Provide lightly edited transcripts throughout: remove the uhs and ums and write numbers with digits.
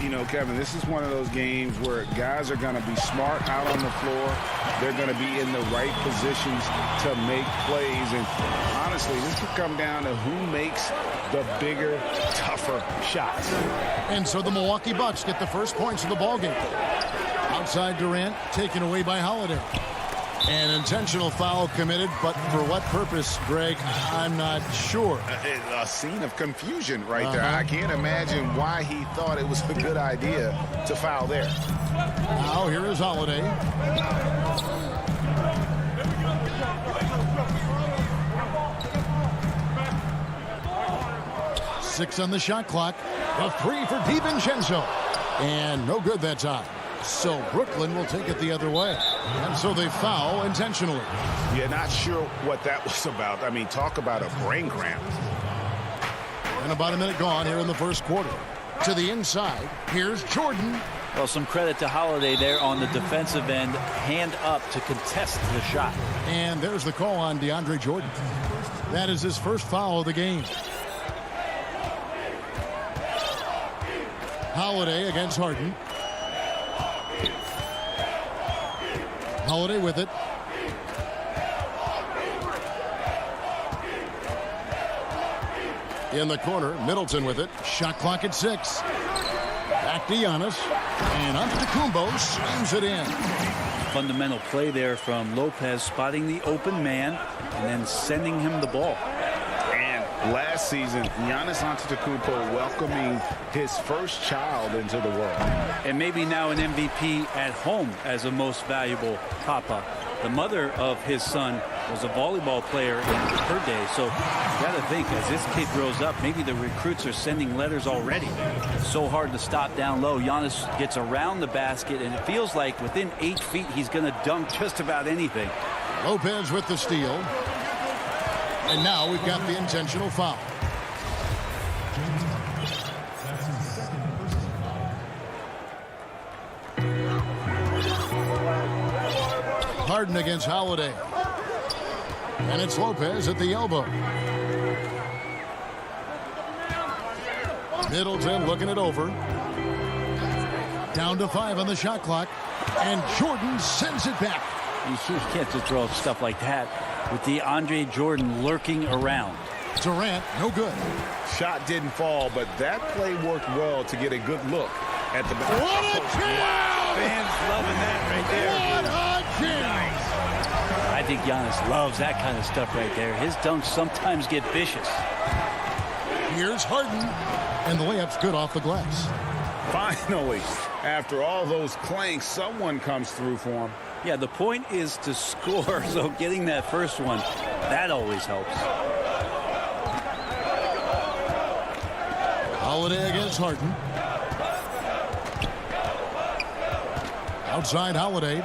You know, Kevin, this is one of those games where guys are going to be smart out on the floor. They're going to be in the right positions to make plays. And honestly, this could come down to who makes the bigger, tougher shots. And so the Milwaukee Bucks get the first points of the ballgame. Outside Durant, taken away by Holiday. An intentional foul committed, but for what purpose, Greg, I'm not sure. A scene of confusion right there. I can't imagine why he thought it was a good idea to foul there. Now here is Holiday. Six on the shot clock. A three for DiVincenzo. And no good that time. So Brooklyn will take it the other way. And so they foul intentionally. Yeah, not sure what that was about. I mean, talk about a brain cramp. And about a minute gone here in the first quarter. To the inside, here's Jordan. Well, some credit to Holiday there on the defensive end. Hand up to contest the shot. And there's the call on DeAndre Jordan. That is his first foul of the game. Holiday against Harden. Holiday with it. In the corner, Middleton with it. Shot clock at 6. Back to Giannis. And Antetokounmpo slams it in. Fundamental play there from Lopez, spotting the open man and then sending him the ball. And last season, Giannis Antetokounmpo welcoming his first child into the world. And maybe now an MVP at home as a most valuable papa. The mother of his son was a volleyball player in her day. So you got to think, as this kid grows up, maybe the recruits are sending letters already. It's so hard to stop down low. Giannis gets around the basket, and it feels like within 8 feet, he's going to dunk just about anything. Lopez with the steal. And now we've got the intentional foul. Harden against Holiday. And it's Lopez at the elbow. Middleton looking it over. Down to 5 on the shot clock. And Jordan sends it back. You can't just throw stuff like that with DeAndre Jordan lurking around. Durant, no good. Shot didn't fall, but that play worked well to get a good look at the back. What a jam! Fans loving that right there. What a jam! I think Giannis loves that kind of stuff right there. His dunks sometimes get vicious. Here's Harden, and the layup's good off the glass. Finally, after all those clanks, someone comes through for him. Yeah, the point is to score, so getting that first one, that always helps. Holiday against Harden. Outside Holiday.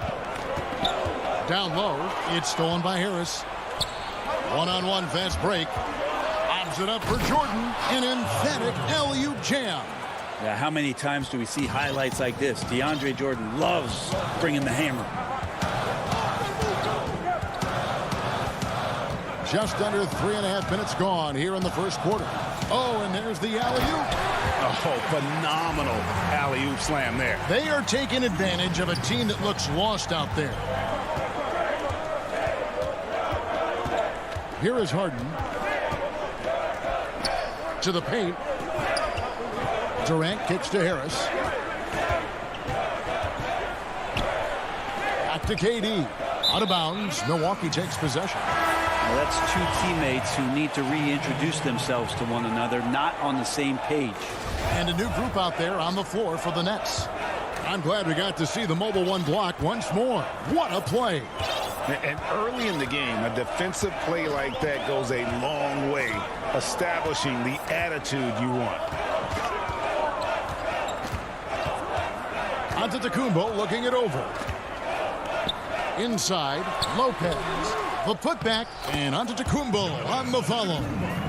Down low. It's stolen by Harris. One-on-one fast break. Obs it up for Jordan. An emphatic alley-oop jam. Yeah, how many times do we see highlights like this? DeAndre Jordan loves bringing the hammer. Just under 3.5 minutes gone here in the first quarter. Oh, and there's the alley-oop. Oh, phenomenal alley-oop slam there. They are taking advantage of a team that looks lost out there. Here is Harden. To the paint. Durant kicks to Harris. Back to KD. Out of bounds. Milwaukee takes possession. Well, that's two teammates who need to reintroduce themselves to one another, not on the same page. And a new group out there on the floor for the Nets. I'm glad we got to see the mobile one block once more. What a play. And early in the game, a defensive play like that goes a long way, establishing the attitude you want. Antetokounmpo looking it over. Inside, Lopez. The putback, and Antetokounmpo on the follow.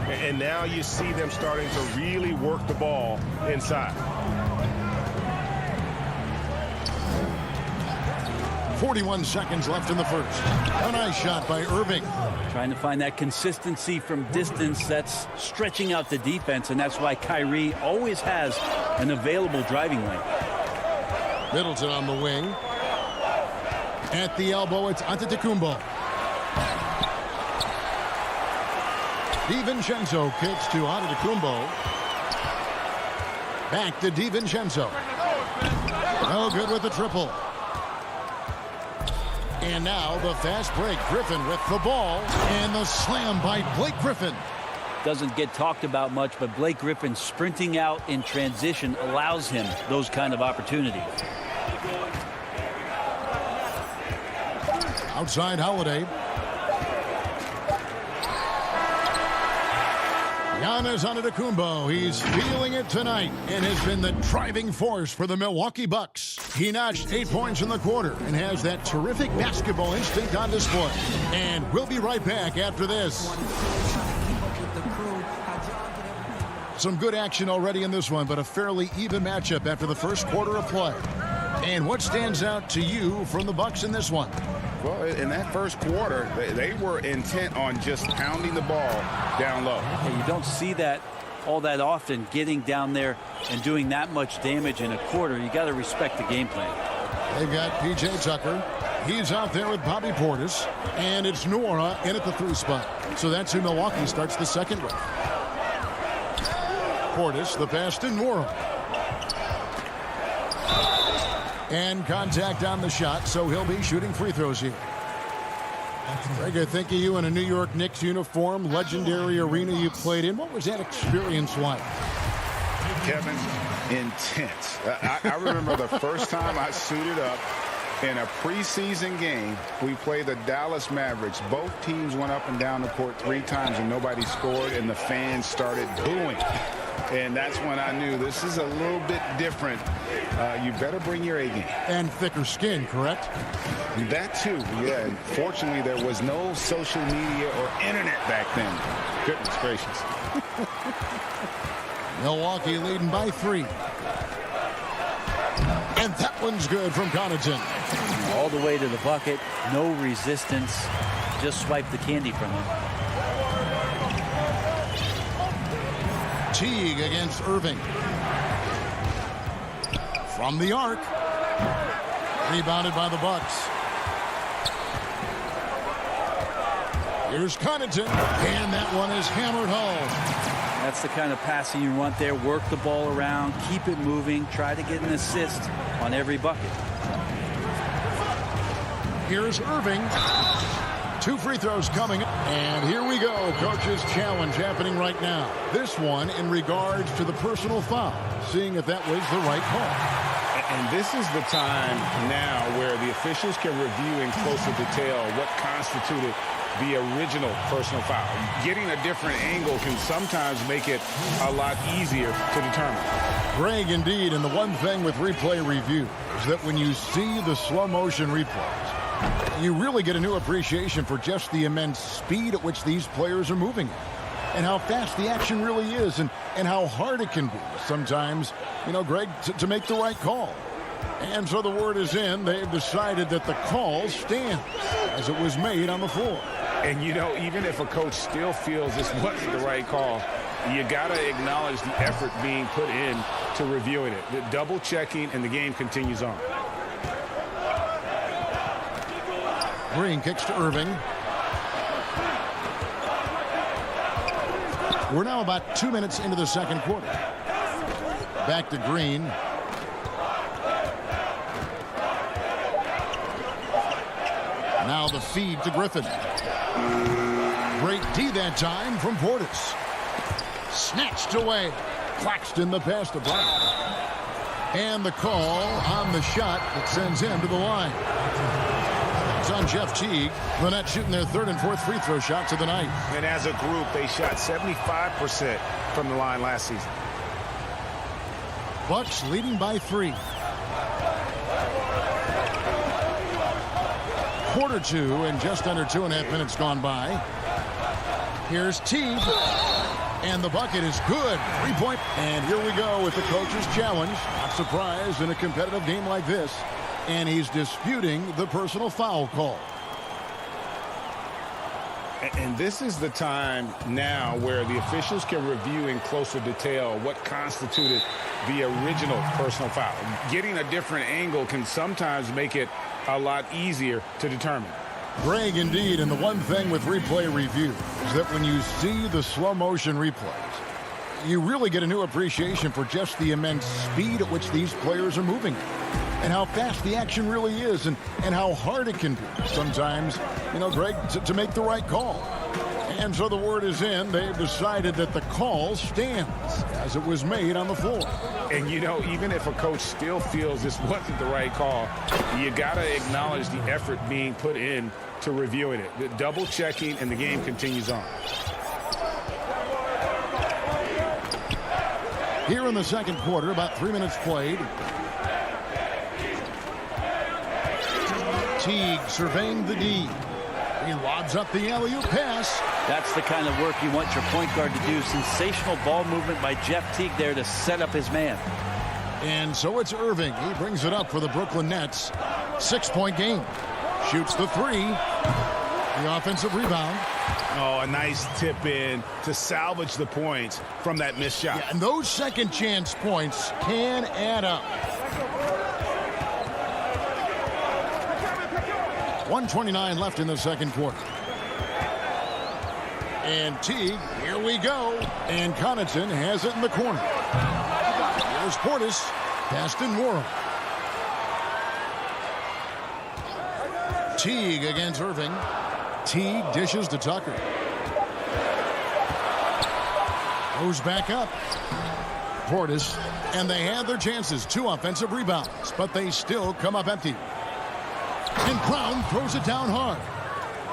And now you see them starting to really work the ball inside. 41 seconds left in the first. A nice shot by Irving. Trying to find that consistency from distance that's stretching out the defense, and that's why Kyrie always has an available driving lane. Middleton on the wing. At the elbow, it's Antetokounmpo. DiVincenzo kicks to Antetokounmpo. Back to DiVincenzo. No good with the triple. And now the fast break. Griffin with the ball. And the slam by Blake Griffin. Doesn't get talked about much, but Blake Griffin sprinting out in transition allows him those kind of opportunities. Outside Holiday. Giannis Antetokounmpo, he's feeling it tonight and has been the driving force for the Milwaukee Bucks. He notched 8 points in the quarter and has that terrific basketball instinct on display. And we'll be right back after this. Some good action already in this one, but a fairly even matchup after the first quarter of play. And what stands out to you from the Bucks in this one? Well, in that first quarter, they were intent on just pounding the ball down low. And you don't see that all that often, getting down there and doing that much damage in a quarter. You got to respect the game plan. They've got P.J. Tucker. He's out there with Bobby Portis. And it's Nora in at the 3 spot. So that's who Milwaukee starts the second with. Portis, the pass to Nora. And contact on the shot, so he'll be shooting free throws here. Greg, I think of you in a New York Knicks uniform, legendary arena you played in. What was that experience like? Kevin, intense. I remember the first time I suited up in a preseason game. We played the Dallas Mavericks. Both teams went up and down the court 3 times and nobody scored, and the fans started booing. And that's when I knew this is a little bit different. You better bring your A game. And thicker skin, correct? That too, yeah. And fortunately, there was no social media or internet back then. Goodness gracious. Milwaukee leading by 3. And that one's good from Connaughton. All the way to the bucket, no resistance. Just swipe the candy from him. Teague against Irving. From the arc. Rebounded by the Bucks. Here's Connaughton. And that one is hammered home. That's the kind of passing you want there. Work the ball around, keep it moving, try to get an assist on every bucket. Here's Irving. 2 free throws coming. And here we go. Coach's challenge happening right now. This one in regards to the personal foul. Seeing if that was the right call. And this is the time now where the officials can review in closer detail what constituted the original personal foul. Getting a different angle can sometimes make it a lot easier to determine. Greg, indeed, and the one thing with replay review is that when you see the slow motion replays, you really get a new appreciation for just the immense speed at which these players are moving at, and how fast the action really is, and how hard it can be sometimes, you know, Greg, to make the right call. And so the word is in. They've decided that the call stands as it was made on the floor. And, you know, even if a coach still feels this wasn't the right call, you got to acknowledge the effort being put in to reviewing it. The double checking, and the game continues on. Green kicks to Irving. We're now about 2 minutes into the second quarter. Back to Green. Now the feed to Griffin. Great D that time from Portis. Snatched away. Claxton the pass to Brown. And the call on the shot that sends him to the line. It's on Jeff Teague. The Nets shooting their 3rd and 4th free throw shots of the night. And as a group, they shot 75% from the line last season. Bucks leading by 3. Quarter 2 and just under 2.5 minutes gone by. Here's Teague. And the bucket is good. 3-point. And here we go with the coach's challenge. Not surprised in a competitive game like this. and he's disputing the personal foul call. And this is the time now where the officials can review in closer detail what constituted the original personal foul. Getting a different angle can sometimes make it a lot easier to determine. Greg, indeed, and the one thing with replay review is that when you see the slow motion replays, you really get a new appreciation for just the immense speed at which these players are moving and how fast the action really is and how hard it can be sometimes, Greg, to make the right call. And so the word is in. They've decided that the call stands as it was made on the floor. And, even if a coach still feels this wasn't the right call, you got to acknowledge the effort being put in to reviewing it. The double checking, and the game continues on. Here in the second quarter, about 3 minutes played. Teague surveying the D. He lobs up the alley-oop pass. That's the kind of work you want your point guard to do. Sensational ball movement by Jeff Teague there to set up his man. And so it's Irving. He brings it up for the Brooklyn Nets. 6-point game. Shoots the three. The offensive rebound. Oh, a nice tip in to salvage the points from that missed shot. Yeah, and those second chance points can add up. 1:29 left in the second quarter. And Teague, here we go. And Connaughton has it in the corner. Here's Portis, passed in Warren. Teague against Irving. Teague dishes to Tucker. Goes back up. Portis, and they had their chances. 2 offensive rebounds, but they still come up empty. And Brown throws it down hard.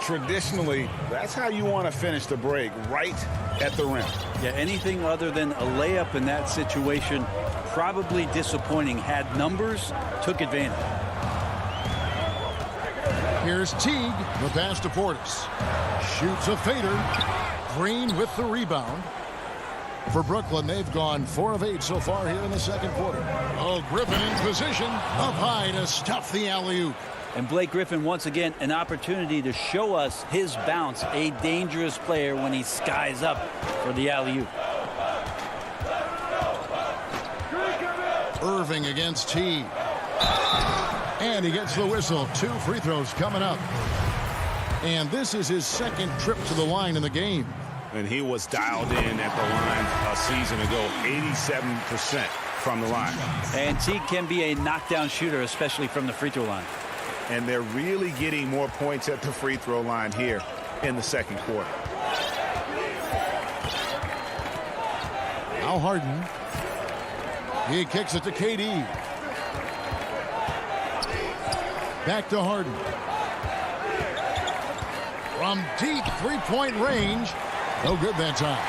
Traditionally, that's how you want to finish the break, right at the rim. Yeah, anything other than a layup in that situation, probably disappointing. Had numbers, took advantage. Here's Teague, the pass to Portis. Shoots a fader. Green with the rebound. For Brooklyn, they've gone 4 of 8 so far here in the second quarter. Oh, Griffin in position, up high to stuff the alley-oop. And Blake Griffin, once again, an opportunity to show us his bounce. A dangerous player when he skies up for the alley-oop. Irving against Teague. And he gets the whistle. 2 free throws coming up. And this is his second trip to the line in the game. And he was dialed in at the line a season ago, 87% from the line. And Teague can be a knockdown shooter, especially from the free throw line. And they're really getting more points at the free throw line here in the second quarter. Now Harden. He kicks it to KD. Back to Harden. From deep three-point range. No good that time.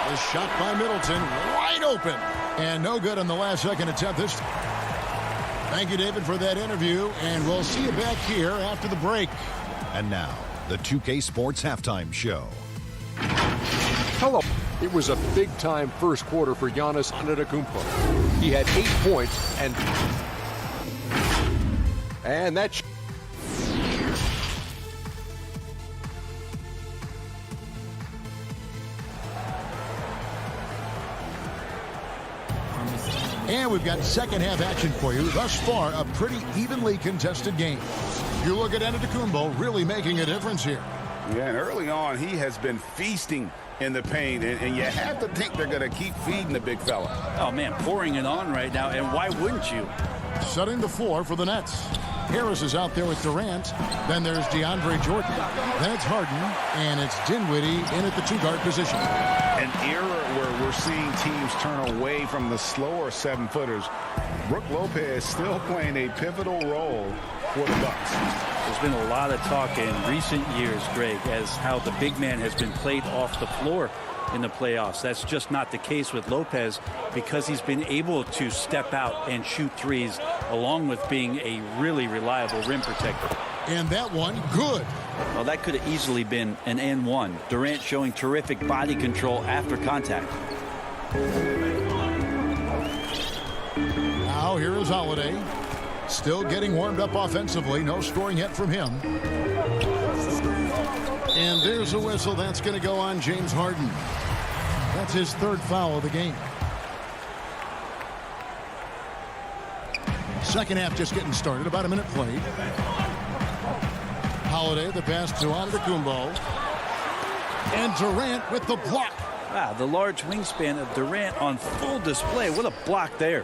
The shot by Middleton. Wide open. And no good on the last second attempt this time. Thank you, David, for that interview. And we'll see you back here after the break. And now, the 2K Sports Halftime Show. Hello. It was a big-time first quarter for Giannis Antetokounmpo. He had 8 points and that. And we've got second half action for you. Thus far, a pretty evenly contested game. You look at Antetokounmpo really making a difference here. Yeah, and early on, he has been feasting in the paint, and you have to think they're going to keep feeding the big fella. Oh, man, pouring it on right now, and why wouldn't you? Setting the floor for the Nets. Harris is out there with Durant. Then there's DeAndre Jordan. Then it's Harden, and it's Dinwiddie in at the 2-guard position. An era where we're seeing teams turn away from the slower 7-footers. Brook Lopez still playing a pivotal role for the Bucks. There's been a lot of talk in recent years, Greg, as how the big man has been played off the floor in the playoffs. That's just not the case with Lopez because he's been able to step out and shoot threes along with being a really reliable rim protector. And that one, good. Well, that could have easily been an N1. Durant showing terrific body control after contact. Now here is Holiday. Still getting warmed up offensively. No scoring yet from him. And there's a whistle. That's going to go on James Harden. That's his third foul of the game. Second half just getting started. About a minute played. Holiday, the pass to Antetokounmpo. And Durant with the block. Wow, the large wingspan of Durant on full display. What a block there.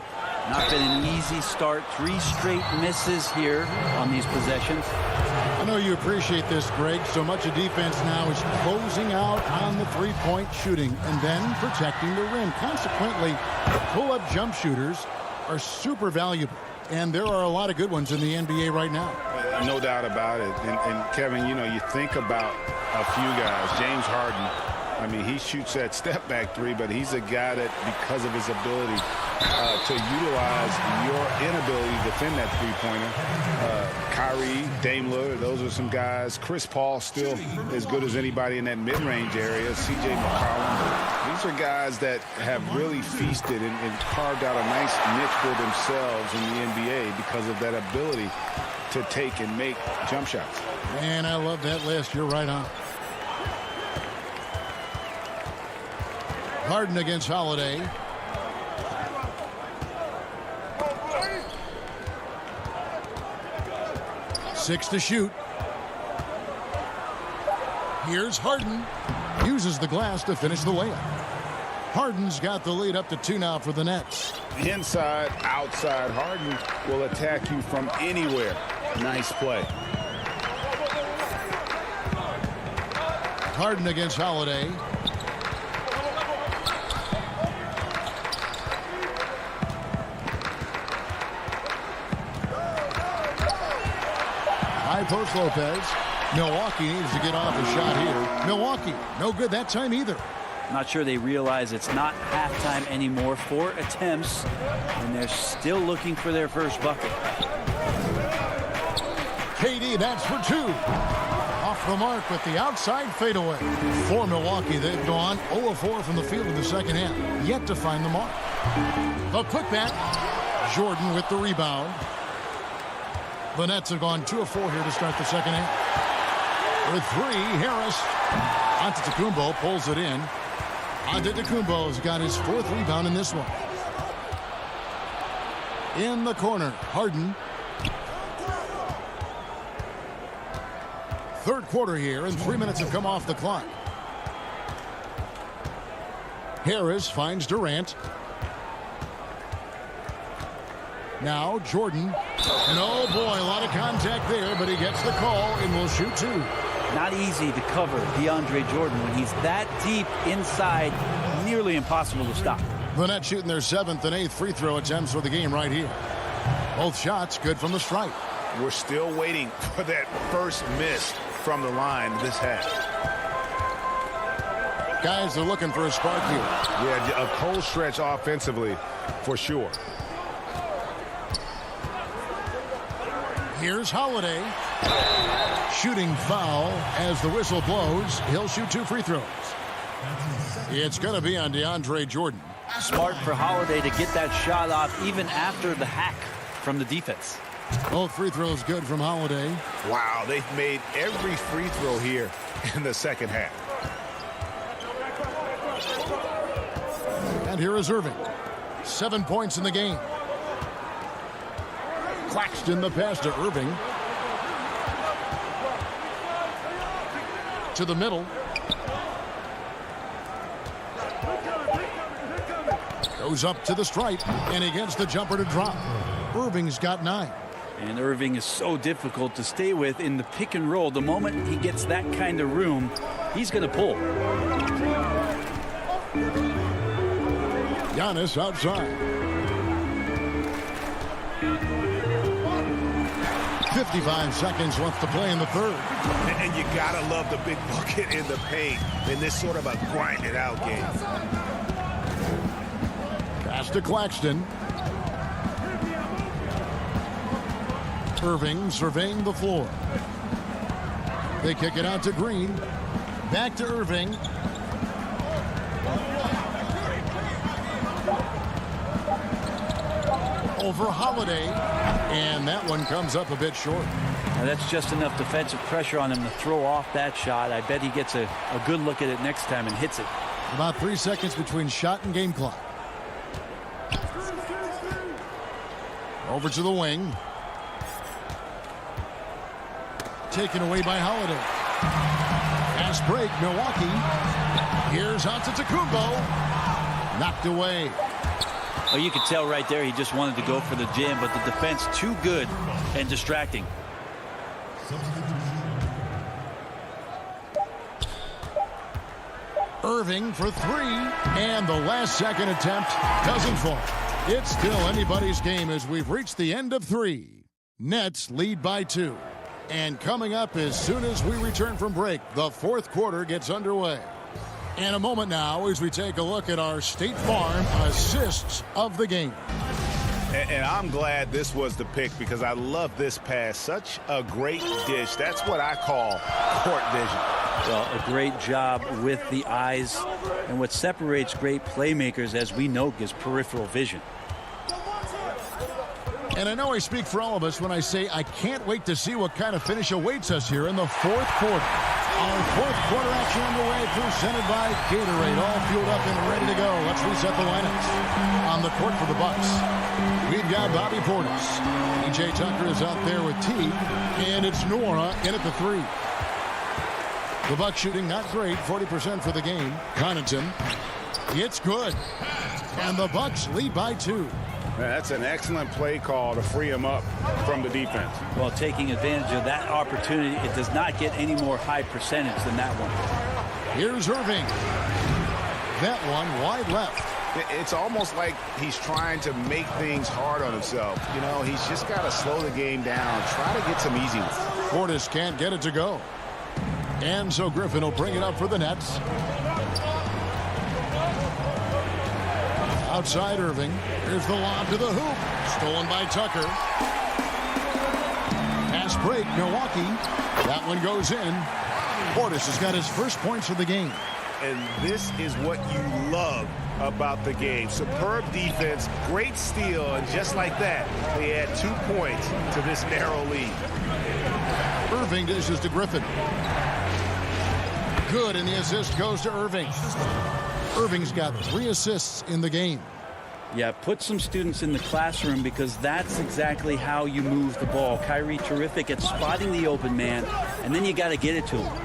Not been an easy start. 3 straight misses here on these possessions. I know you appreciate this, Greg. So much of defense now is closing out on the three-point shooting and then protecting the rim. Consequently, pull-up jump shooters are super valuable. And there are a lot of good ones in the NBA right now. No doubt about it. And Kevin, you know, you think about a few guys. James Harden, I mean, he shoots that step-back three, but he's a guy that, because of his ability to utilize your inability to defend that three-pointer. Kyrie, Dame Lillard, those are some guys. Chris Paul still as good as anybody in that mid-range area. C.J. McCollum. These are guys that have really feasted and carved out a nice niche for themselves in the NBA because of that ability to take and make jump shots. Man, I love that list. You're right on. Harden against Holiday. Six to shoot. Here's Harden. Uses the glass to finish the layup. Harden's got the lead up to 2 now for the Nets. Inside, outside. Harden will attack you from anywhere. Nice play. Harden against Holiday. High post Lopez. Milwaukee needs to get off a shot here. Milwaukee, no good that time either. Not sure they realize it's not halftime anymore. 4 attempts, and they're still looking for their first bucket. KD, that's for 2. Off the mark with the outside fadeaway. For Milwaukee, they've gone 0-4 from the field in the second half. Yet to find the mark. The putback. Jordan with the rebound. The Nets have gone 2-4 here to start the second half. With 3, Harris. Antetokounmpo pulls it in. Antetokounmpo's got his 4th rebound in this one. In the corner, Harden. Third quarter here, and 3 minutes have come off the clock. Harris finds Durant. Now Jordan. And oh boy, a lot of contact there, but he gets the call and will shoot 2. Not easy to cover DeAndre Jordan when he's that deep inside. Nearly impossible to stop. The Nets shooting their 7th and 8th free throw attempts for the game right here. Both shots good from the stripe. We're still waiting for that first miss from the line this half. Guys are looking for a spark here. Yeah, a cold stretch offensively for sure. Here's Holiday. Shooting foul as the whistle blows. He'll shoot 2 free throws. It's going to be on DeAndre Jordan. Smart for Holiday to get that shot off even after the hack from the defense. Both free throws good from Holiday. Wow, they've made every free throw here in the second half. And here is Irving. 7 points in the game. Claxton the pass to Irving. To the middle. Goes up to the stripe, and he gets the jumper to drop. Irving's got 9. And Irving is so difficult to stay with in the pick and roll. The moment he gets that kind of room, he's going to pull. Giannis outside. 55 seconds left to play in the third. And you gotta love the big bucket in the paint in this sort of a grinded out game. Pass to Claxton. Irving surveying the floor. They kick it out to Green. Back to Irving. over Holiday. And that one comes up a bit short. Now that's just enough defensive pressure on him to throw off that shot. I bet he gets a good look at it next time and hits it. About 3 seconds between shot and game clock. Over to the wing. Taken away by Holiday. Pass break, Milwaukee. Here's Antetokounmpo. Knocked away. Well, you could tell right there he just wanted to go for the jam, but the defense too good and distracting. Irving for three, and the last second attempt doesn't fall. It's still anybody's game as we've reached the end of three. Nets lead by 2. And coming up as soon as we return from break, the fourth quarter gets underway. In a moment now as we take a look at our State Farm assists of the game. And I'm glad this was the pick because I love this pass. Such a great dish. That's what I call court vision. Well, a great job with the eyes. And what separates great playmakers, as we know, is peripheral vision. And I know I speak for all of us when I say I can't wait to see what kind of finish awaits us here in the fourth quarter. Our fourth quarter action underway, presented by Gatorade. All fueled up and ready to go. Let's reset the lineups. On the court for the Bucks, we've got Bobby Portis. E.J. Tucker is out there with T, and it's Nora in at the 3. The Bucks shooting not great, 40% for the game. Connaughton, it's good. And the Bucks lead by 2. That's an excellent play call to free him up from the defense. Well, taking advantage of that opportunity, it does not get any more high percentage than that one. Here's Irving. That one wide left. It's almost like he's trying to make things hard on himself. You know, he's just got to slow the game down, try to get some easy ones. Portis can't get it to go. And so Griffin will bring it up for the Nets. Outside Irving. Here's the lob to the hoop. Stolen by Tucker. Pass break, Milwaukee. That one goes in. Portis has got his first points of the game. And this is what you love about the game. Superb defense, great steal, and just like that, they add 2 points to this narrow lead. Irving dishes to Griffin. Good, and the assist goes to Irving. Irving's got 3 assists in the game. Yeah, put some students in the classroom because that's exactly how you move the ball. Kyrie terrific at spotting the open man, and then you got to get it to him.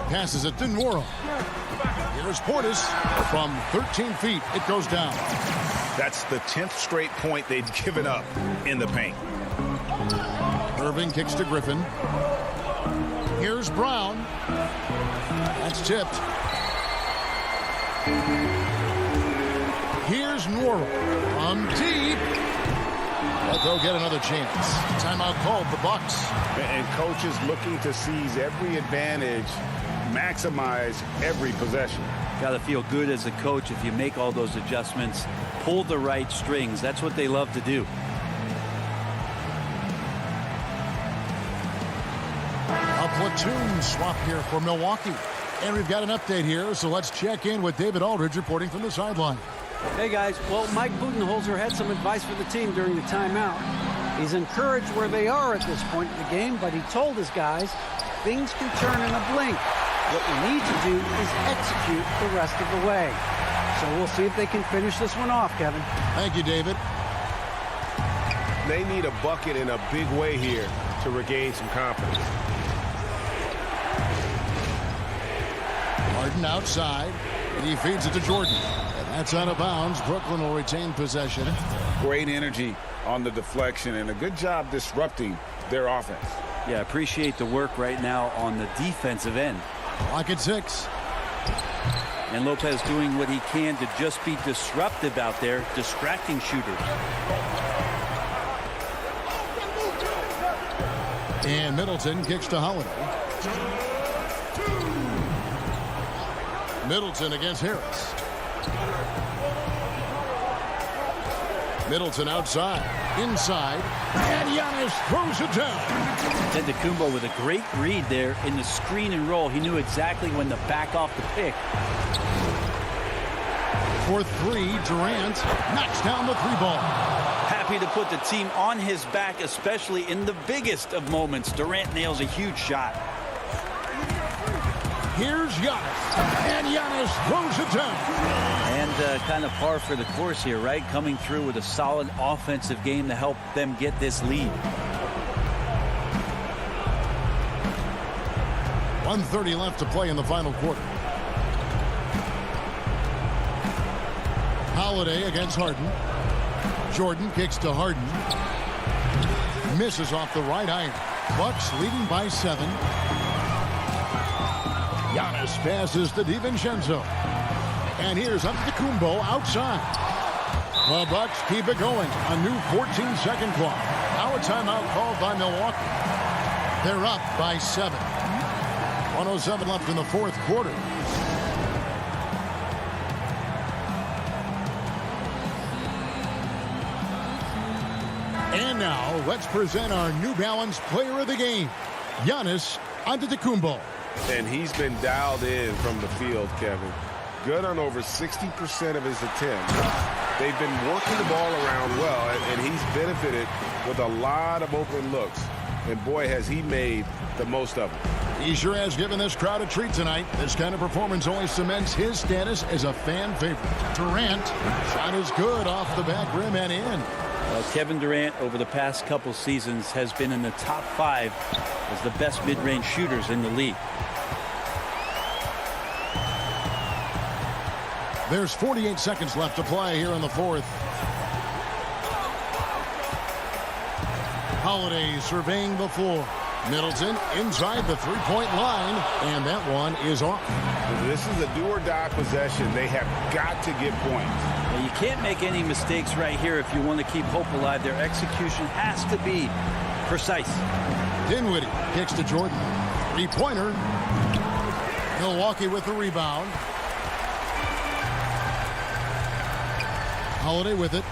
Passes it to Nora. Here's Portis from 13 feet. It goes down. That's the 10th straight point they've given up in the paint. Irving kicks to Griffin. Here's Brown. That's tipped. Here's Nora from deep. But they'll get another chance. Timeout called the Bucks. And coaches looking to seize every advantage, maximize every possession. Got to feel good as a coach if you make all those adjustments, pull the right strings. That's what they love to do. A platoon swap here for Milwaukee. And we've got an update here, so let's check in with David Aldridge reporting from the sideline. Hey, guys. Well, Mike Budenholzer had some advice for the team during the timeout. He's encouraged where they are at this point in the game, but he told his guys things can turn in a blink. What we need to do is execute the rest of the way. So we'll see if they can finish this one off, Kevin. Thank you, David. They need a bucket in a big way here to regain some confidence. Harden outside, and he feeds it to Jordan. And that's out of bounds. Brooklyn will retain possession. Great energy on the deflection and a good job disrupting their offense. Yeah, appreciate the work right now on the defensive end. Clock at 6. And Lopez doing what he can to just be disruptive out there, distracting shooters. And Middleton kicks to Holiday. Middleton against Harris. Middleton outside, inside, and Giannis throws it down. Antetokounmpo with a great read there in the screen and roll. He knew exactly when to back off the pick. For three, Durant knocks down the three ball. Happy to put the team on his back, especially in the biggest of moments. Durant nails a huge shot. Here's Giannis, and Giannis throws it down. And kind of par for the course here, right? Coming through with a solid offensive game to help them get this lead. 1:30 left to play in the final quarter. Holiday against Harden. Jordan kicks to Harden. Misses off the right iron. Bucks leading by 7. Giannis passes to DiVincenzo. And here's Antetokounmpo outside. The Bucks keep it going. A new 14-second clock. Now a timeout called by Milwaukee. They're up by 7. 1:07 left in the fourth quarter. And now, let's present our New Balance player of the game, Giannis Antetokounmpo. And he's been dialed in from the field, Kevin. Good on over 60% of his attempts. They've been working the ball around well, and he's benefited with a lot of open looks. And boy, has he made the most of it. He sure has given this crowd a treat tonight. This kind of performance only cements his status as a fan favorite. Durant, shot is good off the back rim and in. Well, Kevin Durant, over the past couple seasons, has been in the top 5 as the best mid-range shooters in the league. There's 48 seconds left to play here in the fourth. Holiday surveying the floor. Middleton inside the three-point line, and that one is off. This is a do-or-die possession. They have got to get points. Well, you can't make any mistakes right here if you want to keep hope alive. Their execution has to be precise. Dinwiddie kicks to Jordan. Three-pointer. Milwaukee with the rebound. Holiday with it.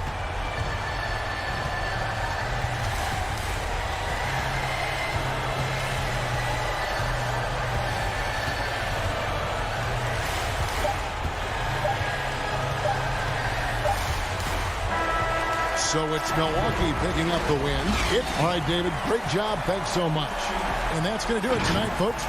So it's Milwaukee picking up the win. All right, David, great job. Thanks so much. And that's going to do it tonight, folks.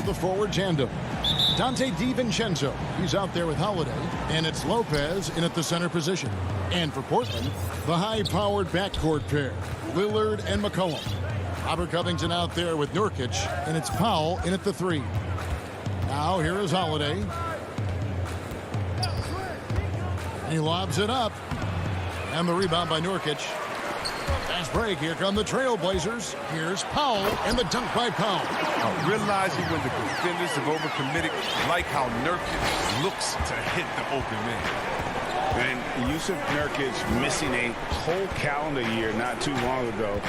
The forward tandem. Dante DiVincenzo, he's out there with Holiday, and it's Lopez in at the center position. And for Portland, the high-powered backcourt pair, Lillard and McCollum. Robert Covington out there with Nurkic, and it's Powell in at the 3. Now here is Holiday. He lobs it up. And the rebound by Nurkic. Fast break. Here come the Trailblazers. Here's Powell and the dunk by Powell. Realizing when the defenders have overcommitted, like how Nurkic looks to hit the open man. And Yusuf Nurkic missing a whole calendar year not too long ago,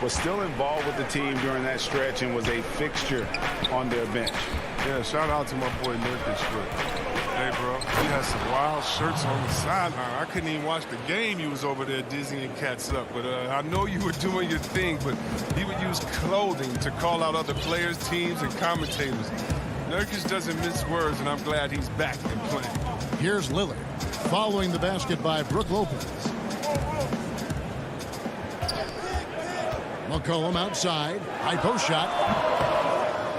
was still involved with the team during that stretch and was a fixture on their bench. Yeah, shout out to my boy Nurkic. Hey, bro, he has some wild shirts on the sideline. I couldn't even watch the game. You was over there dizzying cats up. But I know you were doing your thing, but he would use clothing to call out other players, teams, and commentators. Nurkic doesn't miss words, and I'm glad he's back and playing. Here's Lillard, following the basket by Brook Lopez. McCollum outside, high post shot.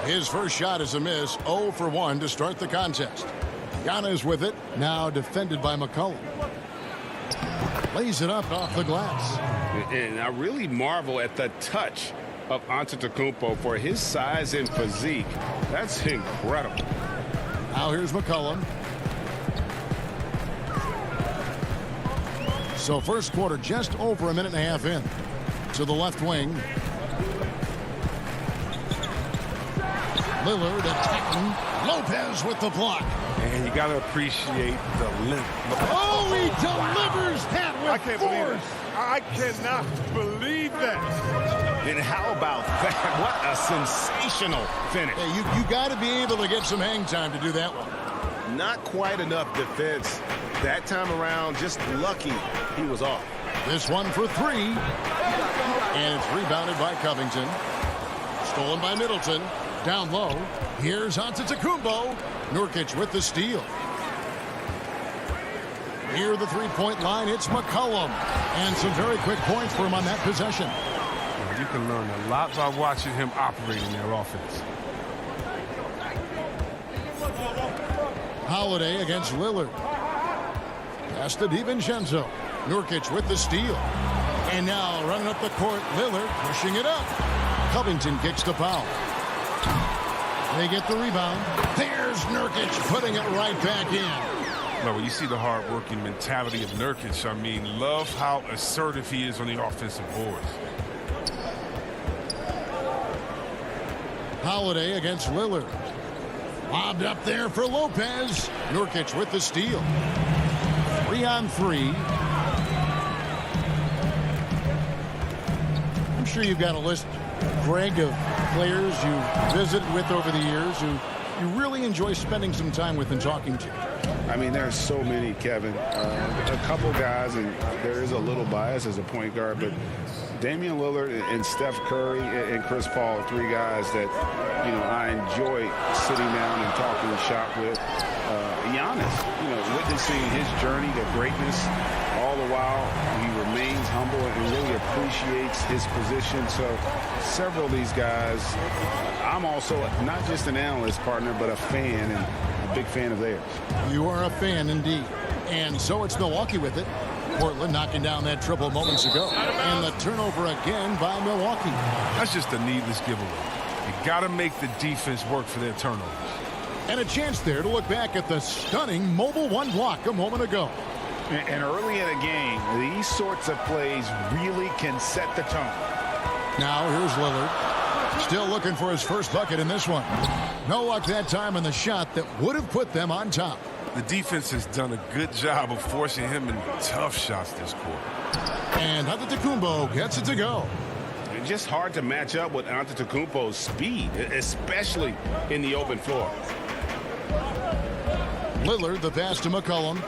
His first shot is a miss, 0 for 1 to start the contest. Giannis with it, now defended by McCollum. Lays it up off the glass. And I really marvel at the touch of Antetokounmpo for his size and physique. That's incredible. Now here's McCollum. So first quarter just over a minute and a half in. To the left wing. Lillard attacking. Lopez with the block. And you got to appreciate the limp. Oh, he delivers that with I can't force. believe it. I cannot believe that. And how about that? What a sensational finish. Hey, you got to be able to get some hang time to do that one. Not quite enough defense. That time around, just lucky he was off. This one for 3. And it's rebounded by Covington. Stolen by Middleton. Down low. Here's Antetokounmpo. Nurkic with the steal. Near the three-point line, it's McCollum. And some very quick points for him on that possession. You can learn a lot by watching him operate in their offense. Holiday against Lillard. Pass to DiVincenzo. Nurkic with the steal. And now running up the court, Lillard pushing it up. Covington kicks the foul. They get the rebound. There's Nurkic putting it right back in. No, when you see the hard-working mentality of Nurkic, I mean, love how assertive he is on the offensive boards. Holiday against Lillard. Lobbed up there for Lopez. Nurkic with the steal. 3-on-3. I'm sure you've got a list, Greg, of players you've visited with over the years who you really enjoy spending some time with and talking to. I mean, there's so many, Kevin. A couple guys, and there is a little bias as a point guard, but Damian Lillard and Steph Curry and Chris Paul are 3 guys that, you know, I enjoy sitting down and talking shop with. Giannis, you know, witnessing his journey to greatness, all the while he remains humble and really appreciates his position. So several of these guys, I'm also not just an analyst partner, but a fan and a big fan of theirs. You are a fan indeed. And so it's Milwaukee with it. Portland knocking down that triple moments ago. And the turnover again by Milwaukee. That's just a needless giveaway. You got to make the defense work for their turnovers. And a chance there to look back at the stunning mobile 1 block a moment ago. And early in a game, these sorts of plays really can set the tone. Now here's Lillard. Still looking for his first bucket in this one. No luck that time in the shot that would have put them on top. The defense has done a good job of forcing him into tough shots this quarter. And Antetokounmpo gets it to go. It's just hard to match up with Antetokounmpo's speed, especially in the open floor. Lillard, the pass to McCollum.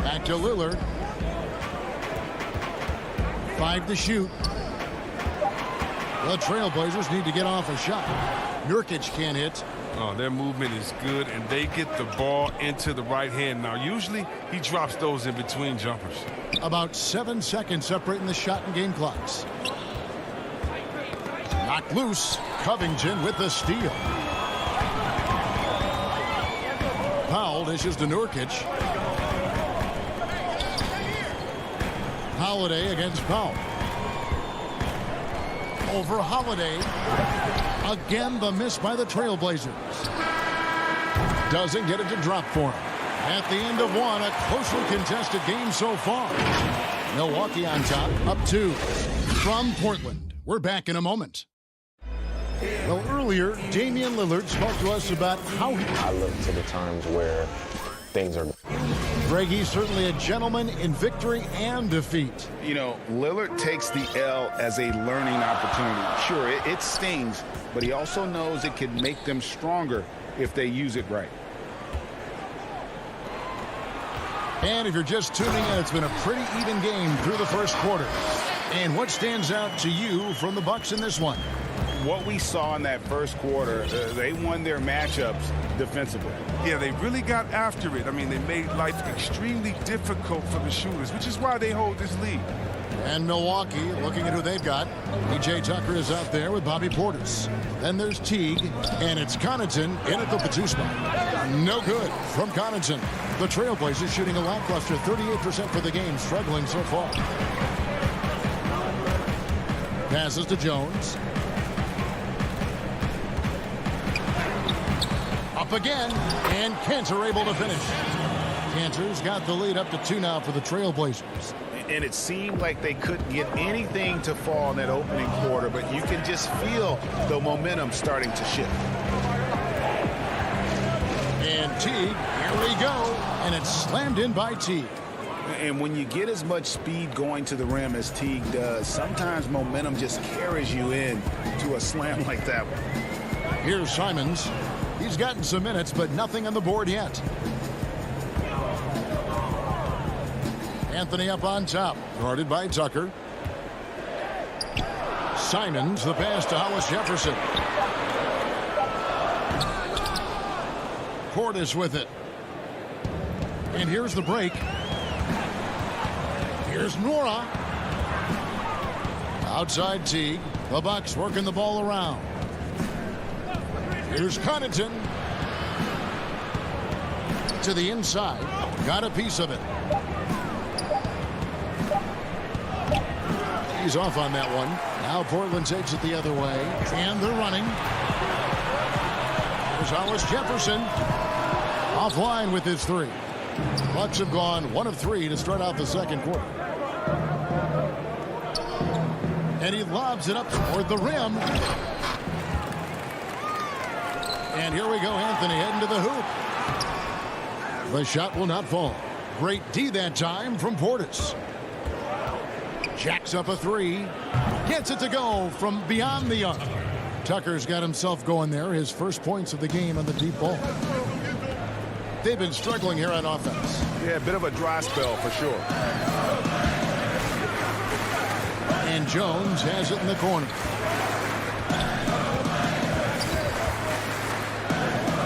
Back to Lillard. 5 to shoot. The Trailblazers need to get off a shot. Nurkic can't hit. Oh, their movement is good, and they get the ball into the right hand. Now, usually he drops those in between jumpers. About 7 seconds separating the shot and game clocks. Knocked loose. Covington with the steal. Powell dishes to Nurkic. Holiday against Powell. Over Holiday. Again, the miss by the Trailblazers. Doesn't get it to drop for him. At the end of one, a closely contested game so far. Milwaukee on top, up 2. From Portland, we're back in a moment. Well, earlier, Damian Lillard spoke to us about how I look to the times where things are. Greg, he's certainly a gentleman in victory and defeat. You know, Lillard takes the L as a learning opportunity. Sure, it stings, but he also knows it can make them stronger if they use it right. And if you're just tuning in, it's been a pretty even game through the first quarter. And what stands out to you from the Bucks in this one? What we saw in that first quarter, they won their matchups defensively. Yeah, they really got after it. I mean, they made life extremely difficult for the shooters, which is why they hold this lead. And Milwaukee, looking at who they've got. P.J. Tucker is out there with Bobby Portis. Then there's Teague, and it's Connaughton in at the 2 spot. No good from Connaughton. The Trailblazers shooting a lackluster 38% for the game, struggling so far. Passes to Jones. Up again, and Cantor able to finish. Cantor's got the lead up to 2 now for the Trailblazers. And it seemed like they couldn't get anything to fall in that opening quarter, but you can just feel the momentum starting to shift. And Teague. Here we go. And it's slammed in by Teague. And when you get as much speed going to the rim as Teague does, sometimes momentum just carries you in to a slam like that one. Here's Simons. He's gotten some minutes, but nothing on the board yet. Anthony up on top, guarded by Tucker. Simons, the pass to Hollis Jefferson. Portis with it. And here's the break. Here's Nora. Outside Teague. The Bucks working the ball around. Here's Connaughton. To the inside. Got a piece of it. He's off on that one. Now Portland takes it the other way. And they're running. Here's Hollis Jefferson. Offline with his three. Bucks have gone 1 of 3 to start out the second quarter. And he lobs it up toward the rim. And here we go, Anthony heading to the hoop. The shot will not fall. Great D that time from Portis. Jacks up a 3. Gets it to go from beyond the arc. Tucker's got himself going there. His first points of the game on the deep ball. They've been struggling here on offense. Yeah, a bit of a dry spell for sure. And Jones has it in the corner.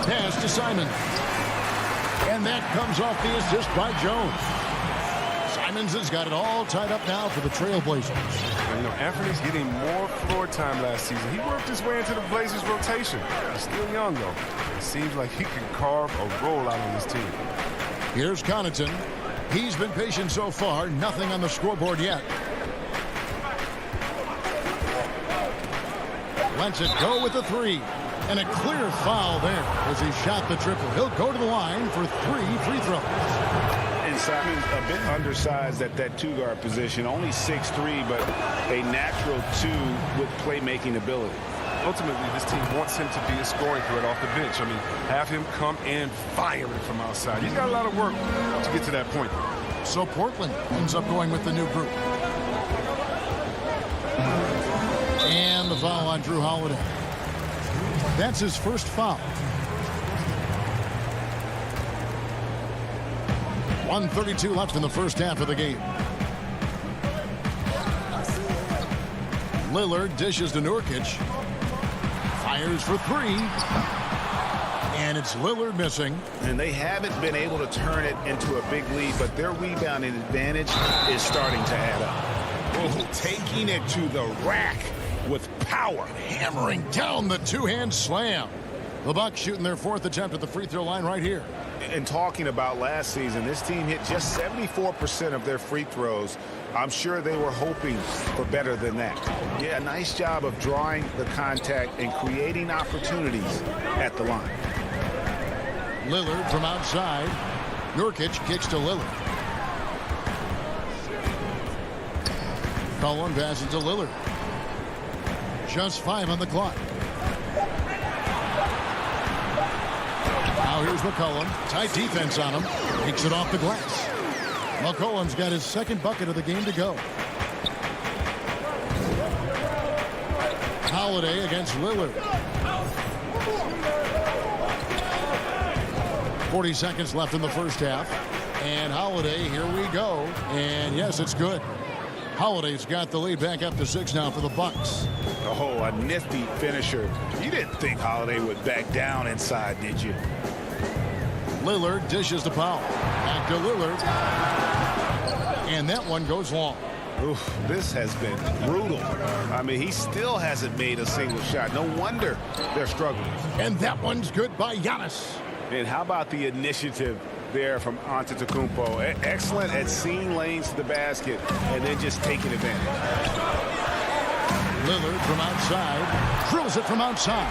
Pass to Simon. And that comes off the assist by Jones. Simons has got it all tied up now for the Trailblazers. And, Anthony's getting more floor time last season. He worked his way into the Blazers rotation. He's still young, though. It seems like he can carve a roll out on his team. Here's Connaughton. He's been patient so far. Nothing on the scoreboard yet. Lets it go with the 3. And a clear foul there as he shot the triple. He'll go to the line for 3 free throws. And Simon's a bit undersized at that 2-guard position. Only 6'3", but a natural 2 with playmaking ability. Ultimately, this team wants him to be a scoring threat off the bench. I mean, have him come and fire it from outside. He's got a lot of work to get to that point. So Portland ends up going with the new group. And the foul on Drew Holiday. That's his first foul. 1:32 left in the first half of the game. Lillard dishes to Nurkic. Fires for 3. And it's Lillard missing. And they haven't been able to turn it into a big lead, but their rebounding advantage is starting to add up. Oh, taking it to the rack with power. Hammering down the two-hand slam. The Bucks shooting their 4th attempt at the free throw line right here. And talking about last season, this team hit just 74% of their free throws. I'm sure they were hoping for better than that. Yeah, nice job of drawing the contact and creating opportunities at the line. Lillard from outside. Nurkic kicks to Lillard. Cullen passes to Lillard. Just 5 on the clock. Now here's McCollum. Tight defense on him. Takes it off the glass. McCollum's got his second bucket of the game to go. Holiday against Lillard. 40 seconds left in the first half. And Holiday, here we go. And yes, it's good. Holiday's got the lead back up to 6 now for the Bucks. Oh, a nifty finisher. You didn't think Holiday would back down inside, did you? Lillard dishes to Powell. Back to Lillard. And that one goes long. Oof, this has been brutal. I mean, he still hasn't made a single shot. No wonder they're struggling. And that one's good by Giannis. And how about the initiative there from Antetokounmpo? Excellent at seeing lanes to the basket and then just taking advantage. Lillard from outside. Drills it from outside.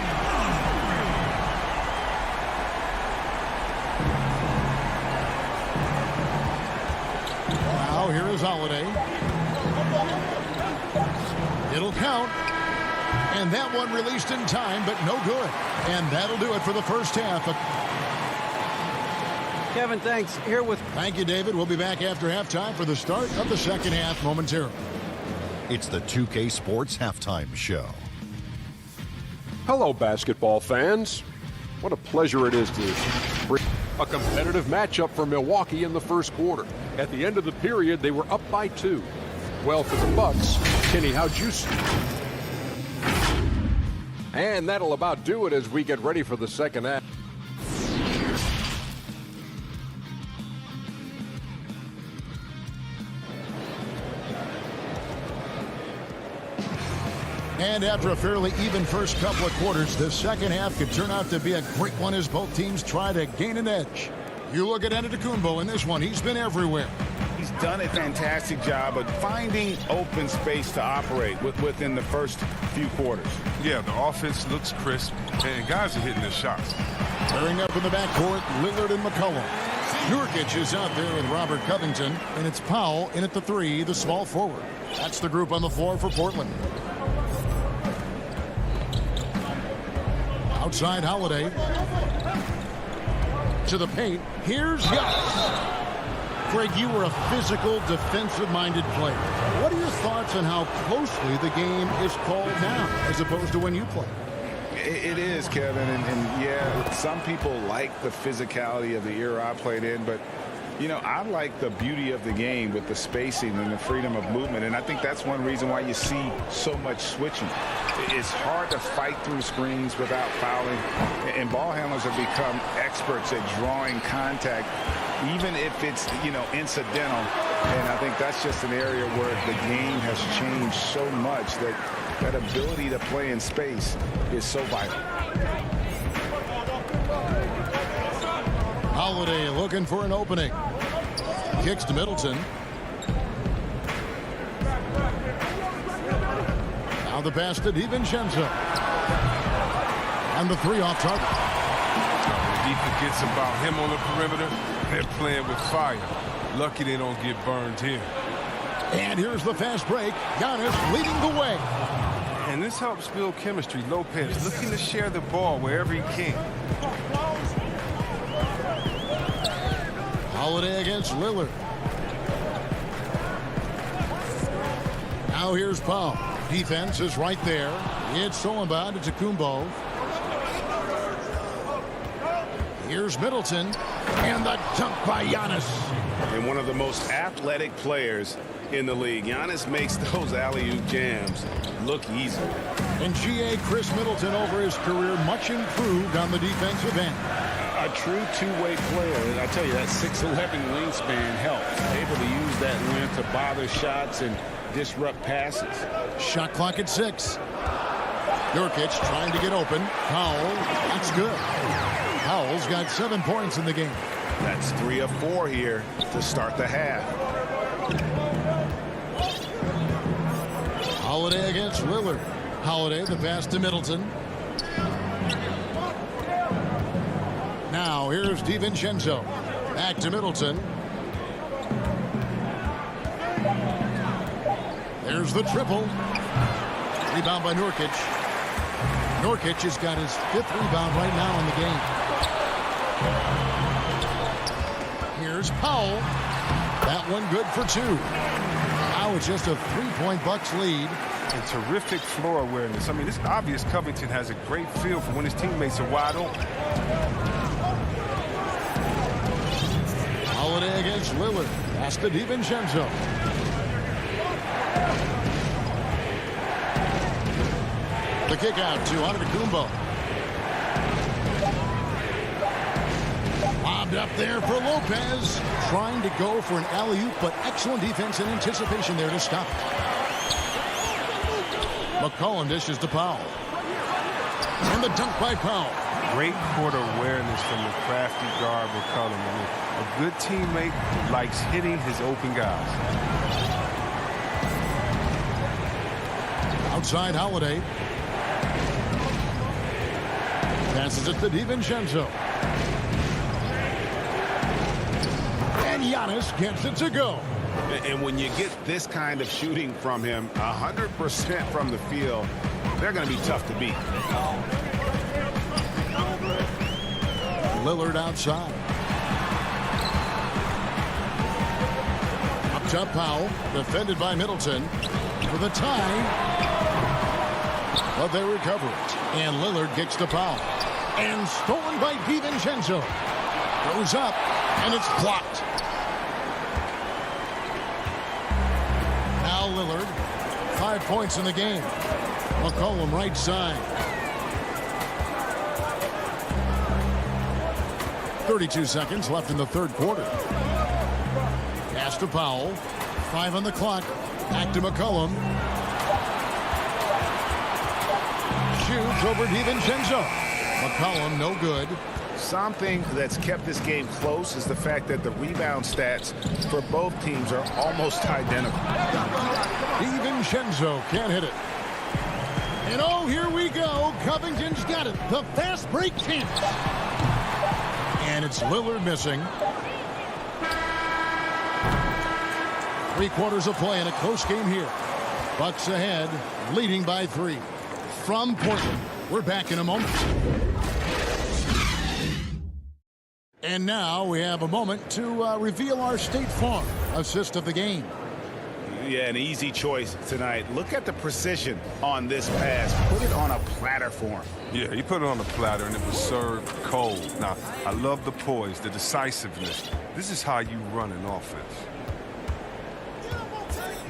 Now here is Holiday. It'll count. And that one released in time, but no good. And that'll do it for the first half. Kevin, thanks. Here with... Thank you, David. We'll be back after halftime for the start of the second half momentarily. It's the 2K Sports Halftime Show. Hello, basketball fans. What a pleasure it is to bring a competitive matchup for Milwaukee in the first quarter. At the end of the period, they were up by 2. Well, for the Bucks, Kenny, how'd you see? And that'll about do it as we get ready for the second half. And after a fairly even first couple of quarters, the second half could turn out to be a great one as both teams try to gain an edge. You look at Antetokounmpo in this one. He's been everywhere. He's done a fantastic job of finding open space to operate within the first few quarters. Yeah, the offense looks crisp, and guys are hitting their shots. Pairing up in the backcourt, Lillard and McCollum. Nurkic is out there with Robert Covington, and it's Powell in at the 3, the small forward. That's the group on the floor for Portland. Outside Holiday. To the paint. Here's Giannis. Greg, you were a physical, defensive-minded player. What are your thoughts on how closely the game is called now as opposed to when you played? It is, Kevin, and yeah, some people like the physicality of the era I played in, but you know, I like the beauty of the game with the spacing and the freedom of movement, and I think that's one reason why you see so much switching. It's hard to fight through screens without fouling, and ball handlers have become experts at drawing contact, even if it's, you know, incidental. And I think that's just an area where the game has changed so much that that ability to play in space is so vital. Holiday looking for an opening. Kicks to Middleton. Now the pass to DiVincenzo. And the 3 off target. When the defense gets about him on the perimeter, they're playing with fire. Lucky they don't get burned here. And here's the fast break. Giannis leading the way. And this helps build chemistry. Lopez looking to share the ball wherever he can. Holiday against Lillard. Now here's Powell. Defense is right there. It's stolen by Antetokounmpo. Here's Middleton. And the dunk by Giannis. And one of the most athletic players in the league. Giannis makes those alley-oop jams look easy. And G.A. Chris Middleton over his career much improved on the defensive end. A true two-way player. And I tell you, that 6'11" wingspan helps. Able to use that length to bother shots and disrupt passes. Shot clock at 6. Nurkic trying to get open. Powell, that's good. Powell's got 7 points in the game. That's 3 of 4 here to start the half. Holiday against Lillard. Holiday, the pass to Middleton. Now here's DiVincenzo. Back to Middleton. There's the triple. Rebound by Nurkic. Nurkic has got his 5th rebound right now in the game. Here's Powell. That one good for 2. Now it's just a 3-point Bucks lead. And terrific floor awareness. I mean, it's obvious Covington has a great feel for when his teammates are wide open. Holiday against Lillard. Pass to DiVincenzo. The kick out to Antetokounmpo. Lobbed up there for Lopez. Trying to go for an alley-oop, but excellent defense and anticipation there to stop it. McCollum dishes to Powell. And the dunk by Powell. Great court awareness from the crafty guard McCollum. I mean, a good teammate likes hitting his open guys. Outside Holiday. Passes it to DiVincenzo. And Giannis gets it to go. And when you get this kind of shooting from him, 100% from the field, they're going to be tough to beat. Lillard outside. To Powell, defended by Middleton for the tie. But they recover it. And Lillard kicks to Powell. And stolen by DiVincenzo. Goes up, and it's blocked. Now Lillard, 5 points in the game. McCollum right side. 32 seconds left in the third quarter. Pass to Powell. 5 on the clock. Back to McCollum. Shoots over DiVincenzo. McCollum no good. Something that's kept this game close is the fact that the rebound stats for both teams are almost identical. DiVincenzo can't hit it. And oh, here we go. Covington's got it. The fast break chance. And it's Lillard missing. 3 quarters of play in a close game here. Bucks ahead, leading by 3. From Portland, we're back in a moment. And now we have a moment to reveal our State Farm assist of the game. Yeah, an easy choice tonight. Look at the precision on this pass. Put it on a platter for him. Yeah, he put it on the platter, and it was served cold. Now, I love the poise, the decisiveness. This is how you run an offense.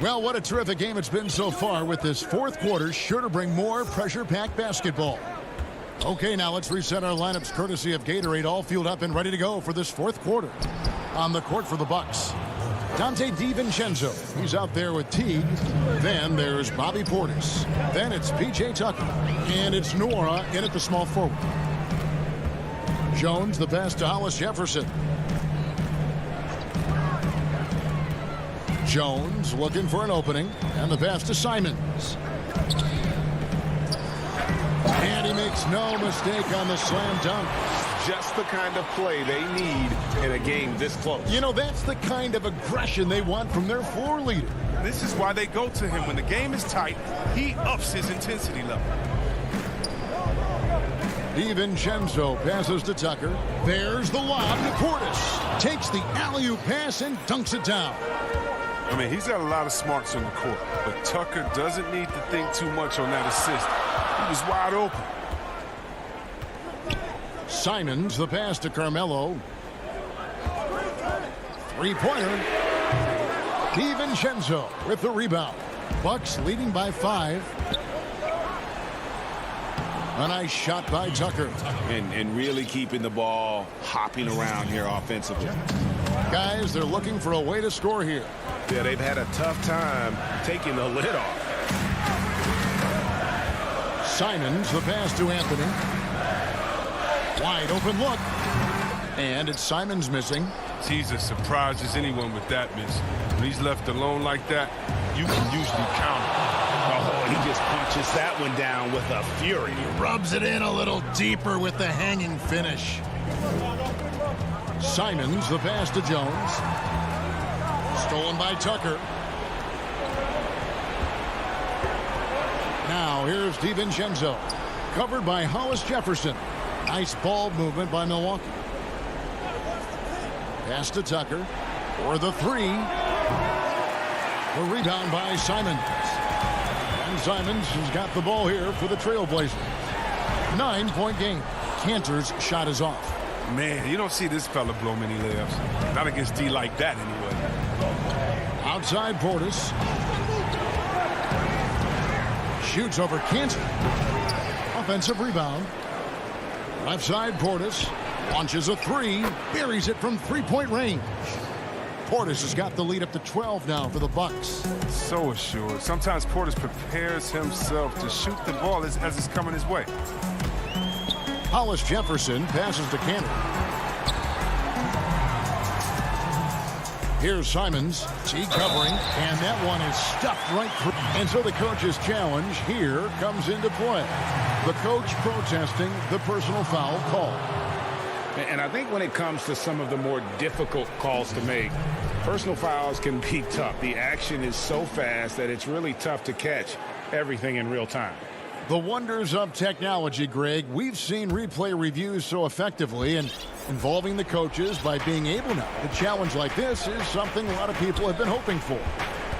Well, what a terrific game it's been so far, with this fourth quarter sure to bring more pressure-packed basketball. Okay, now let's reset our lineups courtesy of Gatorade, all fueled up and ready to go for this fourth quarter. On the court for the Bucks, Dante DiVincenzo. He's out there with Teague. Then there's Bobby Portis. Then it's P.J. Tucker. And it's Nora in at the small forward. Jones, the pass to Hollis Jefferson. Jones looking for an opening. And the pass to Simons. And he makes no mistake on the slam dunk. Just the kind of play they need in a game this close. You know, that's the kind of aggression they want from their floor leader. This is why they go to him. When the game is tight, he ups his intensity level. DiVincenzo passes to Tucker. There's the lob to Portis. Takes the alley-oop pass and dunks it down. I mean, he's got a lot of smarts on the court, but Tucker doesn't need to think too much on that assist. He was wide open. Simons, the pass to Carmelo. Three-pointer. DiVincenzo with the rebound. Bucks leading by 5. A nice shot by Tucker. And really keeping the ball hopping around here offensively. Guys, they're looking for a way to score here. Yeah, they've had a tough time taking the lid off. Simons, the pass to Anthony. Wide open look. And it's Simons missing. He's as surprised as anyone with that miss. When he's left alone like that, you can usually count it. Oh, he just punches that one down with a fury. He rubs it in a little deeper with the hanging finish. Simons, the pass to Jones. Stolen by Tucker. Now here's DiVincenzo. Covered by Hollis Jefferson. Nice ball movement by Milwaukee. Pass to Tucker for the 3. The rebound by Simons. And Simons has got the ball here for the Trailblazers. 9-point game. Cantor's shot is off. Man, you don't see this fella blow many layups. Not against D like that anyway. Outside Portis. Shoots over Cantor. Offensive rebound. Left side Portis. Launches a 3. Buries it from 3-point range. Portis has got the lead up to 12 now for the Bucks. So assured. Sometimes Portis prepares himself to shoot the ball as it's coming his way. Hollis Jefferson passes to Cantor. Here's Simons. T covering, and that one is stuffed right through. And so the coach's challenge here comes into play. The coach protesting the personal foul call. And I think when it comes to some of the more difficult calls to make, personal fouls can be tough. The action is so fast that it's really tough to catch everything in real time. The wonders of technology, Greg. We've seen replay reviews so effectively, and involving the coaches by being able now. A challenge like this is something a lot of people have been hoping for.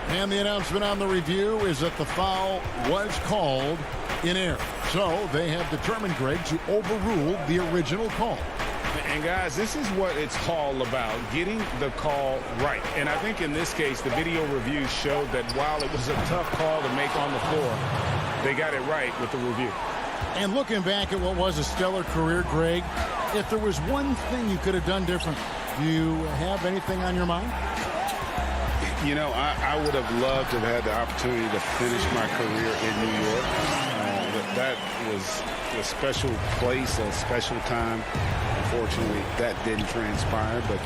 And the announcement on the review is that the foul was called in error. So they have determined, Greg, to overrule the original call. And guys, this is what it's all about, getting the call right. And I think in this case, the video review showed that while it was a tough call to make on the floor, they got it right with the review. And looking back at what was a stellar career, Greg, if there was one thing you could have done different, do you have anything on your mind? You know, I would have loved to have had the opportunity to finish my career in New York. That was a special place, a special time. Unfortunately, that didn't transpire, but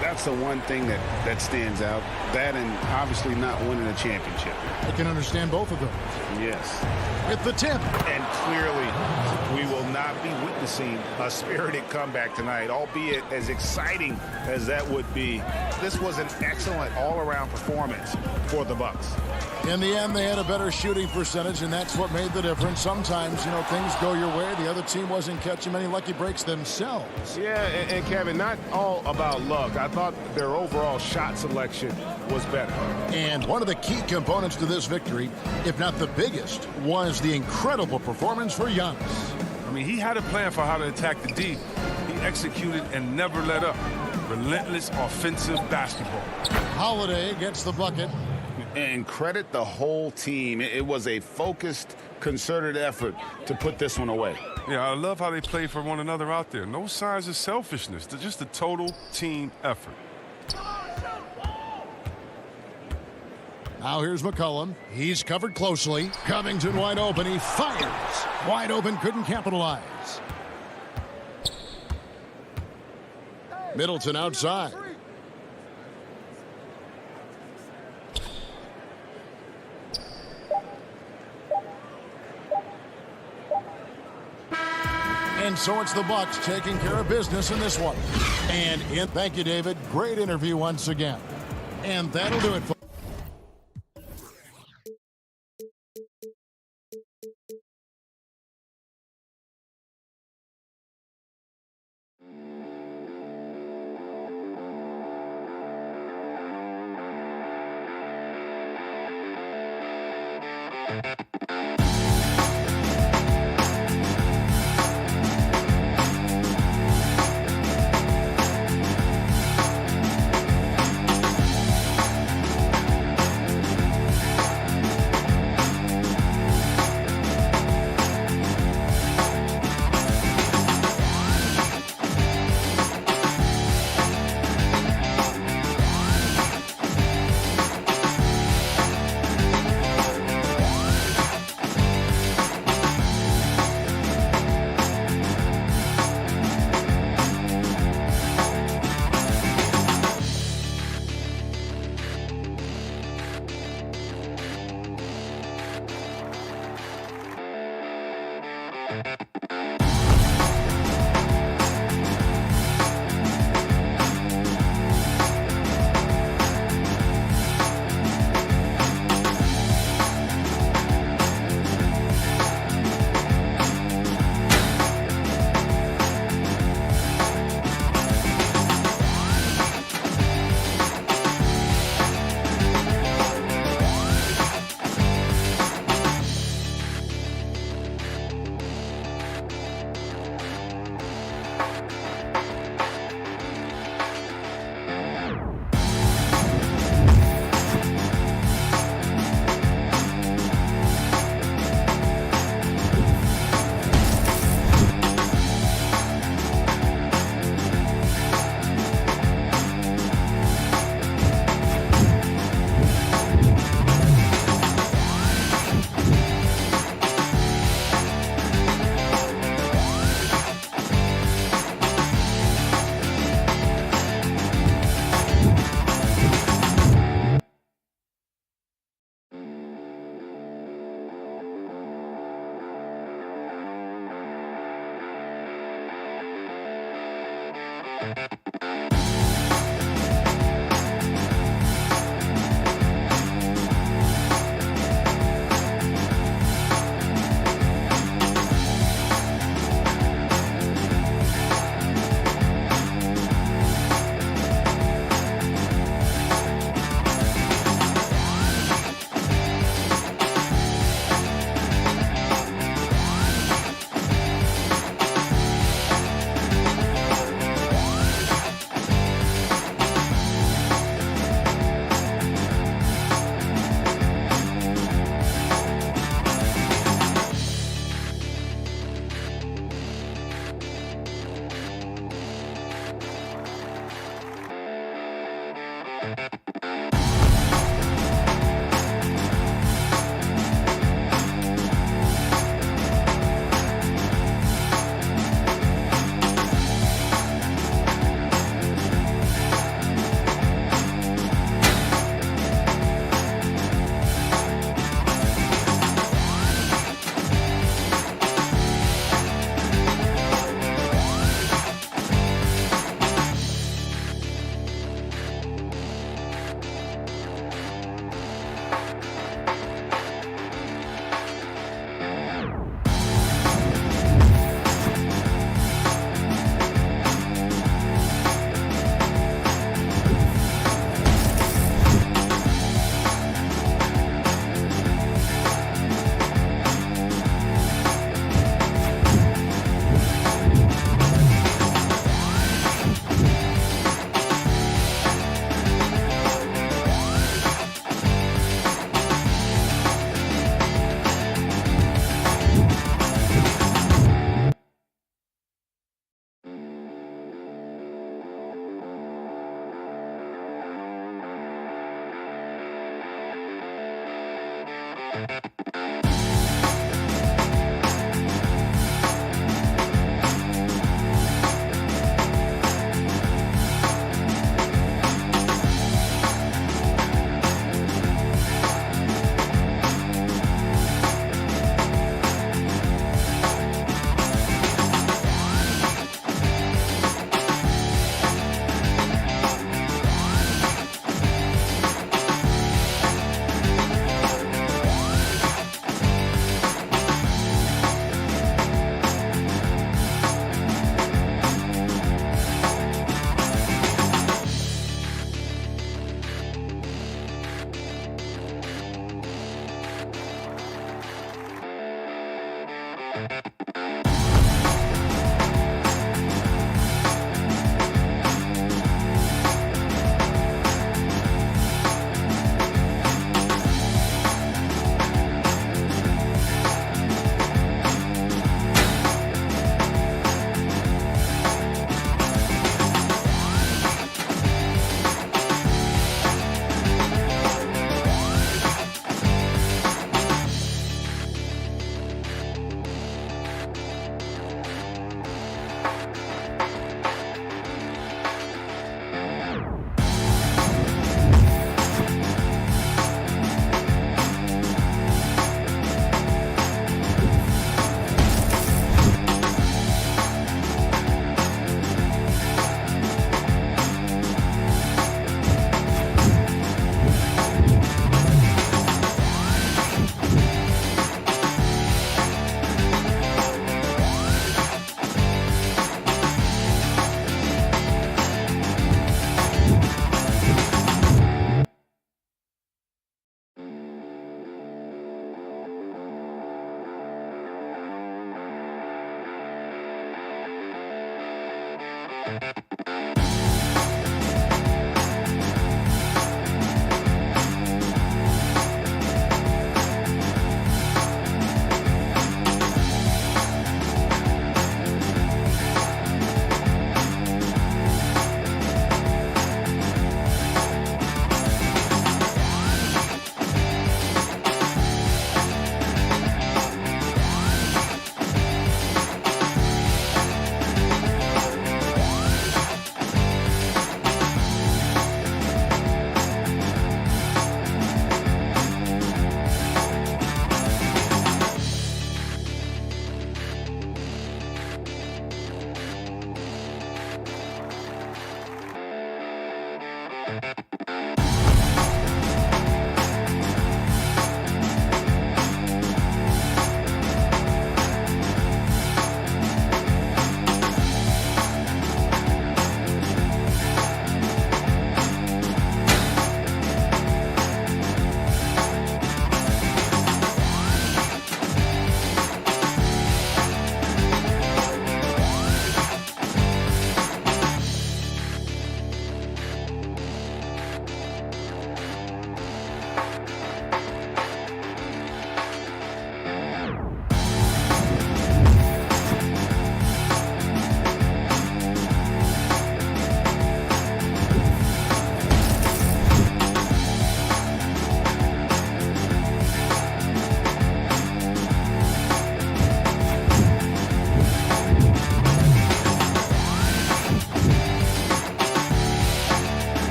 that's the one thing that stands out. That and obviously not winning a championship. I can understand both of those. Yes. At the tip. And clearly, we will not be witnessing a spirited comeback tonight, albeit as exciting as that would be. This was an excellent all-around performance for the Bucks. In the end, they had a better shooting percentage, and that's what made the difference. Sometimes, you know, things go your way. The other team wasn't catching many lucky breaks themselves. Yeah, and Kevin, not all about luck. I thought their overall shot selection was better. And one of the key components to this victory, if not the biggest, was the incredible performance for Giannis. I mean, he had a plan for how to attack the D. He executed and never let up. Relentless offensive basketball. Holiday gets the bucket. And credit the whole team. It was a focused, concerted effort to put this one away. Yeah, I love how they play for one another out there. No signs of selfishness. They're just a total team effort. Now here's McCollum. He's covered closely. Covington wide open. He fires. Wide open, couldn't capitalize. Middleton outside. And so it's the Bucks taking care of business in this one. And thank you, David. Great interview once again. And that'll do it for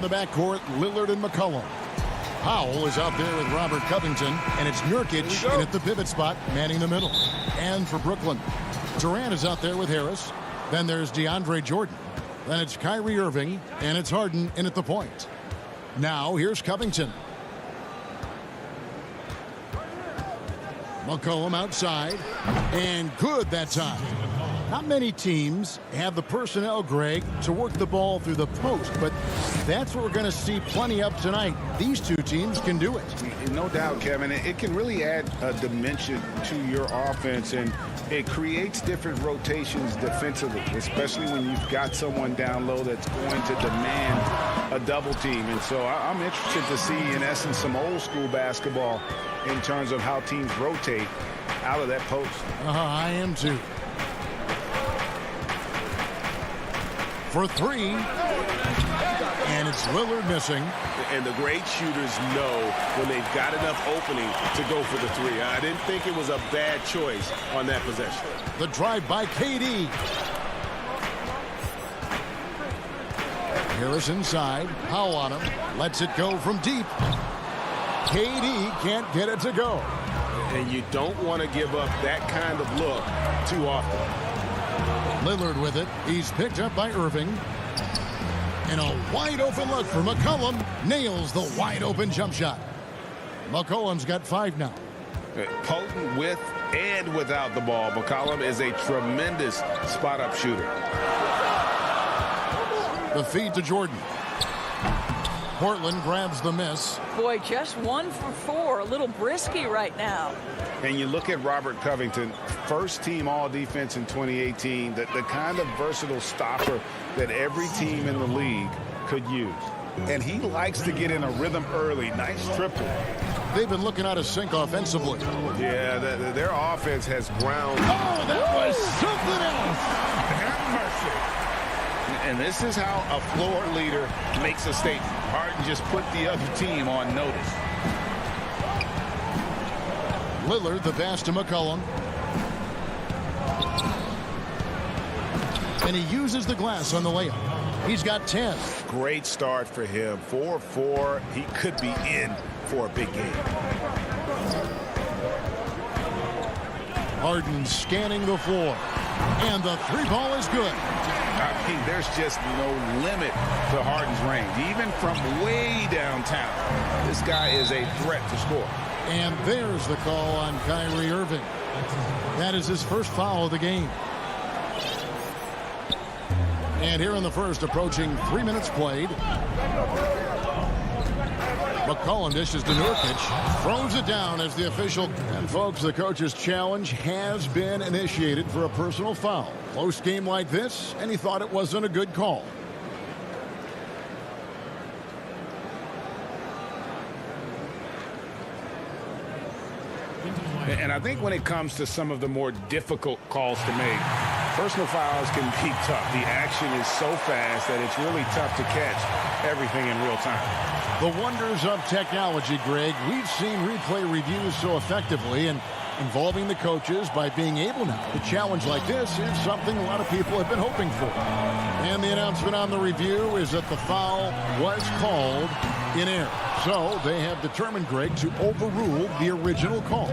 The backcourt, Lillard and McCollum. Powell is out there with Robert Covington, and it's Nurkic in at the pivot spot, manning the middle. And for Brooklyn, Durant is out there with Harris. Then there's DeAndre Jordan. Then it's Kyrie Irving, and it's Harden in at the point. Now here's Covington. McCollum outside, and good that time. Not many teams have the personnel, Greg, to work the ball through the post, but that's what we're going to see plenty of tonight. These two teams can do it. No doubt, Kevin. It can really add a dimension to your offense, and it creates different rotations defensively, especially when you've got someone down low that's going to demand a double team. And so I'm interested to see, in essence, some old school basketball in terms of how teams rotate out of that post. I am too. For three, and it's Lillard missing. And the great shooters know when they've got enough opening to go for the three. I didn't think it was a bad choice on that possession. The drive by KD. Harris inside. Powell on him. Lets it go from deep. KD can't get it to go. And you don't want to give up that kind of look too often. Lillard with it. He's picked up by Irving. And a wide open look for McCollum. Nails the wide open jump shot. McCollum's got 5 now. Potent with and without the ball, McCollum is a tremendous spot-up shooter. The feed to Jordan. Portland grabs the miss. Boy, just 1 for 4. A little brisky right now. And you look at Robert Covington, first-team all-defense in 2018, the kind of versatile stopper that every team in the league could use. And he likes to get in a rhythm early. Nice triple. They've been looking out of sync offensively. Yeah, their offense has ground. Oh, that was something else. Have mercy. And this is how a floor leader makes a statement. Harden just put the other team on notice. Lillard, the pass to McCollum. And he uses the glass on the layup. He's got 10. Great start for him. 4-4. He could be in for a big game. Harden scanning the floor. And the 3 ball is good. I mean, there's just no limit to Harden's range. Even from way downtown, this guy is a threat to score. And there's the call on Kyrie Irving. That is his first foul of the game. And here in the first, approaching 3 minutes played. McCollum dishes to Nurkic, throws it down as the official. And folks, the coach's challenge has been initiated for a personal foul. Close game like this, and he thought it wasn't a good call. And I think when it comes to some of the more difficult calls to make, personal fouls can be tough. The action is so fast that it's really tough to catch everything in real time. The wonders of technology, Greg. We've seen replay reviews so effectively, and involving the coaches by being able now to challenge like this is something a lot of people have been hoping for. And the announcement on the review is that the foul was called in error. So they have determined, Greg, to overrule the original call.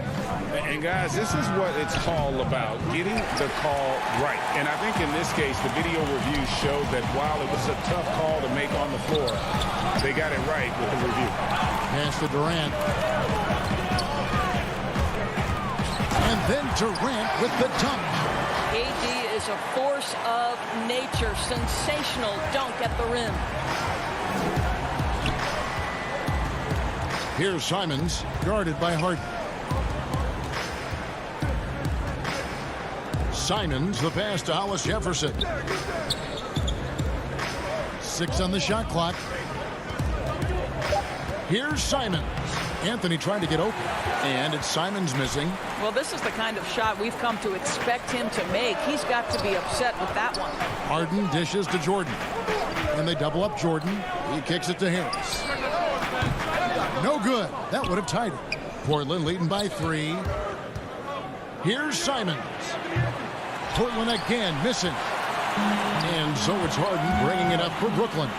And guys, this is what it's all about, getting the call right. And I think in this case, the video review showed that while it was a tough call to make on the floor, they got it right with the review. Pass to Durant. And then Durant with the dunk. AD is a force of nature. Sensational dunk at the rim. Here's Simons, guarded by Harden. Simons, the pass to Hollis Jefferson. 6 on the shot clock. Here's Simons. Anthony trying to get open, and it's Simons missing. Well, this is the kind of shot we've come to expect him to make. He's got to be upset with that one. Harden dishes to Jordan, and they double up Jordan. He kicks it to Harris. No good. That would have tied it. Portland leading by 3. Here's Simons. Portland again missing. And so it's Harden bringing it up for Brooklyn.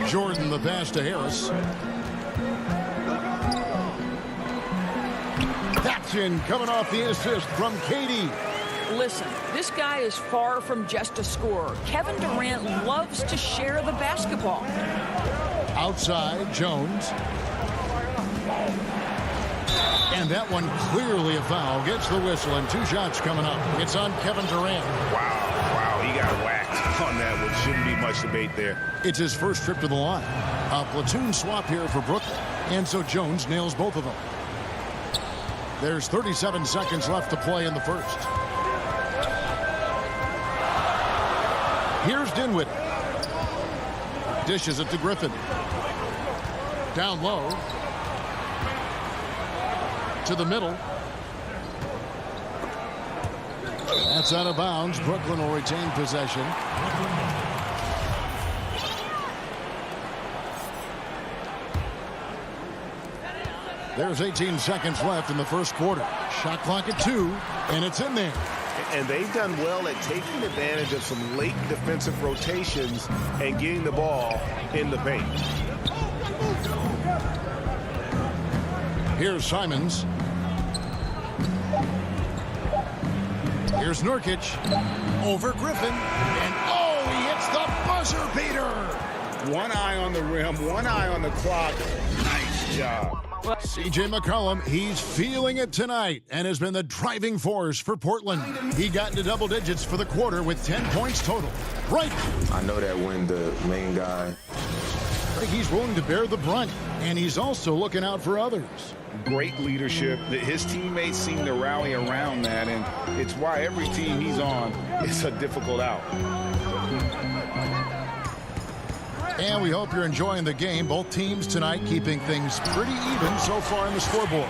Jordan the pass to Harris. That's in, coming off the assist from KD. Listen, this guy is far from just a scorer. Kevin Durant loves to share the basketball. Outside, Jones. And that one clearly a foul. Gets the whistle, and 2 shots coming up. It's on Kevin Durant. Wow, he got whacked on that one. Shouldn't be much debate there. It's his first trip to the line. A platoon swap here for Brooklyn. And so Jones nails both of them. There's 37 seconds left to play in the first. Here's Dinwiddie. Dishes it to Griffin. Down low. To the middle. That's out of bounds. Brooklyn will retain possession. There's 18 seconds left in the first quarter. Shot clock at 2, and it's in there. And they've done well at taking advantage of some late defensive rotations and getting the ball in the paint. Here's Simons. Here's Nurkic. Over Griffin. And oh, he hits the buzzer beater. One eye on the rim, one eye on the clock. Nice job. C.J. McCollum, he's feeling it tonight and has been the driving force for Portland. He got into double digits for the quarter with 10 points total. Right. I know that when the main guy... He's willing to bear the brunt, and he's also looking out for others. Great leadership. His teammates seem to rally around that, and it's why every team he's on is a difficult out. And we hope you're enjoying the game. Both teams tonight keeping things pretty even so far in the scoreboard.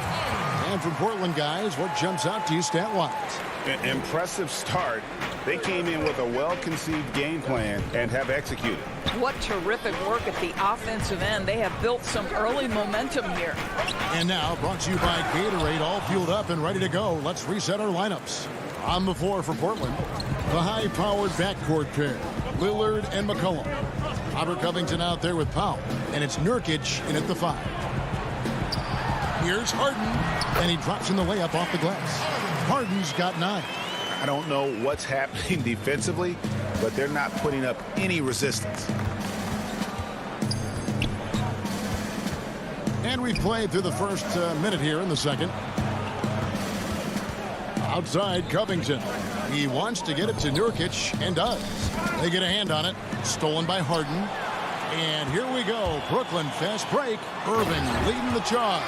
And from Portland, guys, what jumps out to you stat-wise? An impressive start. They came in with a well-conceived game plan and have executed. What terrific work at the offensive end. They have built some early momentum here. And now, brought to you by Gatorade, all fueled up and ready to go. Let's reset our lineups. On the floor for Portland, the high-powered backcourt pair, Lillard and McCollum. Robert Covington out there with Powell, and it's Nurkic in at the 5. Here's Harden, and he drops in the layup off the glass. Harden's got 9. I don't know what's happening defensively, but they're not putting up any resistance. And we've played through the first minute here in the second. Outside Covington. He wants to get it to Nurkic and does. They get a hand on it. Stolen by Harden. And here we go. Brooklyn fast break. Irving leading the charge.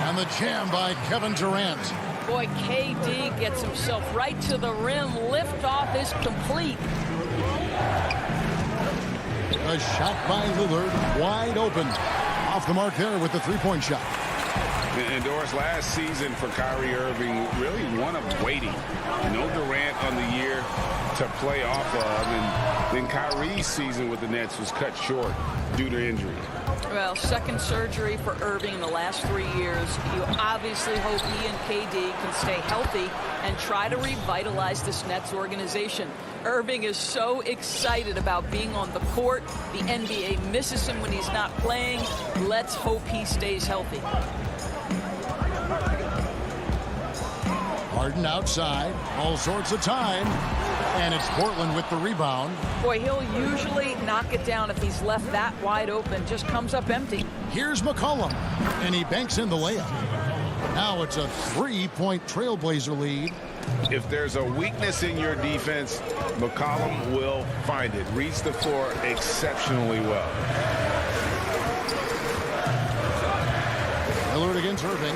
And the jam by Kevin Durant. Boy, KD gets himself right to the rim. Liftoff is complete. A shot by Lillard. Wide open. Off the mark there with the three-point shot. And Doris, last season for Kyrie Irving, really one of waiting. No Durant on the year to play off of. And then Kyrie's season with the Nets was cut short due to injury. Well, second surgery for Irving in the last 3 years. You obviously hope he and KD can stay healthy and try to revitalize this Nets organization. Irving is so excited about being on the court. The NBA misses him when he's not playing. Let's hope he stays healthy. Harden outside. All sorts of time. And it's Portland with the rebound. Boy, he'll usually knock it down if he's left that wide open. Just comes up empty. Here's McCollum. And he banks in the layup. Now it's a 3-point Trailblazer lead. If there's a weakness in your defense, McCollum will find it. Reads the floor exceptionally well. Lillard against Irving.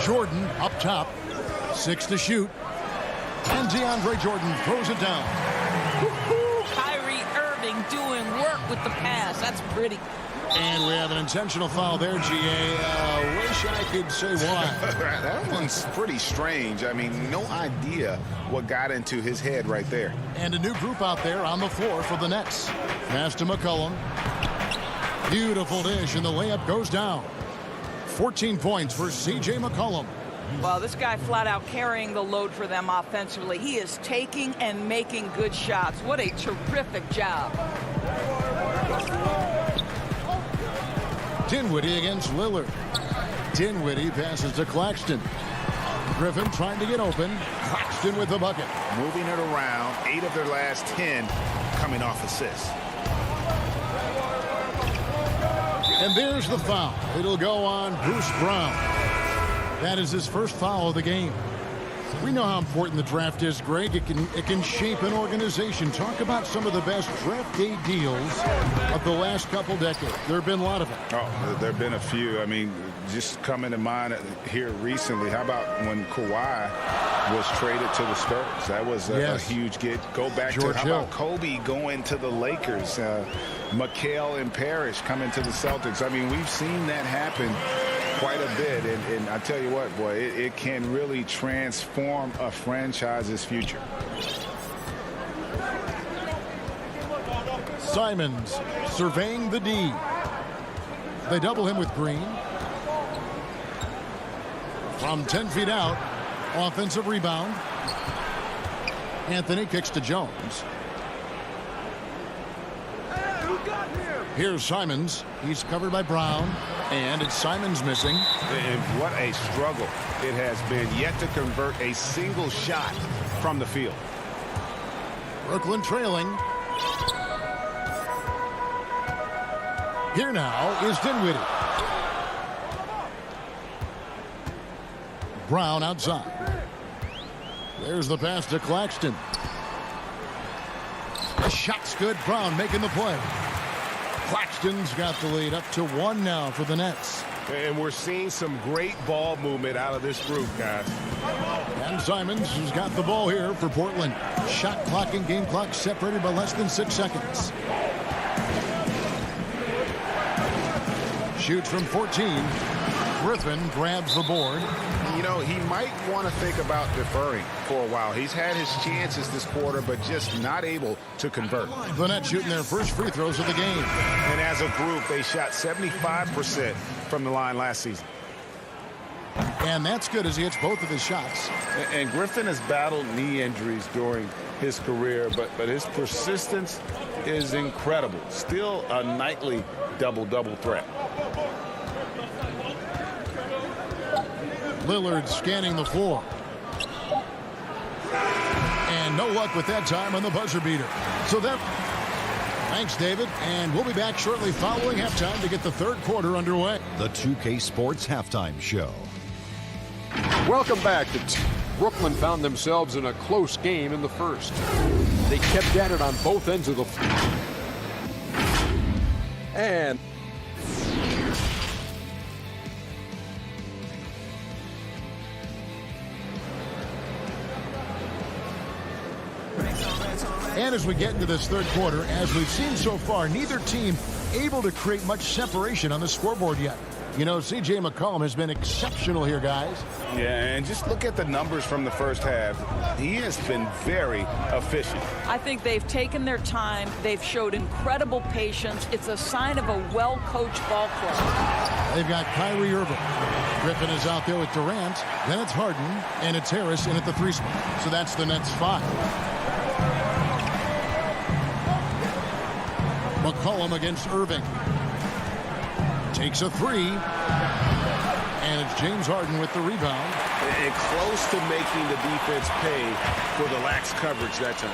Jordan up top. 6 to shoot. And DeAndre Jordan throws it down. Kyrie Irving doing work with the pass. That's pretty. And we have an intentional foul there, GA. Wish I could say why. That one's pretty strange. I mean, no idea what got into his head right there. And a new group out there on the floor for the Nets. Pass to McCollum. Beautiful dish, and the layup goes down. 14 points for C.J. McCollum. Well, this guy flat out carrying the load for them offensively. He is taking and making good shots. What a terrific job. Dinwiddie against Lillard. Dinwiddie passes to Claxton. Griffin trying to get open. Claxton with the bucket. Moving it around. 8 of their last 10 coming off assists. And there's the foul. It'll go on Bruce Brown. That is his first foul of the game. We know how important the draft is, Greg. It can shape an organization. Talk about some of the best draft day deals of the last couple decades. There have been a lot of them. Oh, there have been a few. I mean, just coming to mind here recently. How about when Kawhi was traded to the Spurs? That was a huge get. Go back George to how Hill. about Kobe going to the Lakers? McHale and Parrish coming to the Celtics. I mean, we've seen that happen quite a bit, and I tell you what, boy, it can really transform a franchise's future. Simons surveying the D. They double him with Green. From 10 feet out, offensive rebound. Anthony kicks to Jones. Here's Simons. He's covered by Brown. And it's Simons missing. And what a struggle it has been, yet to convert a single shot from the field. Brooklyn trailing. Here now is Dinwiddie. Brown outside. There's the pass to Claxton. The shot's good. Brown making the play. Claxton's got the lead up to 1 now for the Nets. And we're seeing some great ball movement out of this group, guys. And Simons has got the ball here for Portland. Shot clock and game clock separated by less than 6 seconds. Shoots from 14. Griffin grabs the board. You know, he might want to think about deferring for a while. He's had his chances this quarter, but just not able to convert. The Nets shooting their first free throws of the game. And as a group, they shot 75% from the line last season. And that's good as he hits both of his shots. And Griffin has battled knee injuries during his career, but his persistence is incredible. Still a nightly double-double threat. Lillard scanning the floor. And no luck with that time on the buzzer beater. So that... Thanks, David. And we'll be back shortly following halftime to get the third quarter underway. The 2K Sports Halftime Show. Welcome back. Brooklyn found themselves in a close game in the first. They kept at it on both ends of the floor. And as we get into this third quarter, as we've seen so far, neither team able to create much separation on the scoreboard yet. You know, C.J. McCollum has been exceptional here, guys. Yeah, and just look at the numbers from the first half. He has been very efficient. I think they've taken their time. They've showed incredible patience. It's a sign of a well-coached ball club. They've got Kyrie Irving. Griffin is out there with Durant. Then it's Harden, and it's Harris in at the 3 spot. So that's the Nets 5. McCollum against Irving. Takes a 3. And it's James Harden with the rebound. And close to making the defense pay for the lax coverage that time.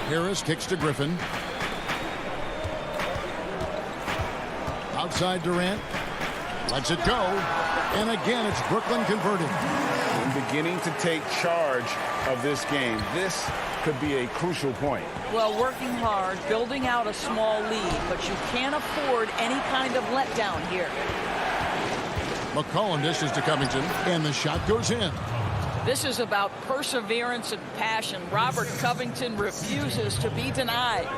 Harris kicks to Griffin. Outside Durant. Lets it go. And again, it's Brooklyn converting. And beginning to take charge of this game. This could be a crucial point. Well, working hard, building out a small lead, but you can't afford any kind of letdown here. McCollum dishes to Covington, and the shot goes in. This is about perseverance and passion. Robert Covington refuses to be denied.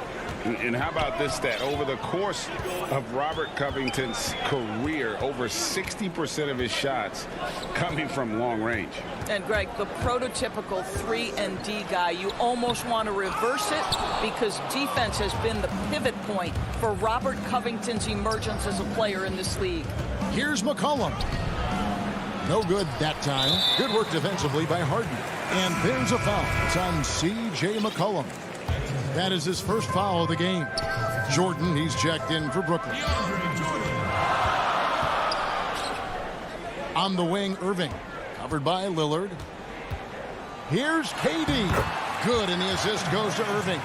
And how about this stat? Over the course of Robert Covington's career, over 60% of his shots coming from long range. And, Greg, the prototypical 3-and-D guy, you almost want to reverse it because defense has been the pivot point for Robert Covington's emergence as a player in this league. Here's McCollum. No good that time. Good work defensively by Harden. And there's a foul. It's on C.J. McCollum. That is his first foul of the game. Jordan, he's checked in for Brooklyn. On the wing, Irving. Covered by Lillard. Here's KD. Good, and the assist goes to Irving.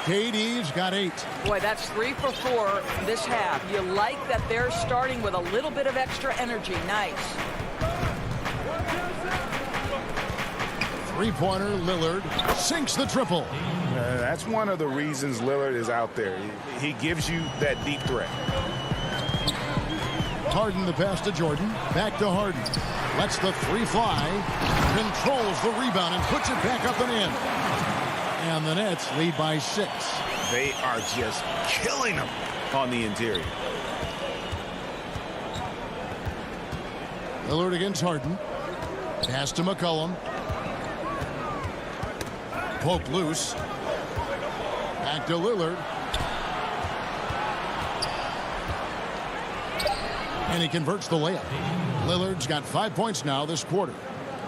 KD's got 8. Boy, that's 3 for 4 this half. You like that they're starting with a little bit of extra energy. Nice. Three-pointer, Lillard sinks the triple. That's one of the reasons Lillard is out there. He gives you that deep threat. Harden the pass to Jordan. Back to Harden. Lets the 3 fly. Controls the rebound and puts it back up and in. And the Nets lead by 6. They are just killing them on the interior. Lillard against Harden. Pass to McCollum. Poke loose. Back to Lillard. And he converts the layup. Lillard's got 5 points now this quarter.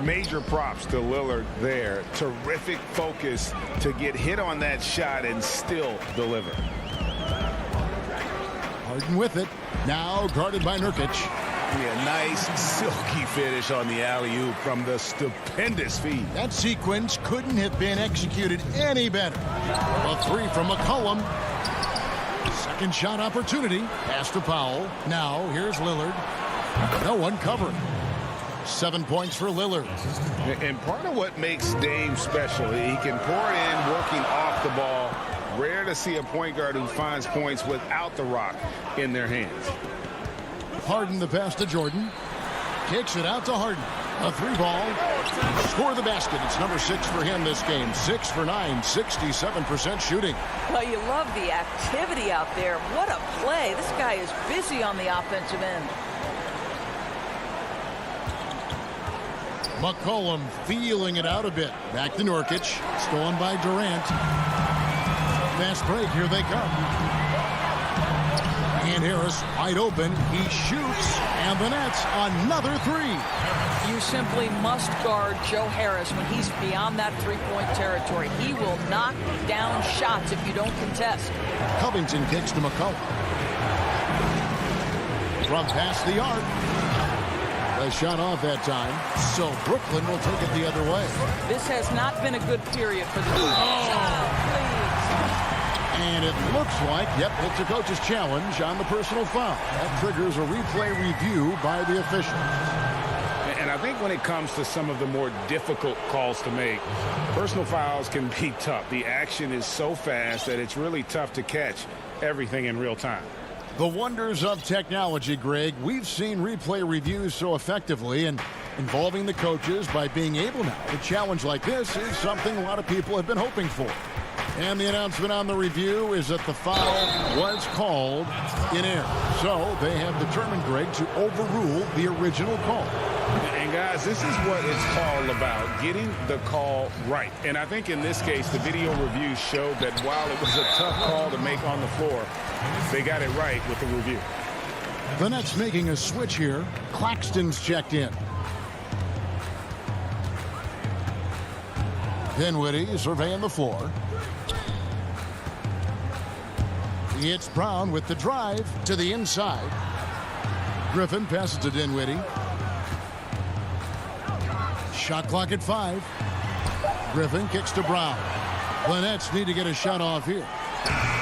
Major props to Lillard there. Terrific focus to get hit on that shot and still deliver. Harden with it. Now guarded by Nurkic. Yeah, nice silky finish on the alley-oop from the stupendous feed. That sequence couldn't have been executed any better. A 3 from McCollum. Second shot opportunity. Pass to Powell. Now here's Lillard. No one covering. 7 points for Lillard. And part of what makes Dame special, he can pour in working off the ball. Rare to see a point guard who finds points without the rock in their hands. Harden the pass to Jordan. Kicks it out to Harden. A 3-ball. Score the basket. It's number 6 for him this game. 6 for 9. 67% shooting. Well, you love the activity out there. What a play. This guy is busy on the offensive end. McCollum feeling it out a bit. Back to Nurkic. Stolen by Durant. Fast break. Here they come. And Harris wide open. He shoots. And the Nets another 3. You simply must guard Joe Harris when he's beyond that three-point territory. He will knock down shots if you don't contest. Covington kicks to McCollum. From past the arc. A shot off that time, so Brooklyn will take it the other way. This has not been a good period for the defense. And it looks like, yep, it's a coach's challenge on the personal foul. That triggers a replay review by the officials. And I think when it comes to some of the more difficult calls to make, personal fouls can be tough. The action is so fast that it's really tough to catch everything in real time. The wonders of technology, Greg. We've seen replay reviews so effectively, and involving the coaches by being able now to challenge like this is something a lot of people have been hoping for. And the announcement on the review is that the foul was called in error. So they have determined, Greg, to overrule the original call. And guys, this is what it's all about, getting the call right. And I think in this case, the video review showed that while it was a tough call to make on the floor, they got it right with the review. The Nets making a switch here. Claxton's checked in. Dinwiddie surveying the floor. It's Brown with the drive to the inside. Griffin passes to Dinwiddie. Shot clock at 5. Griffin kicks to Brown. The Nets need to get a shot off here.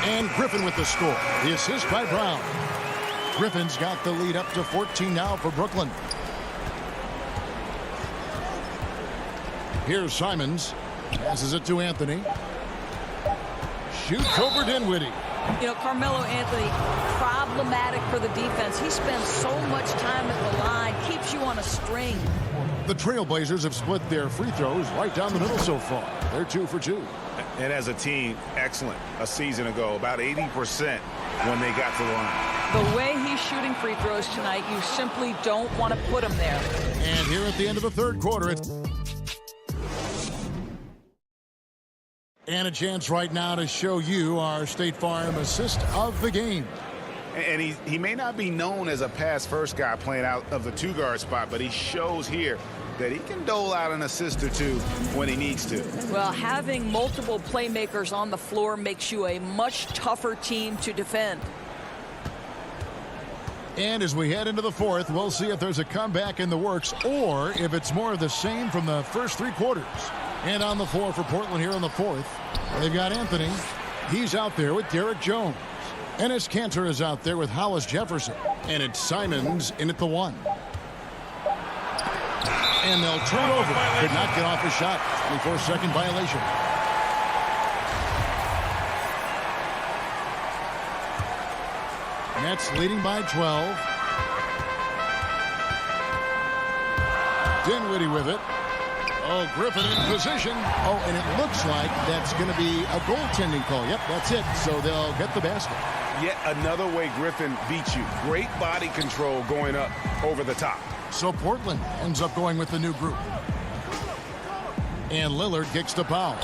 And Griffin with the score. The assist by Brown. Griffin's got the lead up to 14 now for Brooklyn. Here's Simons. Passes it to Anthony. Shoots over Dinwiddie. You know, Carmelo Anthony, problematic for the defense. He spends so much time at the line, keeps you on a string. The Trailblazers have split their free throws right down the middle so far. They're 2 for 2. And as a team, excellent. A season ago, about 80% when they got to the line. The way he's shooting free throws tonight, you simply don't want to put him there. And here at the end of the third quarter, it's... And a chance right now to show you our State Farm assist of the game. And he may not be known as a pass-first guy playing out of the two-guard spot, but he shows here that he can dole out an assist or two when he needs to. Well, having multiple playmakers on the floor makes you a much tougher team to defend. And as we head into the fourth, we'll see if there's a comeback in the works or if it's more of the same from the first 3 quarters. And on the floor for Portland here in the fourth, they've got Anthony. He's out there with Derek Jones. Enes Kanter is out there with Hollis Jefferson. And it's Simons in at the 1. And they'll turn over. Could not get off his shot. 24-second violation. Nets leading by 12. Dinwiddie with it. Oh, Griffin in position. Oh, and it looks like that's going to be a goaltending call. Yep, that's it. So they'll get the basket. Yet another way Griffin beats you. Great body control going up over the top. So Portland ends up going with the new group. And Lillard kicks to Powell.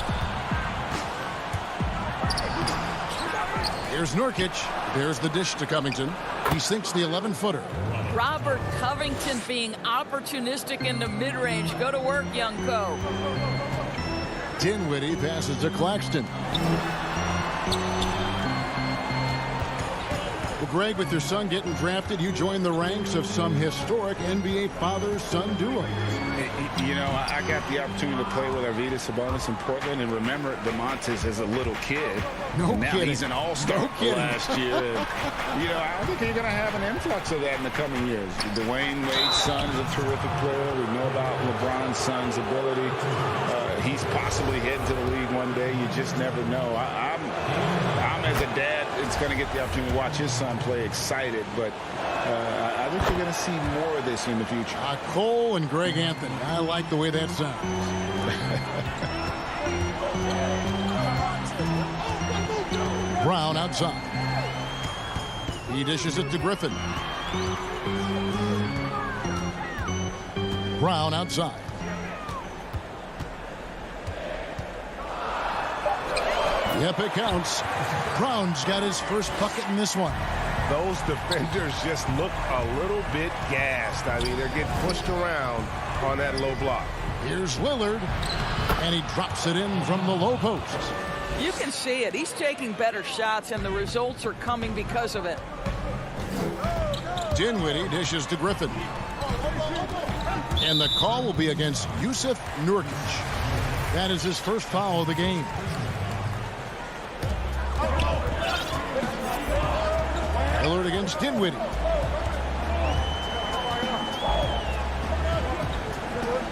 Here's Nurkic. There's the dish to Covington. He sinks the 11-footer. Robert Covington being opportunistic in the mid-range. Go to work, young co. Dinwiddie passes to Claxton. Well, Greg, with your son getting drafted, you joined the ranks of some historic NBA father-son duos. You know, I got the opportunity to play with Arvydas Sabonis in Portland, and remember DeMontis as a little kid. No now kidding. He's an all-star last year. And, you know, I think you're going to have an influx of that in the coming years. Dwayne Wade's son is a terrific player. We know about LeBron's son's ability. He's possibly heading to the league one day. You just never know. I'm as a dad, it's going to get the opportunity to watch his son play excited, but I think you're going to see more of this in the future. Cole and Greg Anthony. I like the way that sounds. Brown outside. He dishes it to Griffin. Brown outside. Yep, it counts. Brown's got his first bucket in this one. Those defenders just look a little bit gassed. I mean, they're getting pushed around on that low block. Here's Lillard, and he drops it in from the low post. You can see it. He's taking better shots, and the results are coming because of it. Dinwiddie dishes to Griffin. And the call will be against Yusuf Nurkic. That is his first foul of the game. Lillard against Dinwiddie.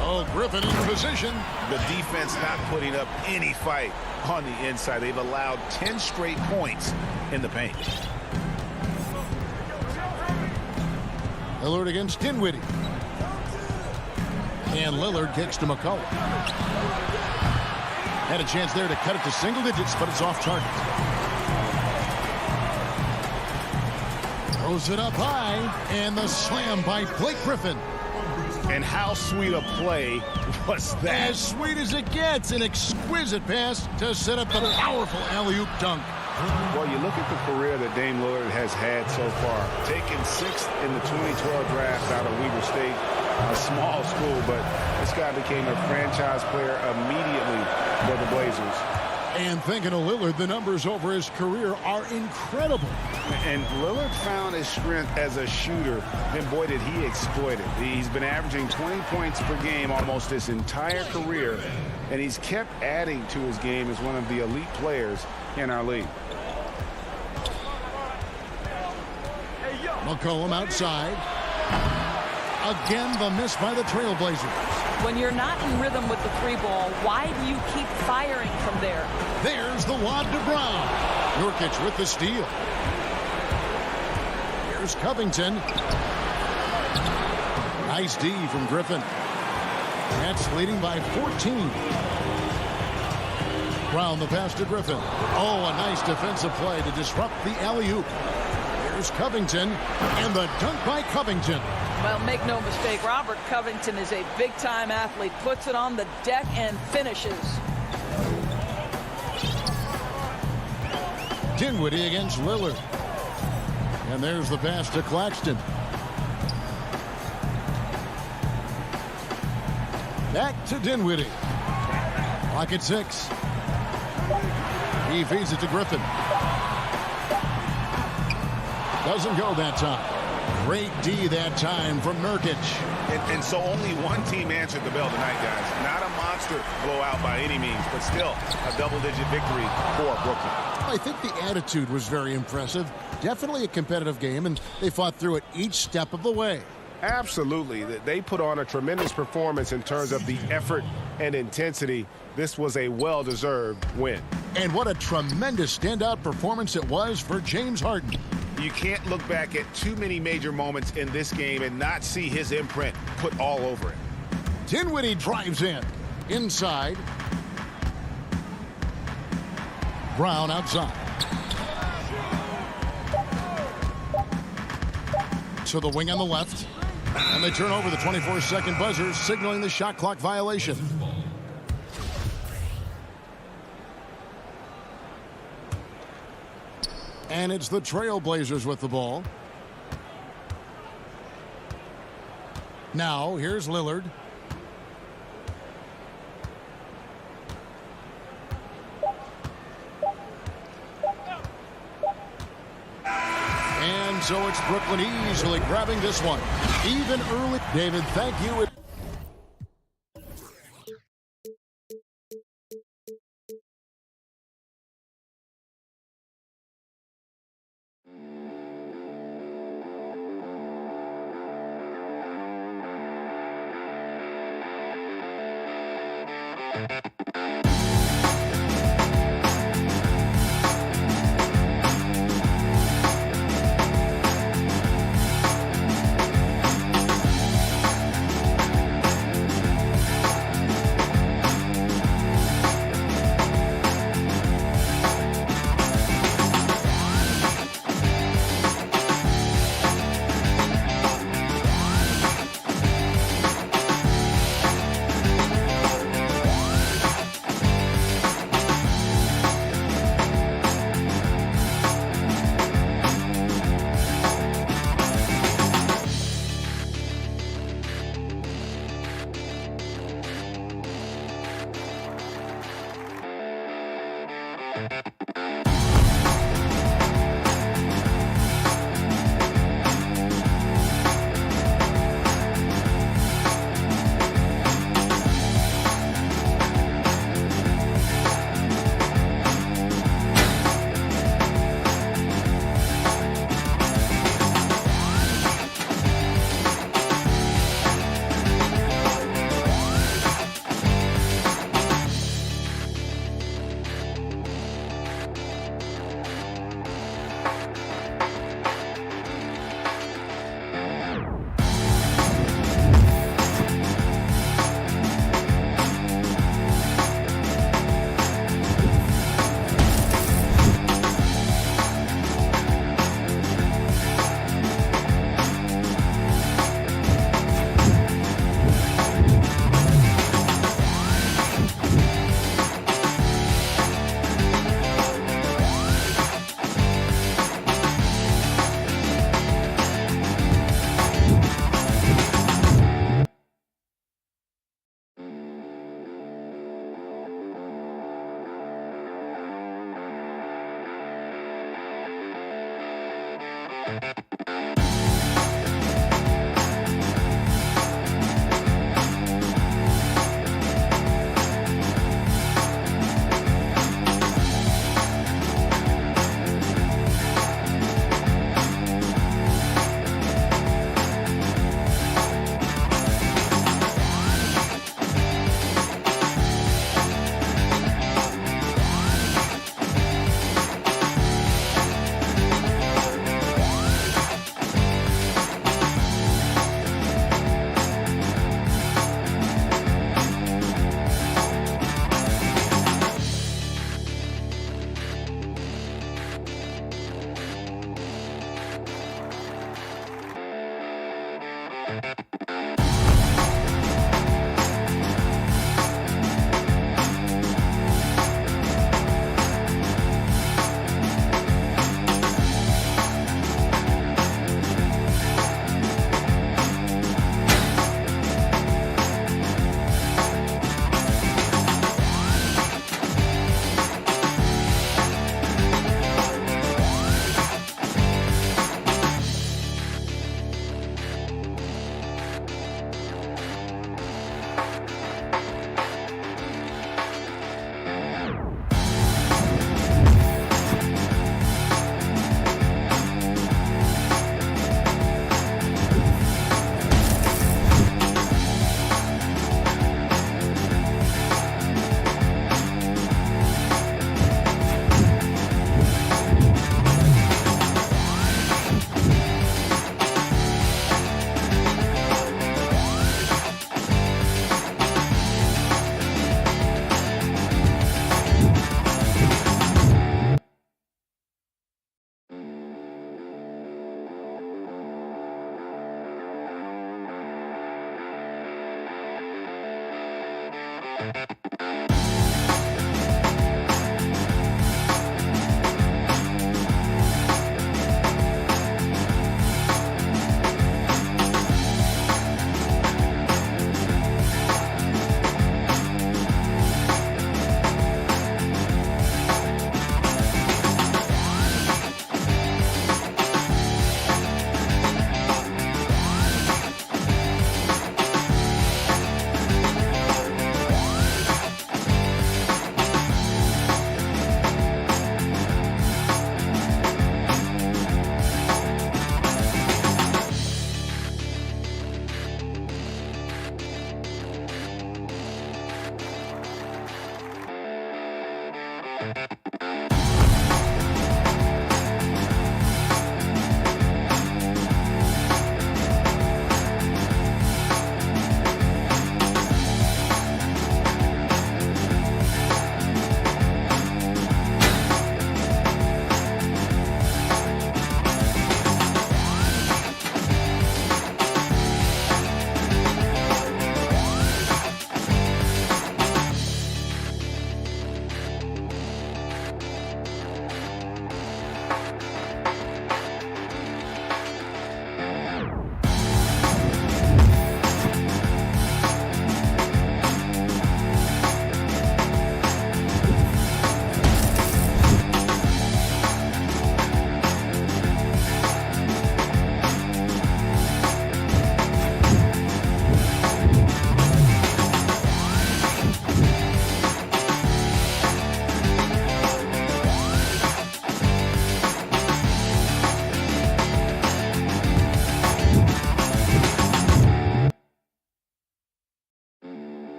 Oh, Griffin in position. The defense not putting up any fight on the inside. They've allowed 10 straight points in the paint. Lillard against Dinwiddie. And Lillard kicks to McCullough. Had a chance there to cut it to single digits, but it's off target. Throws it up high, and the slam by Blake Griffin. And how sweet a play was that? As sweet as it gets, an exquisite pass to set up the powerful alley-oop dunk. Well, you look at the career that Dame Lillard has had so far. Taken 6th in the 2012 draft out of Weber State, a small school, but this guy became a franchise player immediately for the Blazers. And thinking of Lillard, the numbers over his career are incredible. And Lillard found his strength as a shooter, and boy, did he exploit it. He's been averaging 20 points per game almost his entire career, and he's kept adding to his game as one of the elite players in our league. McCollum outside. Again, the miss by the Trailblazers. When you're not in rhythm with the 3-ball, why do you keep firing from there? There's the lob to Brown. Nurkic with the steal. Here's Covington. Nice D from Griffin. Nets leading by 14. Brown the pass to Griffin. Oh, a nice defensive play to disrupt the alley-oop. Here's Covington, and the dunk by Covington. Well, make no mistake, Robert Covington is a big-time athlete. Puts it on the deck and finishes. Dinwiddie against Lillard. And there's the pass to Claxton. Back to Dinwiddie. Clock at 6. He feeds it to Griffin. Doesn't go that time. Great D that time from Nurkic. And so only one team answered the bell tonight, guys. Not a monster blowout by any means, but still a double-digit victory for Brooklyn. I think the attitude was very impressive. Definitely a competitive game, and they fought through it each step of the way. Absolutely. They put on a tremendous performance in terms of the effort and intensity. This was a well-deserved win. And what a tremendous standout performance it was for James Harden. You can't look back at too many major moments in this game and not see his imprint put all over it. Dinwiddie drives in. Inside. Brown outside. To the wing on the left. And they turn over the 24-second buzzer, signaling the shot clock violation. And it's the Trailblazers with the ball. Now, here's Lillard. And so it's Brooklyn easily grabbing this one. Even early. David, thank you.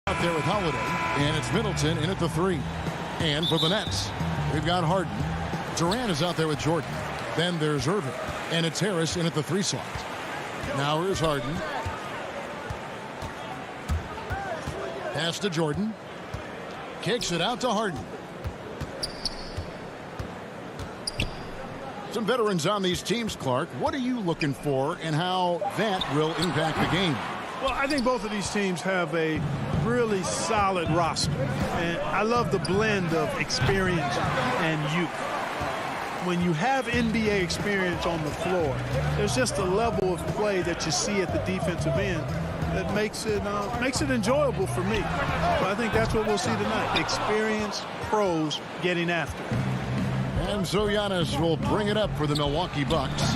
Out there with Holiday, and it's Middleton in at the 3. And for the Nets, we've got Harden. Durant is out there with Jordan. Then there's Irving, and it's Harris in at the 3 slot. Now here's Harden. Pass to Jordan. Kicks it out to Harden. Some veterans on these teams, Clark. What are you looking for and how that will impact the game? Well, I think both of these teams have a really solid roster. And I love the blend of experience and youth. When you have NBA experience on the floor, there's just a level of play that you see at the defensive end that makes it enjoyable for me. So I think that's what we'll see tonight. Experienced pros getting after it. And so Giannis will bring it up for the Milwaukee Bucks.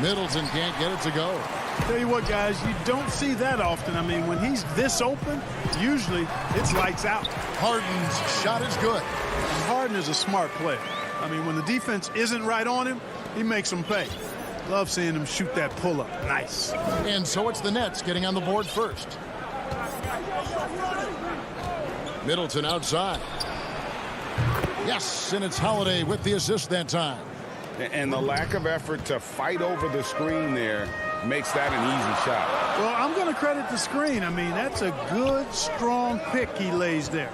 Middleton can't get it to go. Tell you what, guys, you don't see that often. I mean, when he's this open, usually it's lights out. Harden's shot is good. And Harden is a smart player. I mean, when the defense isn't right on him, he makes them pay. Love seeing him shoot that pull-up. Nice. And so it's the Nets getting on the board first. Middleton outside. Yes, and it's Holiday with the assist that time. And the lack of effort to fight over the screen there makes that an easy shot. Well, I'm going to credit the screen. I mean, that's a good, strong pick he lays there.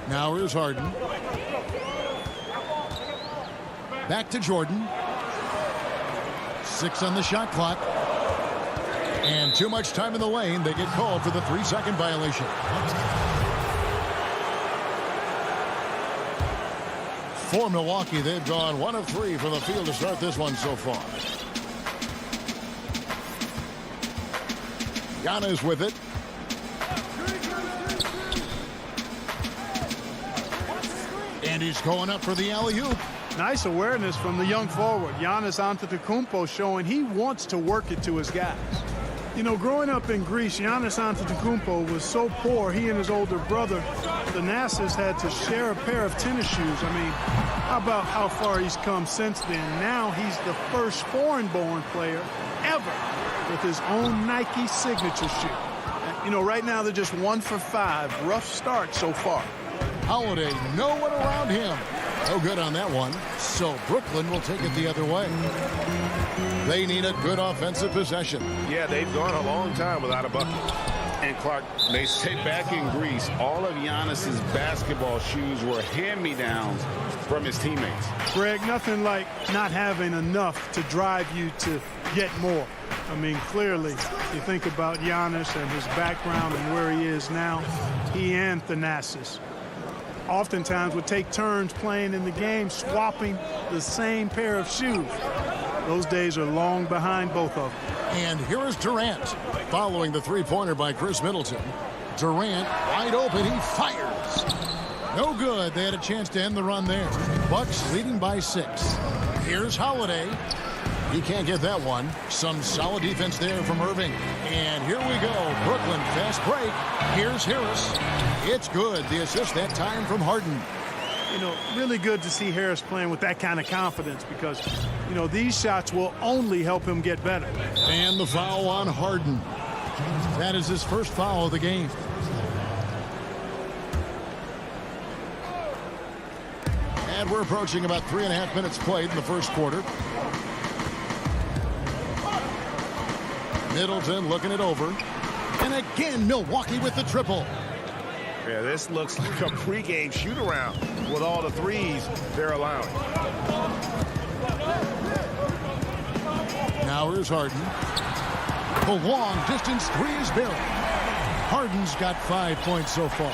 Now here's Harden. Back to Jordan. 6 on the shot clock. And too much time in the lane. They get called for the 3-second violation. For Milwaukee, they've gone 1 of 3 from the field to start this one so far. Giannis with it. And he's going up for the alley-oop. Nice awareness from the young forward. Giannis Antetokounmpo showing he wants to work it to his guys. You know, growing up in Greece, Giannis Antetokounmpo was so poor, he and his older brother, Thanasis, had to share a pair of tennis shoes. I mean, how about how far he's come since then? Now he's the first foreign-born player ever with his own Nike signature shoe. You know, right now they're just 1 for 5. Rough start so far. Holiday, no one around him. No good on that one. So Brooklyn will take it the other way. They need a good offensive possession. Yeah, they've gone a long time without a bucket. And Clark, they say back in Greece, all of Giannis's basketball shoes were hand-me-downs from his teammates. Greg, nothing like not having enough to drive you to get more. I mean, clearly, you think about Giannis and his background and where he is now, he and Thanasis oftentimes would take turns playing in the game, swapping the same pair of shoes. Those days are long behind both of them. And here is Durant, following the three-pointer by Chris Middleton. Durant, wide open, he fires. No good. They had a chance to end the run there. Bucks leading by 6. Here's Holiday. He can't get that one. Some solid defense there from Irving. And here we go. Brooklyn, fast break. Here's Harris. It's good. The assist that time from Harden. You know, really good to see Harris playing with that kind of confidence because, you know, these shots will only help him get better. And the foul on Harden. That is his first foul of the game. And we're approaching about 3.5 minutes played in the first quarter. Middleton looking it over. And again, Milwaukee with the triple. Yeah, this looks like a pregame shoot-around with all the threes they're allowing. Now here's Harden. The long-distance three is buried. Harden's got 5 points so far.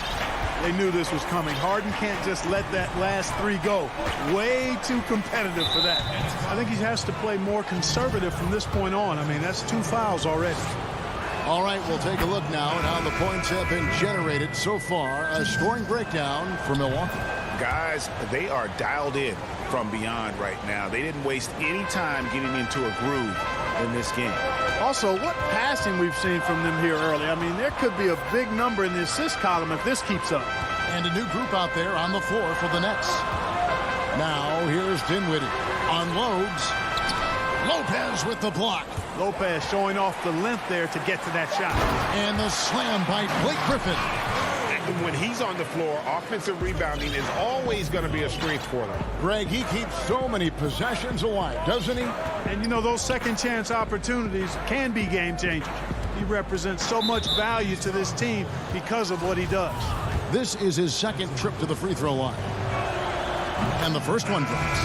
They knew this was coming. Harden can't just let that last three go. Way too competitive for that. I think he has to play more conservative from this point on. I mean, that's 2 fouls already. All right, we'll take a look now at how the points have been generated so far. A scoring breakdown for Milwaukee. Guys, they are dialed in from beyond right now. They didn't waste any time getting into a groove in this game. Also, what passing we've seen from them here early. I mean, there could be a big number in the assist column if this keeps up. And a new group out there on the floor for the Nets. Now, here's Dinwiddie. Unloads. Lopez with the block. Lopez showing off the length there to get to that shot. And the slam by Blake Griffin. And when he's on the floor, offensive rebounding is always going to be a strength for them. Greg, he keeps so many possessions alive, doesn't he? And, you know, those second-chance opportunities can be game-changers. He represents so much value to this team because of what he does. This is his second trip to the free throw line. And the first one drops.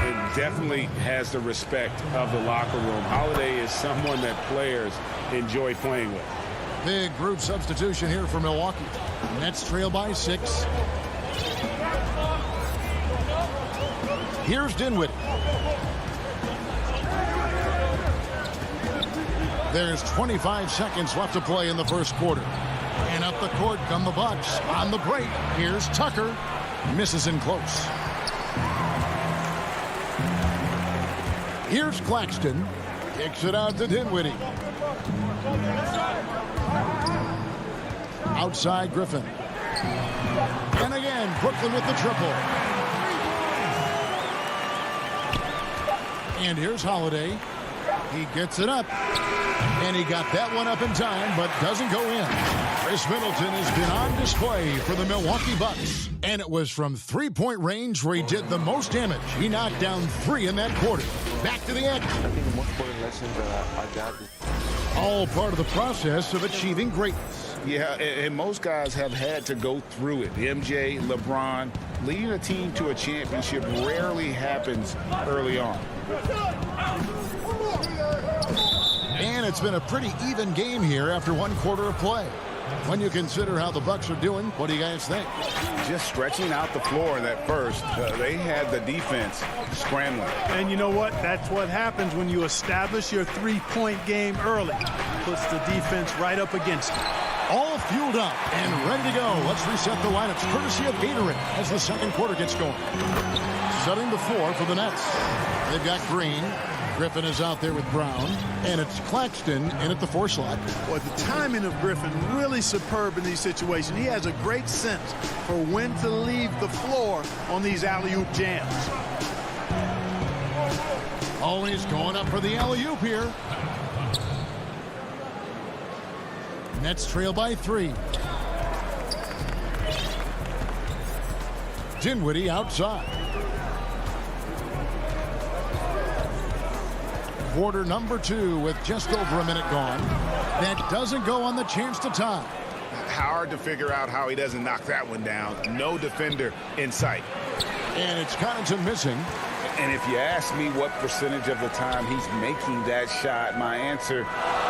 It definitely has the respect of the locker room. Holiday is someone that players enjoy playing with. Big group substitution here for Milwaukee. Nets trail by 6. Here's Dinwiddie. There's 25 seconds left to play in the first quarter. And up the court come the Bucks. On the break, here's Tucker. Misses in close. Here's Claxton. Kicks it out to Dinwiddie. Outside Griffin. And again, Brooklyn with the triple. And here's Holiday. He gets it up. And he got that one up in time, but doesn't go in. Chris Middleton has been on display for the Milwaukee Bucks. And it was from three-point range where he did the most damage. He knocked down 3 in that quarter. Back to the edge. I think the most important lesson that I got is all part of the process of achieving greatness. Yeah, and most guys have had to go through it. MJ, LeBron, leading a team to a championship rarely happens early on. And it's been a pretty even game here after 1 quarter of play. When you consider how the Bucks are doing, what do you guys think? Just stretching out the floor in that first. They had the defense scrambling. And you know what? That's what happens when you establish your three-point game early. Puts the defense right up against it. All fueled up and ready to go. Let's reset the lineups courtesy of Gatorade as the second quarter gets going. Setting the floor for the Nets. They've got Green. Griffin is out there with Brown, and it's Claxton in at the 4 slot. Well, the timing of Griffin really superb in these situations. He has a great sense for when to leave the floor on these alley-oop jams. Always going up for the alley-oop here. Nets trail by 3. Dinwiddie outside. quarter number 2 with just over a minute gone. That doesn't go on the chance to tie. Hard to figure out how he doesn't knock that one down. No defender in sight. And it's Connaughton missing. And if you ask me what percentage of the time he's making that shot, my answer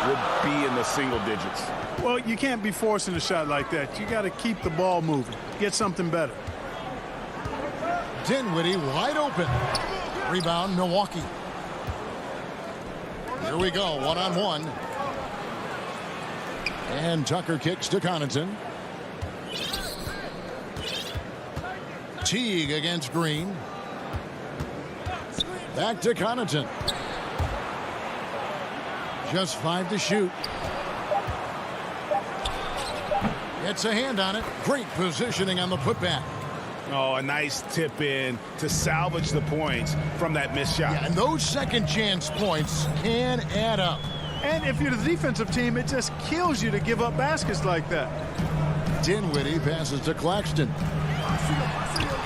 would be in the single digits. Well, you can't be forcing a shot like that. You got to keep the ball moving. Get something better. Dinwiddie wide open. Rebound, Milwaukee. Here we go, one-on-one. And Tucker kicks to Connaughton. Teague against Green. Back to Connaughton. Just 5 to shoot. Gets a hand on it. Great positioning on the putback. Oh, a nice tip in to salvage the points from that missed shot. Yeah, and those second chance points can add up. And if you're the defensive team, it just kills you to give up baskets like that. Dinwiddie passes to Claxton.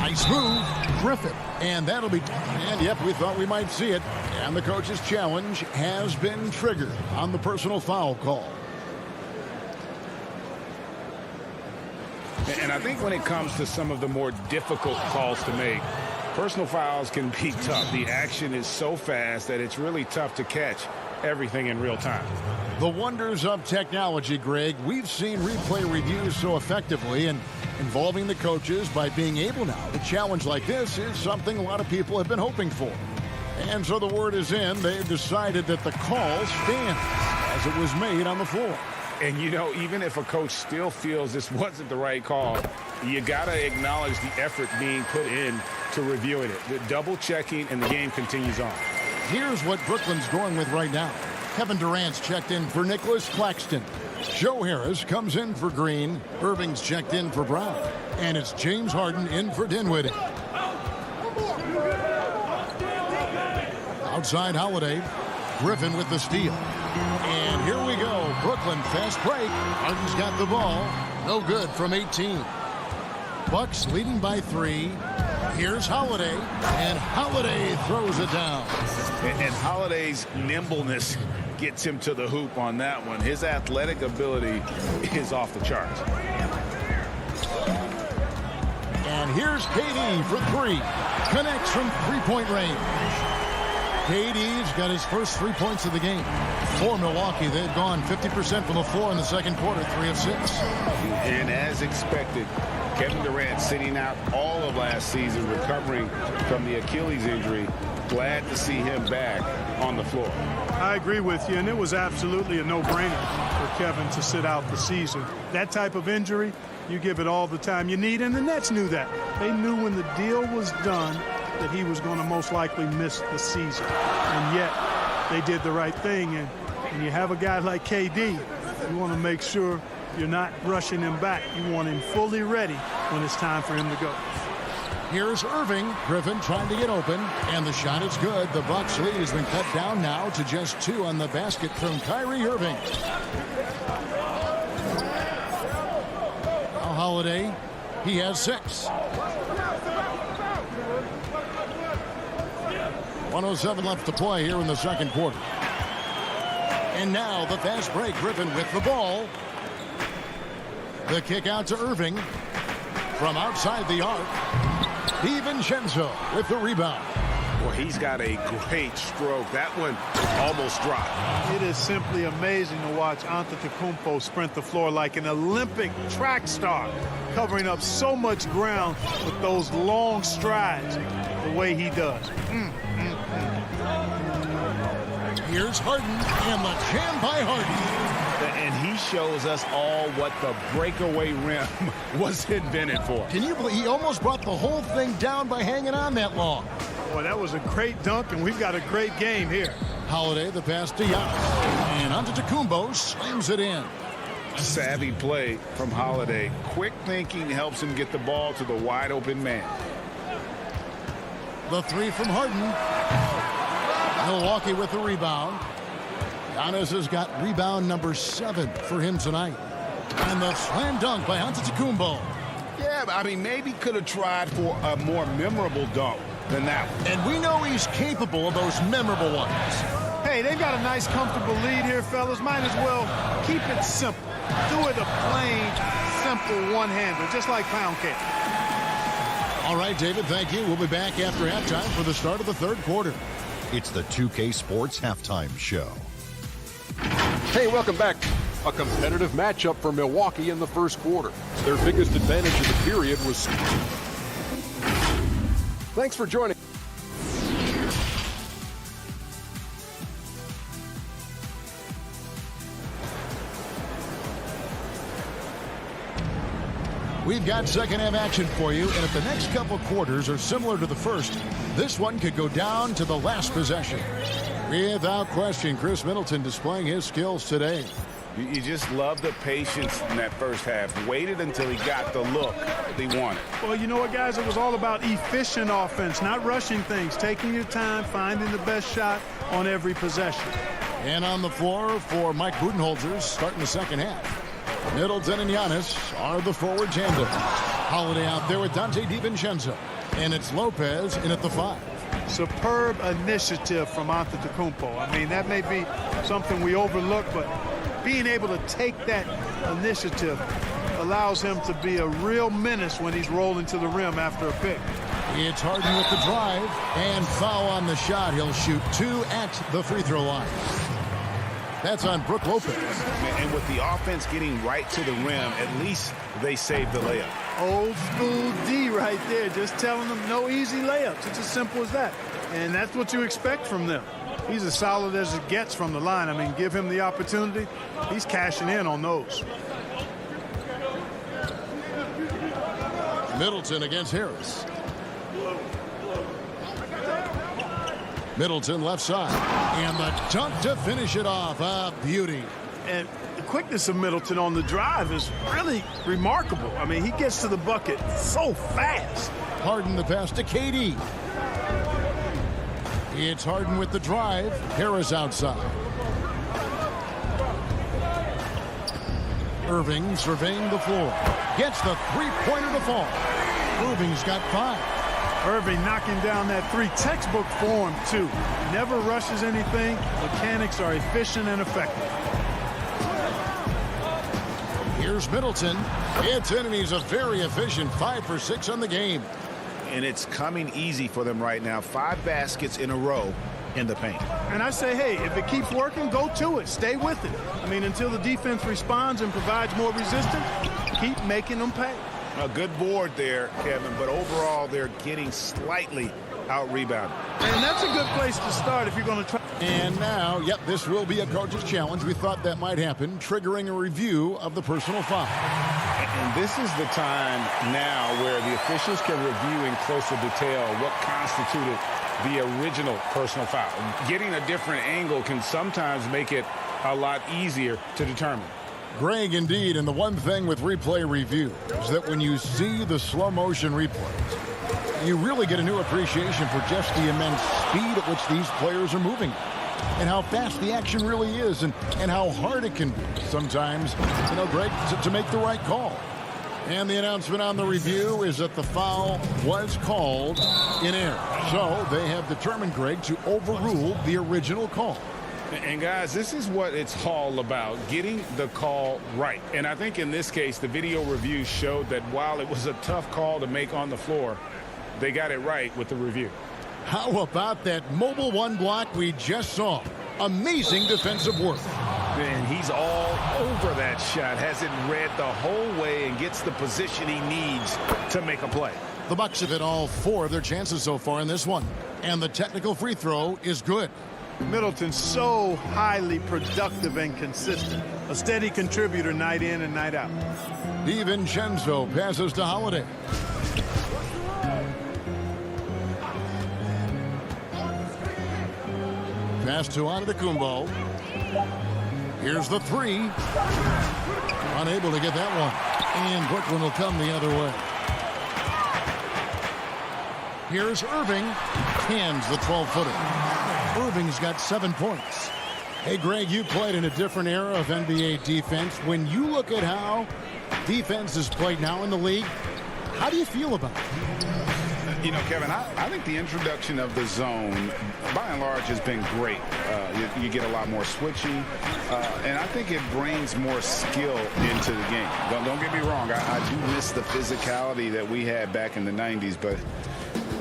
Nice move, Griffin. And that'll be, and yep, we thought we might see it. And the coach's challenge has been triggered on the personal foul call. And I think when it comes to some of the more difficult calls to make, personal fouls can be tough. The action is so fast that it's really tough to catch everything in real time. The wonders of technology, Greg. We've seen replay reviews so effectively, and involving the coaches by being able now to challenge like this is something a lot of people have been hoping for. And so the word is in. They've decided that the call stands as it was made on the floor. And, you know, even if a coach still feels this wasn't the right call, you got to acknowledge the effort being put in to reviewing it. The double checking, and the game continues on. Here's what Brooklyn's going with right now. Kevin Durant's checked in for Nicholas Claxton. Joe Harris comes in for Green. Irving's checked in for Brown. And it's James Harden in for Dinwiddie. Outside Holiday. Griffin with the steal. And here we go. Brooklyn fast break. Harden's got the ball. No good from 18. Bucks leading by 3. Here's Holiday. And Holiday throws it down. And Holiday's nimbleness gets him to the hoop on that one. His athletic ability is off the charts. And here's KD for 3. Connects from three-point range. KD's got his first 3 points of the game. For Milwaukee, they've gone 50% from the floor in the second quarter, 3 of 6. And as expected, Kevin Durant sitting out all of last season, recovering from the Achilles injury. Glad to see him back on the floor. I agree with you, and it was absolutely a no-brainer for Kevin to sit out the season. That type of injury, you give it all the time you need, and the Nets knew that. They knew when the deal was done that he was going to most likely miss the season. And yet, they did the right thing, and when you have a guy like KD, you want to make sure you're not rushing him back. You want him fully ready when it's time for him to go. Here's Irving. Griffin trying to get open, and the shot is good. The Bucks lead has been cut down now to just 2 on the basket from Kyrie Irving. Now Holiday, he has 6. 1:07 left to play here in the second quarter. And now the fast break. Griffin with the ball. The kick out to Irving from outside the arc. DiVincenzo with the rebound. Well, he's got a great stroke. That one almost dropped. It is simply amazing to watch Antetokounmpo sprint the floor like an Olympic track star, covering up so much ground with those long strides the way he does. Here's Harden, and the jam by Harden. And he shows us all what the breakaway rim was invented for. Can you believe he almost brought the whole thing down by hanging on that long? Boy, that was a great dunk, and we've got a great game here. Holiday, the pass to Giannis. And Antetokounmpo slams it in. Savvy play from Holiday. Quick thinking helps him get the ball to the wide open man. The 3 from Harden. Milwaukee with the rebound. Giannis has got rebound number 7 for him tonight. And the slam dunk by Antetokounmpo. Yeah, I mean, maybe could have tried for a more memorable dunk than that one. And we know he's capable of those memorable ones. Hey, they've got a nice, comfortable lead here, fellas. Might as well keep it simple. Do it a plain, simple one-hander, just like pound cake. All right, David, thank you. We'll be back after halftime for the start of the third quarter. It's the 2K Sports Halftime Show. Hey, welcome back. A competitive matchup for Milwaukee in the first quarter. Their biggest advantage of the period was... Thanks for joining. We've got second half action for you, and if the next couple quarters are similar to the first, this one could go down to the last possession. Without question, Chris Middleton displaying his skills today. You just love the patience in that first half. Waited until he got the look he wanted. Well, you know what, guys? It was all about efficient offense, not rushing things, taking your time, finding the best shot on every possession. And on the floor for Mike Budenholzer starting the second half. Middleton and Giannis are the forward tandem. Holiday out there with Dante DiVincenzo. And it's Lopez in at the 5. Superb initiative from Antetokounmpo. I mean, that may be something we overlook, but being able to take that initiative allows him to be a real menace when he's rolling to the rim after a pick. It's Harden with the drive and foul on the shot. He'll shoot 2 at the free throw line. That's on Brook Lopez. And with the offense getting right to the rim, at least they saved the layup. Old school D right there, just telling them no easy layups. It's as simple as that. And that's what you expect from them. He's as solid as it gets from the line. I mean, give him the opportunity. He's cashing in on those. Middleton against Harris. Middleton left side. And the dunk to finish it off. A beauty. And the quickness of Middleton on the drive is really remarkable. I mean, he gets to the bucket so fast. Harden the pass to KD. It's Harden with the drive. Harris outside. Irving surveying the floor. Gets the three-pointer to fall. Irving's got 5. Irving knocking down that 3. Textbook form, too. Never rushes anything. Mechanics are efficient and effective. Here's Middleton. It's in, and he's a very efficient 5 for 6 on the game. And it's coming easy for them right now. 5 baskets in a row in the paint. And I say, hey, if it keeps working, go to it. Stay with it. I mean, until the defense responds and provides more resistance, keep making them pay. A good board there, Kevin, but overall they're getting slightly out-rebounded. And that's a good place to start if you're going to try. And now, yep, this will be a coach's challenge. We thought that might happen, triggering a review of the personal foul. And this is the time now where the officials can review in closer detail what constituted the original personal foul. Getting a different angle can sometimes make it a lot easier to determine. Greg, indeed, and the one thing with replay review is that when you see the slow motion replays, you really get a new appreciation for just the immense speed at which these players are moving and how fast the action really is and how hard it can be sometimes, you know, Greg, to make the right call. And the announcement on the review is that the foul was called in error. So they have determined, Greg, to overrule the original call. And guys, this is what it's all about, getting the call right. And I think in this case, the video review showed that while it was a tough call to make on the floor, they got it right with the review. How about that mobile 1 block we just saw? Amazing defensive work. And he's all over that shot, has it read the whole way and gets the position he needs to make a play. The Bucks have hit all 4 of their chances so far in this one. And the technical free throw is good. Middleton's so highly productive and consistent. A steady contributor night in and night out. DiVincenzo passes to Holiday. Pass to Antetokounmpo. Here's the 3. Unable to get that one. And Brooklyn will come the other way. Here's Irving. Hands the 12-footer. Irving's got 7 points. Hey, Greg, you played in a different era of NBA defense. When you look at how defense is played now in the league, how do you feel about it? You know, Kevin, I think the introduction of the zone, by and large, has been great. You get a lot more switching, and I think it brings more skill into the game. Don't get me wrong. I do miss the physicality that we had back in the 90s, but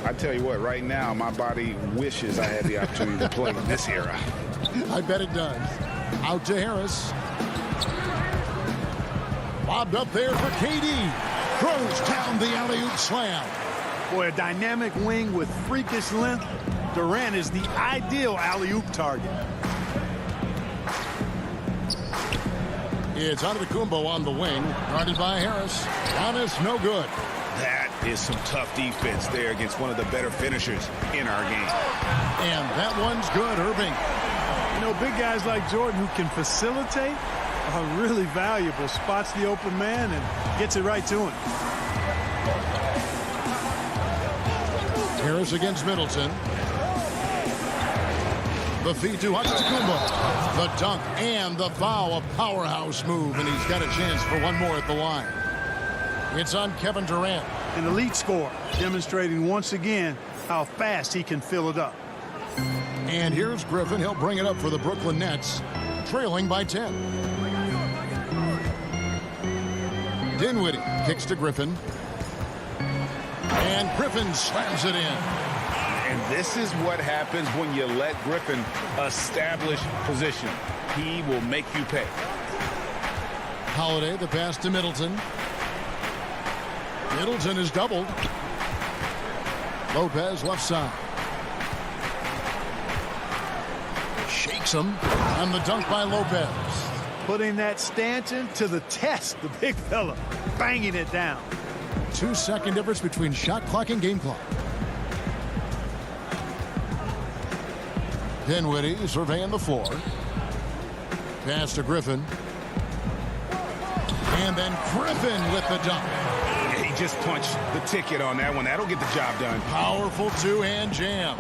I tell you what, right now, my body wishes I had the opportunity to play in this era. I bet it does. Out to Harris. Bobbed up there for KD. Throws down the alley-oop slam. Boy, a dynamic wing with freakish length. Durant is the ideal alley-oop target. It's Antetokounmpo on the wing. Guarded by Harris. Giannis, no good. That is some tough defense there against one of the better finishers in our game. And that one's good, Irving. You know, big guys like Jordan who can facilitate are really valuable. Spots the open man and gets it right to him. Harris against Middleton. The feed to Antetokounmpo. The dunk and the foul. A powerhouse move, and he's got a chance for one more at the line. It's on Kevin Durant. An elite scorer, demonstrating once again how fast he can fill it up. And here's Griffin. He'll bring it up for the Brooklyn Nets, trailing by 10. Dinwiddie kicks to Griffin. And Griffin slams it in. And this is what happens when you let Griffin establish position. He will make you pay. Holiday, the pass to Middleton. Middleton is doubled. Lopez left side. Shakes him. And the dunk by Lopez. Putting that stanchion to the test, the big fella. Banging it down. 2-second difference between shot clock and game clock. Dinwiddie surveying the floor. Pass to Griffin. And then Griffin with the dunk. Yeah, he just punched the ticket on that one. That'll get the job done. Powerful two-hand jam.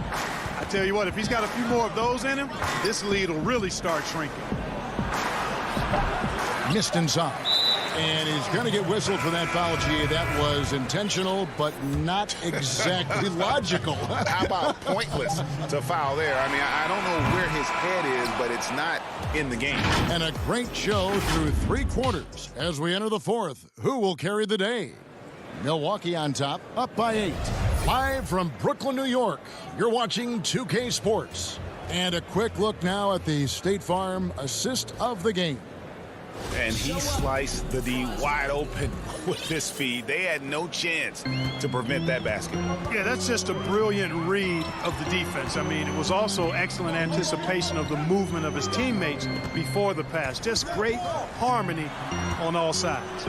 I tell you what, if he's got a few more of those in him, this lead will really start shrinking. Missed inside. And he's going to get whistled for that foul, G. That was intentional, but not exactly logical. How about pointless to foul there? I mean, I don't know where his head is, but it's not in the game. And a great show through 3 quarters. As we enter the 4th, who will carry the day? Milwaukee on top, up by 8. Live from Brooklyn, New York, you're watching 2K Sports. And a quick look now at the State Farm assist of the game. And he sliced the D wide open with his feed. They had no chance to prevent that basket. Yeah, that's just a brilliant read of the defense. I mean, it was also excellent anticipation of the movement of his teammates before the pass. Just great harmony on all sides.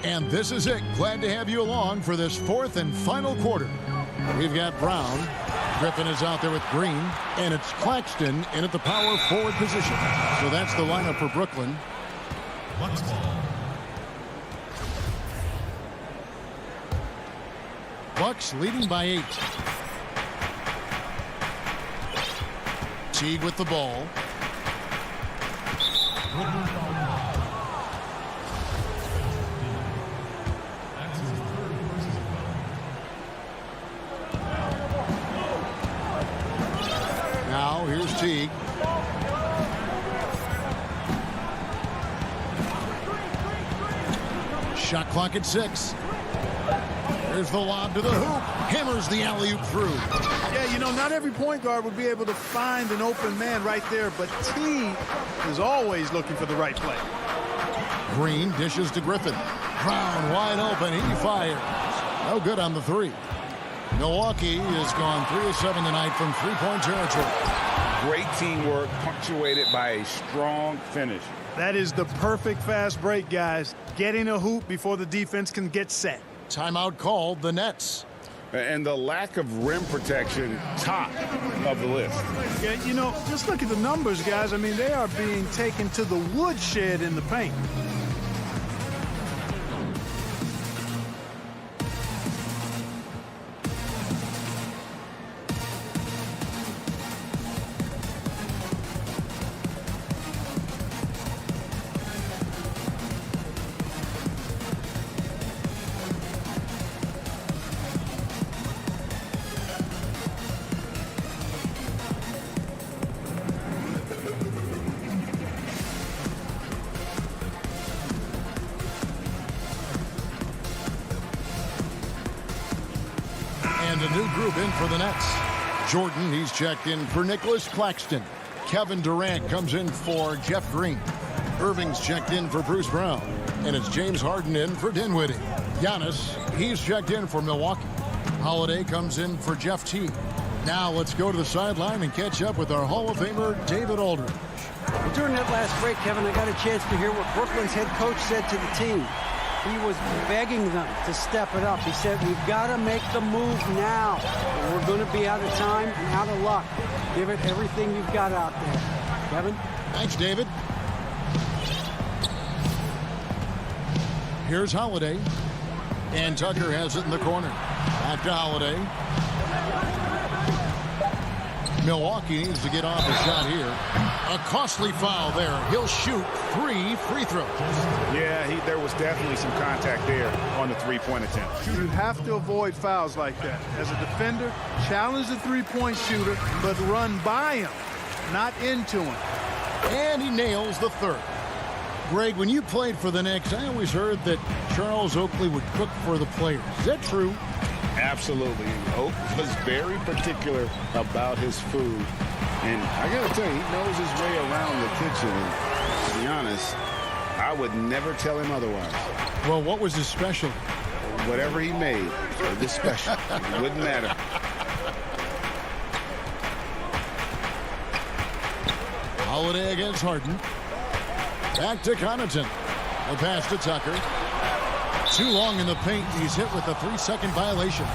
And this is it. Glad to have you along for this 4th and final quarter. We've got Brown. Griffin is out there with Green, and it's Claxton in at the power forward position. So that's the lineup for Brooklyn. Bucks leading by 8. Teague with the ball. Now here's Teague. Shot clock at 6. There's the lob to the hoop. Hammers the alley-oop through. Yeah, you know, not every point guard would be able to find an open man right there, but Teague is always looking for the right play. Green dishes to Griffin. Brown wide open. He fires. No good on the 3. Milwaukee has gone 3 of 7 tonight from three-point territory. Great teamwork punctuated by a strong finish. That is the perfect fast break, guys. Getting a hoop before the defense can get set. Timeout called the Nets. And the lack of rim protection, top of the list. Yeah, you know, just look at the numbers, guys. I mean, they are being taken to the woodshed in the paint. And a new group in for the Nets. Jordan, he's checked in for Nicholas Claxton. Kevin Durant comes in for Jeff Green. Irving's checked in for Bruce Brown. And it's James Harden in for Dinwiddie. Giannis, he's checked in for Milwaukee. Holiday comes in for Jeff Teague. Now let's go to the sideline and catch up with our Hall of Famer, David Aldridge. During that last break, Kevin, I got a chance to hear what Brooklyn's head coach said to the team. He was begging them to step it up. He said, we've got to make the move now. We're going to be out of time and out of luck. Give it everything you've got out there. Kevin? Thanks, David. Here's Holiday. And Tucker has it in the corner. Back to Holiday. Milwaukee needs to get off a shot here. A costly foul there. He'll shoot 3 free throws. Yeah, there was definitely some contact there on the three-point attempt. You have to avoid fouls like that. As a defender, challenge the three-point shooter, but run by him, not into him. And he nails the third. Greg, when you played for the Knicks, I always heard that Charles Oakley would cook for the players. Is that true? Absolutely. Oak was very particular about his food. And I got to tell you, he knows his way around the kitchen. And to be honest, I would never tell him otherwise. Well, what was his special? Whatever he made, it was special. It wouldn't matter. Holiday against Harden. Back to Connaughton. A pass to Tucker. Too long in the paint. He's hit with a 3-second violation.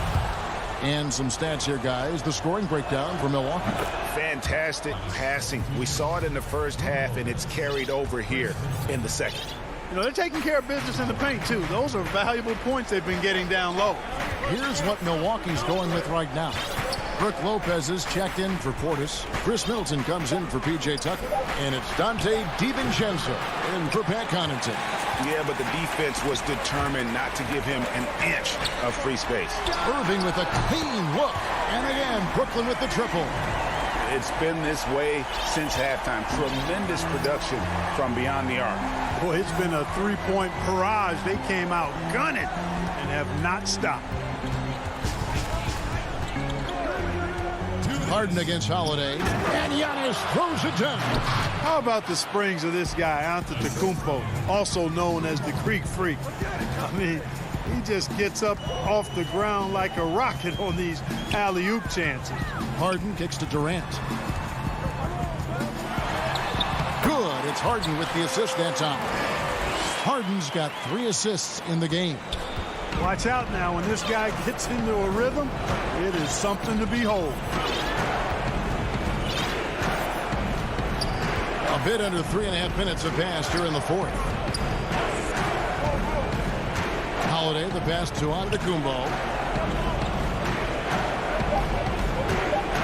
And some stats here, guys. The scoring breakdown for Milwaukee. Fantastic passing. We saw it in the first half, and it's carried over here in the second. You know, they're taking care of business in the paint, too. Those are valuable points they've been getting down low. Here's what Milwaukee's going with right now. Brook Lopez is checked in for Portis. Chris Middleton comes in for P.J. Tucker. And it's Dante DiVincenzo in for Pat Connaughton. Yeah, but the defense was determined not to give him an inch of free space. Irving with a clean look. And again, Brooklyn with the triple. It's been this way since halftime. Tremendous production from beyond the arc. Boy, it's been a three-point barrage. They came out gunning and have not stopped. Harden against Holiday. And Giannis throws it down. How about the springs of this guy, Antetokounmpo, also known as the Greek Freak? I mean, he just gets up off the ground like a rocket on these alley-oop chances. Harden kicks to Durant. Good. It's Harden with the assist that time. Harden's got 3 assists in the game. Watch out now. When this guy gets into a rhythm, it is something to behold. A bit under 3.5 minutes have passed here in the fourth. Holiday, the pass to Antetokounmpo.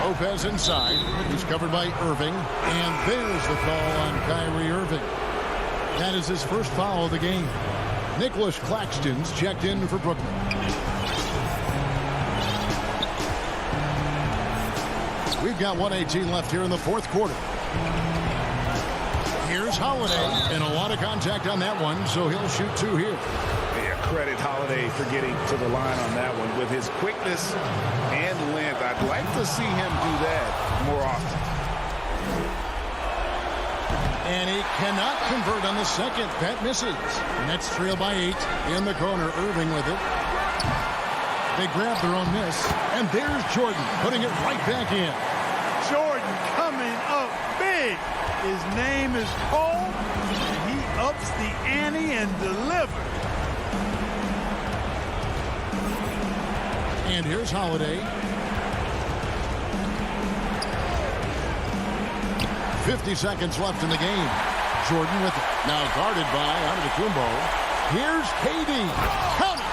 Lopez inside. He's covered by Irving. And there's the call on Kyrie Irving. That is his first foul of the game. Nicholas Claxton's checked in for Brooklyn. We've got 1:18 left here in the fourth quarter. Here's Holiday, and a lot of contact on that one, so he'll shoot 2 here. Yeah, credit Holiday for getting to the line on that one. With his quickness and length, I'd like to see him do that more often. And he cannot convert on the second. That misses. Nets trail by 8 in the corner. Irving with it. They grab their own miss. And there's Jordan putting it right back in. Jordan coming up big. His name is called. He ups the ante and delivers. And here's Holiday. 50 seconds left in the game. Jordan with it. Now guarded by Antetokounmpo. Here's KD. Count it.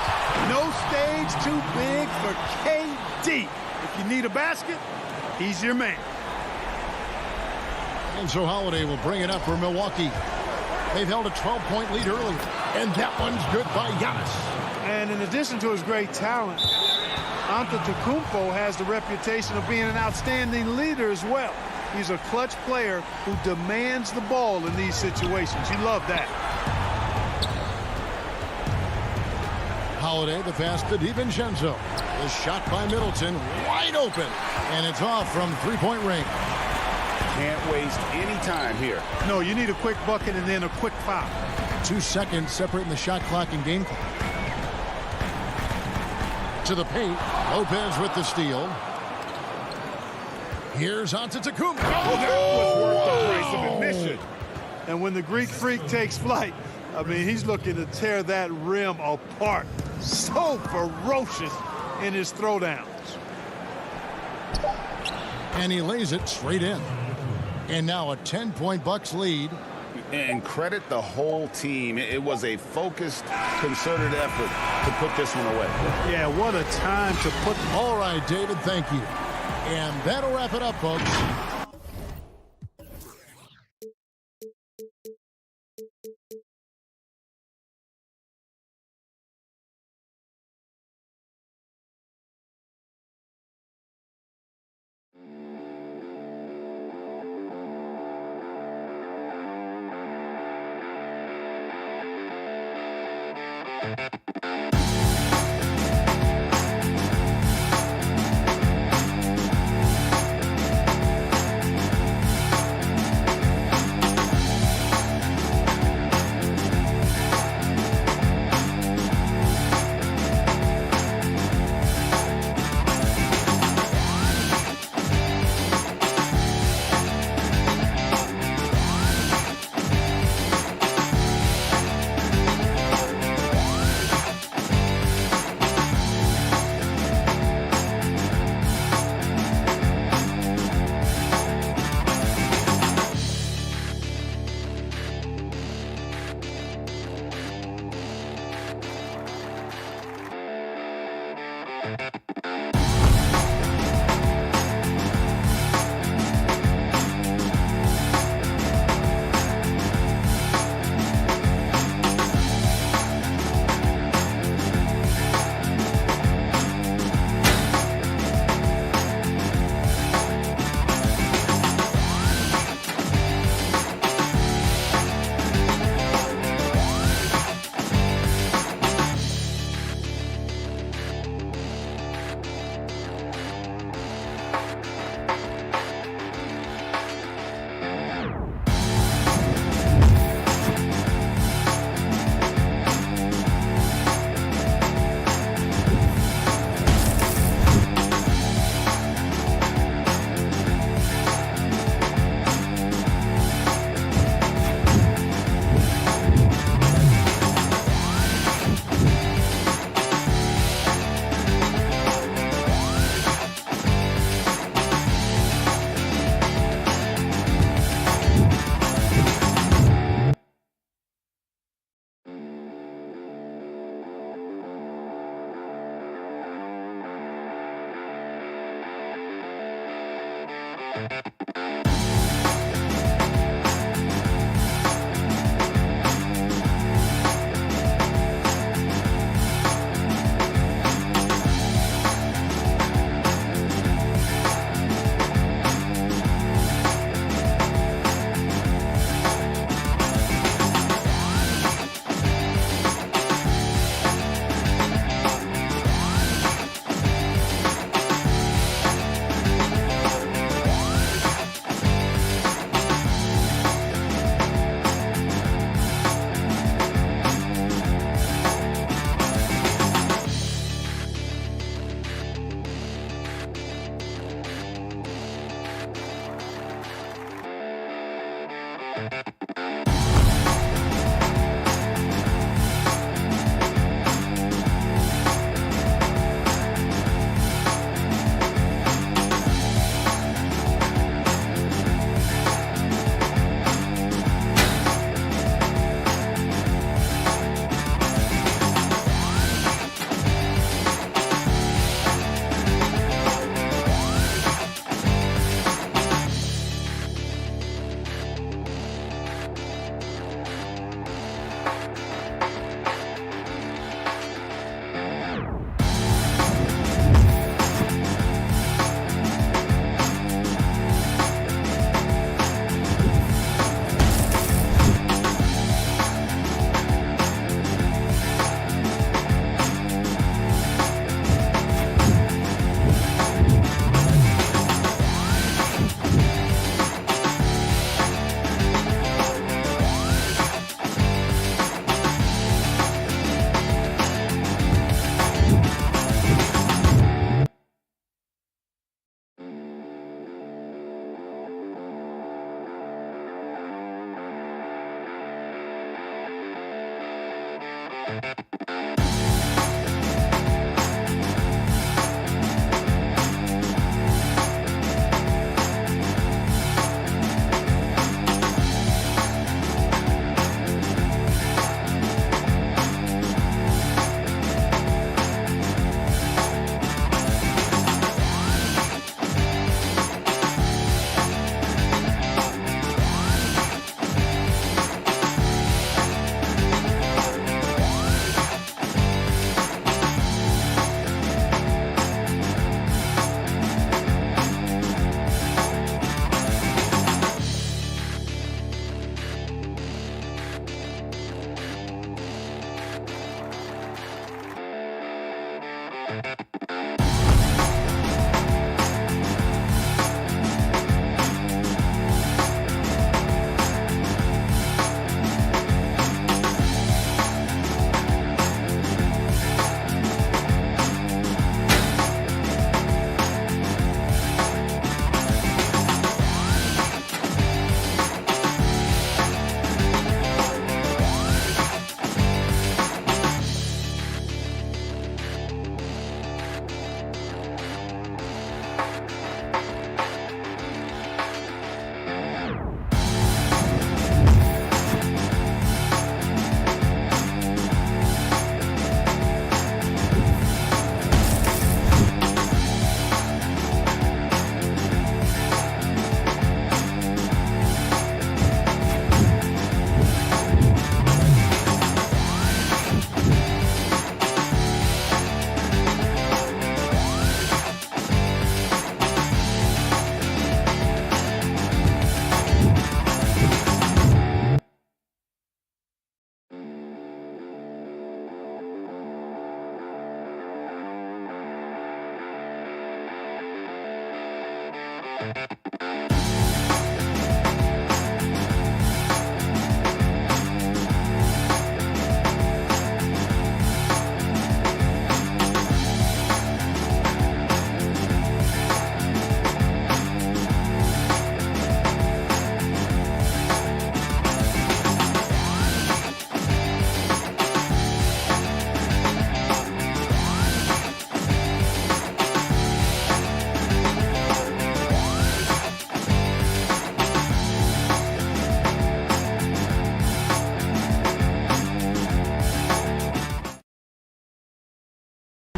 No stage too big for KD. If you need a basket, he's your man. And so Holiday will bring it up for Milwaukee. They've held a 12-point lead earlier. And that one's good by Giannis. And in addition to his great talent, Antetokounmpo has the reputation of being an outstanding leader as well. He's a clutch player who demands the ball in these situations. You love that. Holiday, the pass to DiVincenzo. The shot by Middleton, wide open, and it's off from three-point range. Can't waste any time here. No, you need a quick bucket and then a quick foul. 2 seconds separating the shot clock and game clock. To the paint. Lopez with the steal. Here's Antetokounmpo. Oh, that was worth the price of admission. And when the Greek Freak takes flight, I mean, he's looking to tear that rim apart. So ferocious in his throwdowns. And he lays it straight in. And now a 10-point Bucks lead. And credit the whole team. It was a focused, concerted effort to put this one away. Yeah, what a time to put. All right, David, thank you. And that'll wrap it up, folks.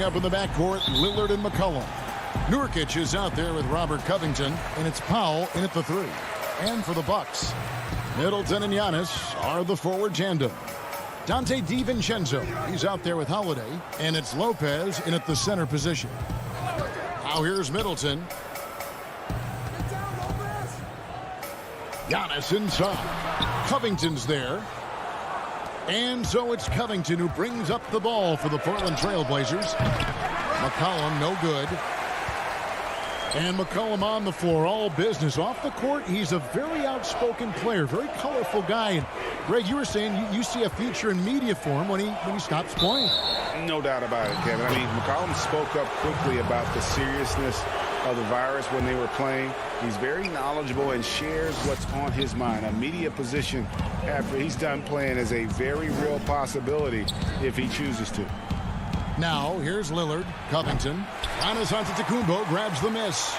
Up in the backcourt, Lillard and McCollum. Nurkic is out there with Robert Covington, and it's Powell in at the three. And for the Bucks, Middleton and Giannis are the forward tandem. Dante DiVincenzo, he's out there with Holiday, and it's Lopez in at the center position. Now here's Middleton. Giannis inside. Covington's there. And so it's Covington who brings up the ball for the Portland Trailblazers. McCollum, no good. And McCollum on the floor, all business. Off the court, he's a very outspoken player, very colorful guy. And Greg, you were saying you see a future in media for him when he stops playing. No doubt about it, Kevin. I mean, McCollum spoke up quickly about the seriousness of the virus when they were playing. He's very knowledgeable and shares what's on his mind. A media position after he's done playing is a very real possibility if he chooses to. Now, here's Lillard, Covington. Giannis Antetokounmpo grabs the miss.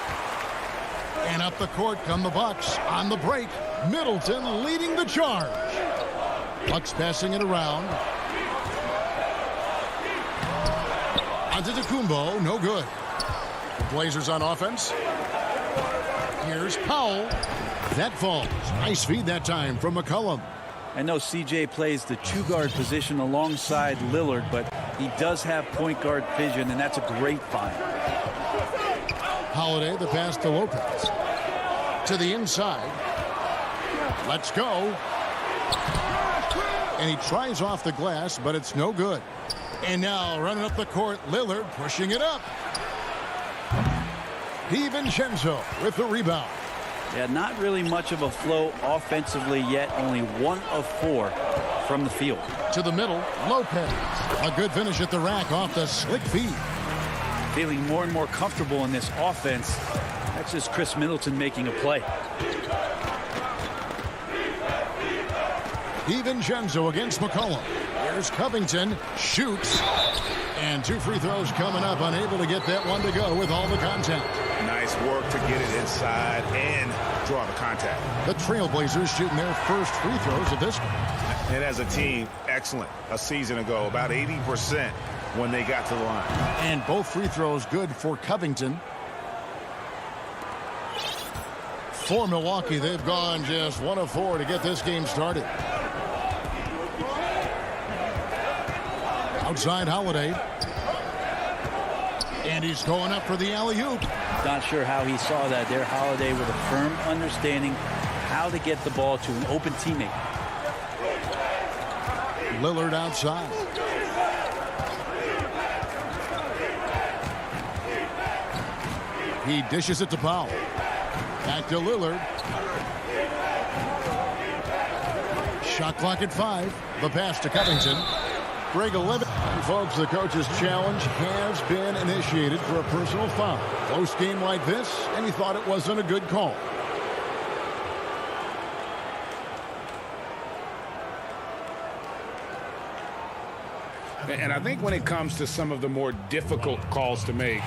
And up the court come the Bucks on the break. Middleton leading the charge. Bucks passing it around. Antetokounmpo, no good. The Blazers on offense. Here's Powell. That falls. Nice feed that time from McCollum. I know CJ plays the two-guard position alongside Lillard, but he does have point guard vision, and that's a great find. Holiday, the pass to Lopez. To the inside. Let's go. And he tries off the glass, but it's no good. And now running up the court, Lillard pushing it up. DiVincenzo with the rebound. Yeah, not really much of a flow offensively yet. Only 1 of 4 from the field. To the middle, Lopez. A good finish at the rack off the slick feed. Feeling more and more comfortable in this offense. That's just Chris Middleton making a play. DiVincenzo against McCollum. Here's Covington. Shoots. And 2 free throws coming up. Unable to get that one to go with all the contact. Nice work to get it inside and draw the contact. The Trailblazers shooting their first free throws of this one. And as a team, excellent. A season ago, about 80% when they got to the line. And both free throws good for Covington. For Milwaukee, they've gone just 1 of 4 to get this game started. Outside Holiday. And he's going up for the alley-oop. Not sure how he saw that there. Holiday with a firm understanding how to get the ball to an open teammate. Lillard outside. He dishes it to Powell. Back to Lillard. Shot clock at 5. The pass to Covington. Greg 11. And folks, the coach's challenge has been initiated for a personal foul. Close game like this, and he thought it wasn't a good call. And I think when it comes to some of the more difficult calls to make,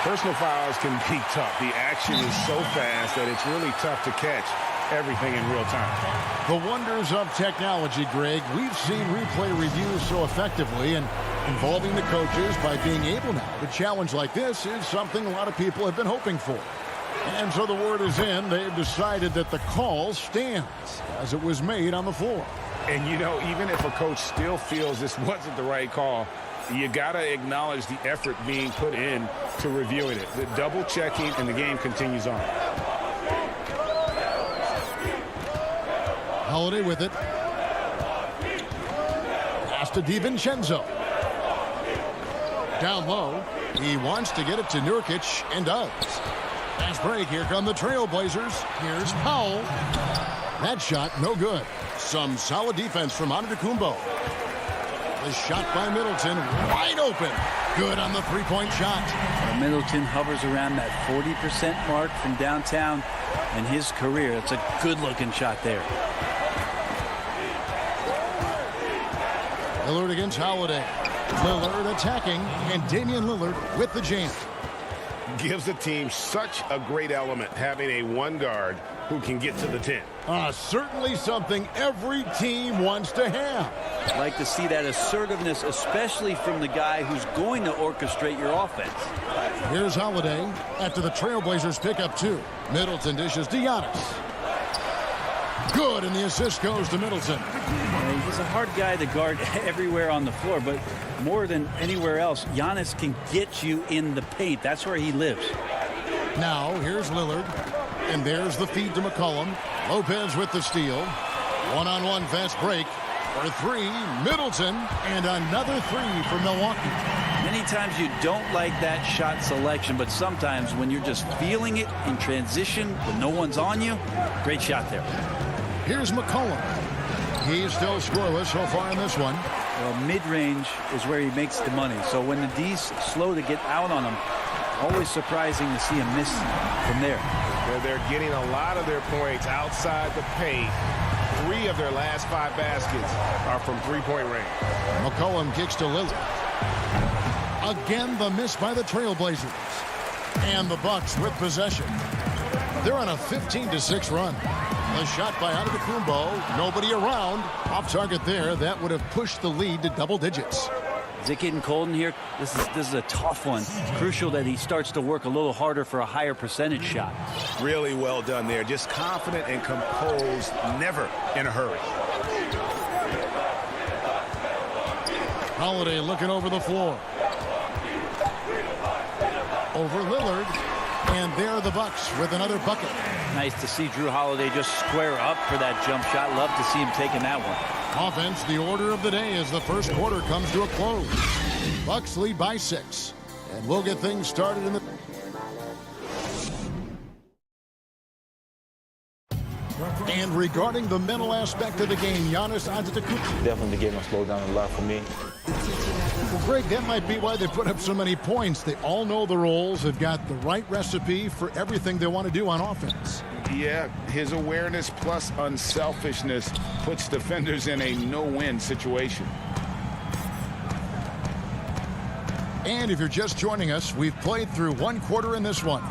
personal fouls can be tough. The action is so fast that it's really tough to catch everything in real time. The wonders of technology, Greg. We've seen replay reviews so effectively, and involving the coaches by being able now to challenge like this is something a lot of people have been hoping for. And so the word is in. They've decided that the call stands as it was made on the floor. And, you know, even if a coach still feels this wasn't the right call, you got to acknowledge the effort being put in to reviewing it. The double checking, and the game continues on. Holiday with it. Pass to DiVincenzo. Down low. He wants to get it to Nurkic, and does. Fast break. Here come the Trailblazers. Here's Powell. That shot, no good. Some solid defense from Antetokounmpo. The shot by Middleton, wide open. Good on the three-point shot. Middleton hovers around that 40% mark from downtown in his career. It's a good-looking shot there. Lillard against Holiday. Lillard attacking, and Damian Lillard with the jam. Gives the team such a great element having a one guard who can get to the 10. Certainly something every team wants to have. I'd like to see that assertiveness, especially from the guy who's going to orchestrate your offense. Here's Holiday after the Trailblazers pick up 2. Middleton dishes to Giannis. Good, and the assist goes to Middleton. He's a hard guy to guard everywhere on the floor, but more than anywhere else, Giannis can get you in the paint. That's where he lives. Now, here's Lillard, and there's the feed to McCollum. Lopez with the steal. One-on-one fast break for 3. Middleton, and another 3 for Milwaukee. Many times you don't like that shot selection, but sometimes when you're just feeling it in transition when no one's on you, great shot there. Here's McCollum. He's still scoreless so far in this one. Well, mid-range is where he makes the money. So when the D's slow to get out on him, always surprising to see him miss from there. They're getting a lot of their points outside the paint. 3 of their last 5 baskets are from three-point range. McCollum kicks to Lillard. Again, the miss by the Trailblazers. And the Bucks with possession. They're on a 15-6 run. The shot by Antetokounmpo. Nobody around. Off target there. That would have pushed the lead to double digits. Is it getting cold in here? This is a tough one. Crucial that he starts to work a little harder for a higher percentage shot. Really well done there. Just confident and composed. Never in a hurry. Holiday looking over the floor. Over Lillard. And there are the Bucks with another bucket. Nice to see Drew Holiday just square up for that jump shot. Love to see him taking that one. Offense, the order of the day as the first quarter comes to a close. Bucks lead by 6. And we'll get things started in the... And regarding the mental aspect of the game, Giannis Antetokounmpo. Definitely the game has slowed down a lot for me. Well, Greg, that might be why they put up so many points. They all know the roles. They've got the right recipe for everything they want to do on offense. Yeah, his awareness plus unselfishness puts defenders in a no-win situation. And if you're just joining us, we've played through one quarter in this one.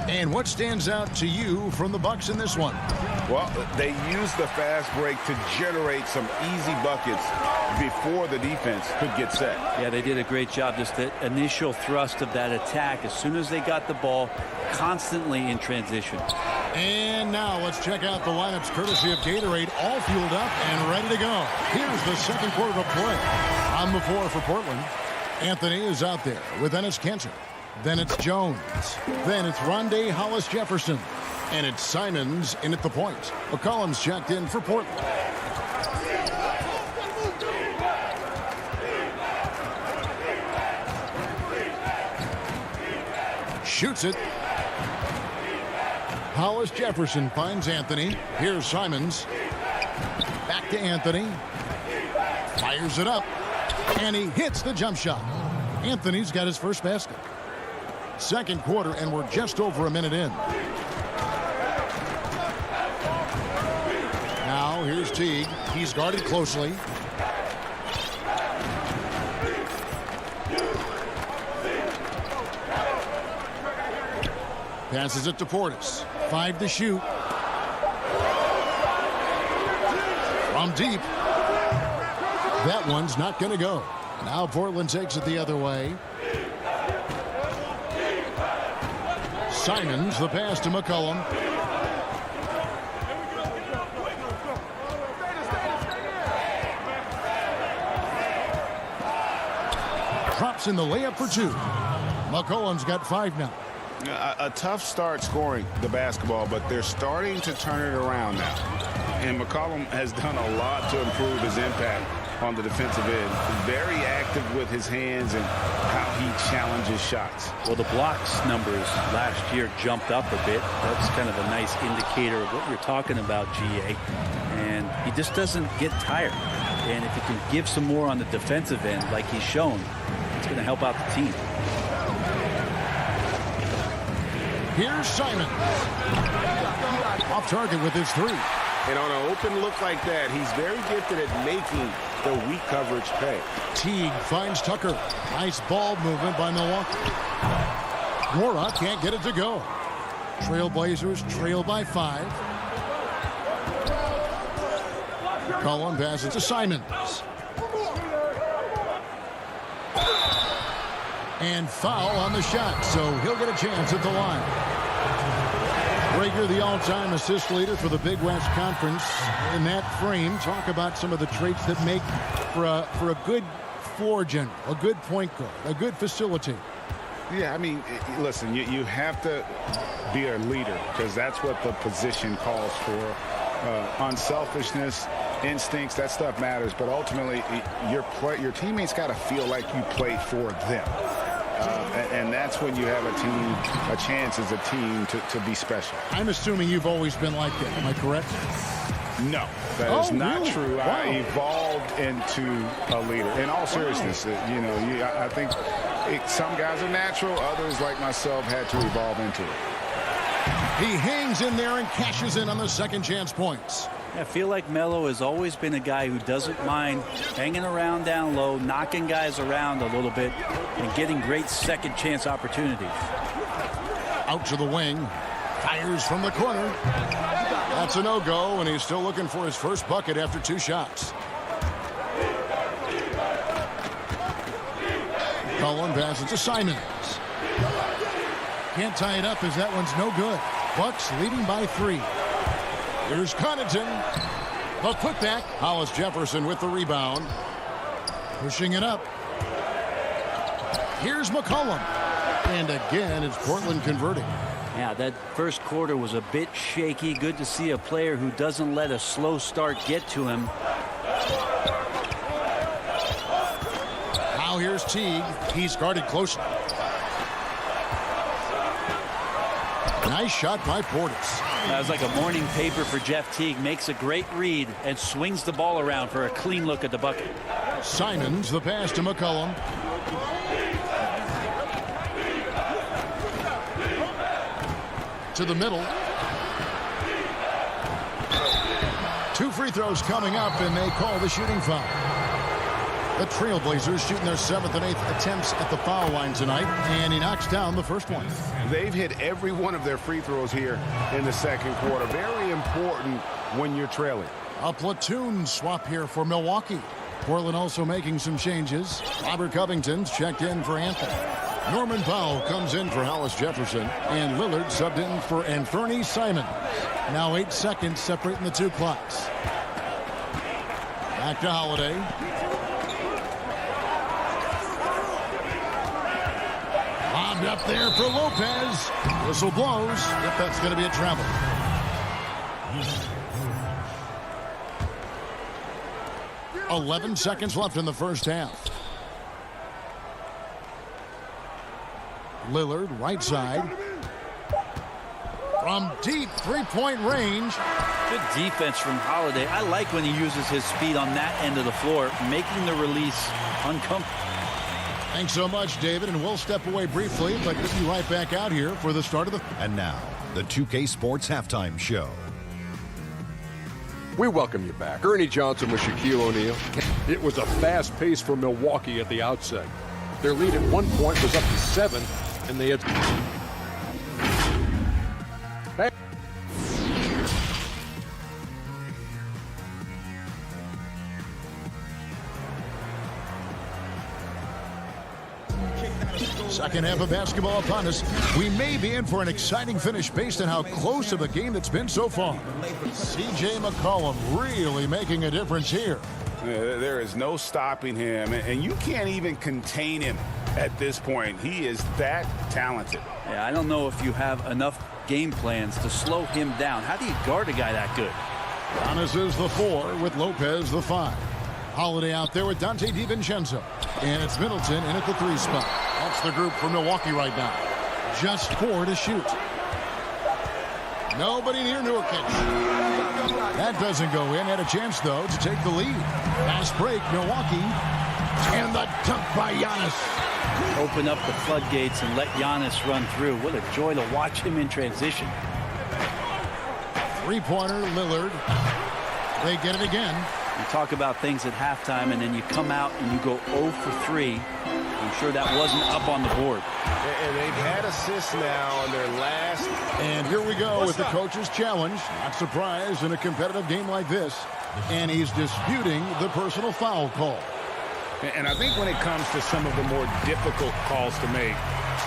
And what stands out to you from the Bucks in this one? Well, they used the fast break to generate some easy buckets before the defense could get set. Yeah, they did a great job. Just the initial thrust of that attack, as soon as they got the ball, constantly in transition. And now let's check out the lineups courtesy of Gatorade, all fueled up and ready to go. Here's the second quarter of play. On the floor for Portland, Anthony is out there with Enes Kanter. Then it's Jones. Then it's Rondé Hollis-Jefferson. And it's Simons in at the point. McCollum's checked in for Portland. Shoots it. Hollis-Jefferson finds Anthony. Here's Simons. Back to Anthony. Fires it up. And he hits the jump shot. Anthony's got his first basket. Second quarter, and we're just over a minute in. Now here's Teague. He's guarded closely. Passes it to Portis. 5 to shoot. From deep. That one's not going to go. Now Portland takes it the other way. Simons, the pass to McCollum. Drops in the layup for 2. McCollum's got 5 now. A tough start scoring the basketball, but they're starting to turn it around now. And McCollum has done a lot to improve his impact on the defensive end. Very active with his hands and how he challenges shots. Well, the blocks numbers last year jumped up a bit. That's kind of a nice indicator of what you're talking about, GA. And he just doesn't get tired. And if he can give some more on the defensive end like he's shown, it's going to help out the team. Here's Simons. Off target with his 3. And on an open look like that, he's very gifted at making the weak coverage pay. Teague finds Tucker. Nice ball movement by Milwaukee. Nora can't get it to go. Trailblazers trail by 5. Cullen passes to Simons. And foul on the shot, so he'll get a chance at the line. Rager, the all-time assist leader for the Big West Conference. In that frame, talk about some of the traits that make for a good floor general, a good point guard, a good facilitator. Yeah, I mean, listen, you have to be a leader because that's what the position calls for. Unselfishness, instincts, that stuff matters. But ultimately, your teammates got to feel like you play for them. And that's when you have a chance as a team to be special. I'm assuming you've always been like that. Am I correct? No, that is not really? true. Wow. I evolved into a leader. In all seriousness, I think some guys are natural. Others, like myself, had to evolve into it. He hangs in there and cashes in on the second chance points. I feel like Melo has always been a guy who doesn't mind hanging around down low, knocking guys around a little bit, and getting great second chance opportunities. Out to the wing. Fires from the corner. That's a no-go, and he's still looking for his first bucket after 2 shots. Cullen passes to Simons. Can't tie it up as that one's no good. Bucks leading by 3. Here's Connaughton. The putback. Hollis-Jefferson with the rebound. Pushing it up. Here's McCollum. And again, it's Portland converting. Yeah, that first quarter was a bit shaky. Good to see a player who doesn't let a slow start get to him. Now here's Teague. He's guarded closely. Nice shot by Portis. That was like a morning paper for Jeff Teague. Makes a great read and swings the ball around for a clean look at the bucket. Simons, the pass to McCollum. To the middle. free throws coming up, and they call the shooting foul. The Trailblazers shooting their 7th and 8th attempts at the foul line tonight, and he knocks down the first one. They've hit every one of their free throws here in the second quarter. Very important when you're trailing. A platoon swap here for Milwaukee. Portland also making some changes. Robert Covington's checked in for Anthony. Norman Powell comes in for Hollis Jefferson, and Lillard subbed in for Anthony Simons. Now 8 seconds separating the two clocks. Back to Holiday. Bobbed up there for Lopez. Whistle blows. Yep, that's going to be a travel. .11 seconds left in the first half. Lillard, right side. From deep three-point range. Good defense from Holiday. I like when he uses his speed on that end of the floor, making the release uncomfortable. Thanks so much, David, and we'll step away briefly, but we'll be right back out here for the start of the... And now, the 2K Sports Halftime Show. We welcome you back. Ernie Johnson with Shaquille O'Neal. It was a fast pace for Milwaukee at the outset. Their lead at one point was up to 7, and they had... Second half of basketball upon us. We may be in for an exciting finish based on how close of a game that's been so far. C.J. McCollum really making a difference here. There is no stopping him, and you can't even contain him at this point. He is that talented. Yeah, I don't know if you have enough game plans to slow him down. How do you guard a guy that good? Giannis is the 4 with Lopez the 5. Holiday out there with Dante DiVincenzo. And it's Middleton in at the 3 spot. That's the group for Milwaukee right now. Just 4 to shoot. Nobody near Nurkic. That doesn't go in. Had a chance, though, to take the lead. Fast break, Milwaukee. And the dunk by Giannis. Open up the floodgates and let Giannis run through. What a joy to watch him in transition. Three-pointer, Lillard. They get it again. You talk about things at halftime, and then you come out and you go 0 for 3. I'm sure that wasn't up on the board. And they've had assists now on their last. And here we go with the coach's challenge. Not surprised in a competitive game like this. And he's disputing the personal foul call. And I think when it comes to some of the more difficult calls to make,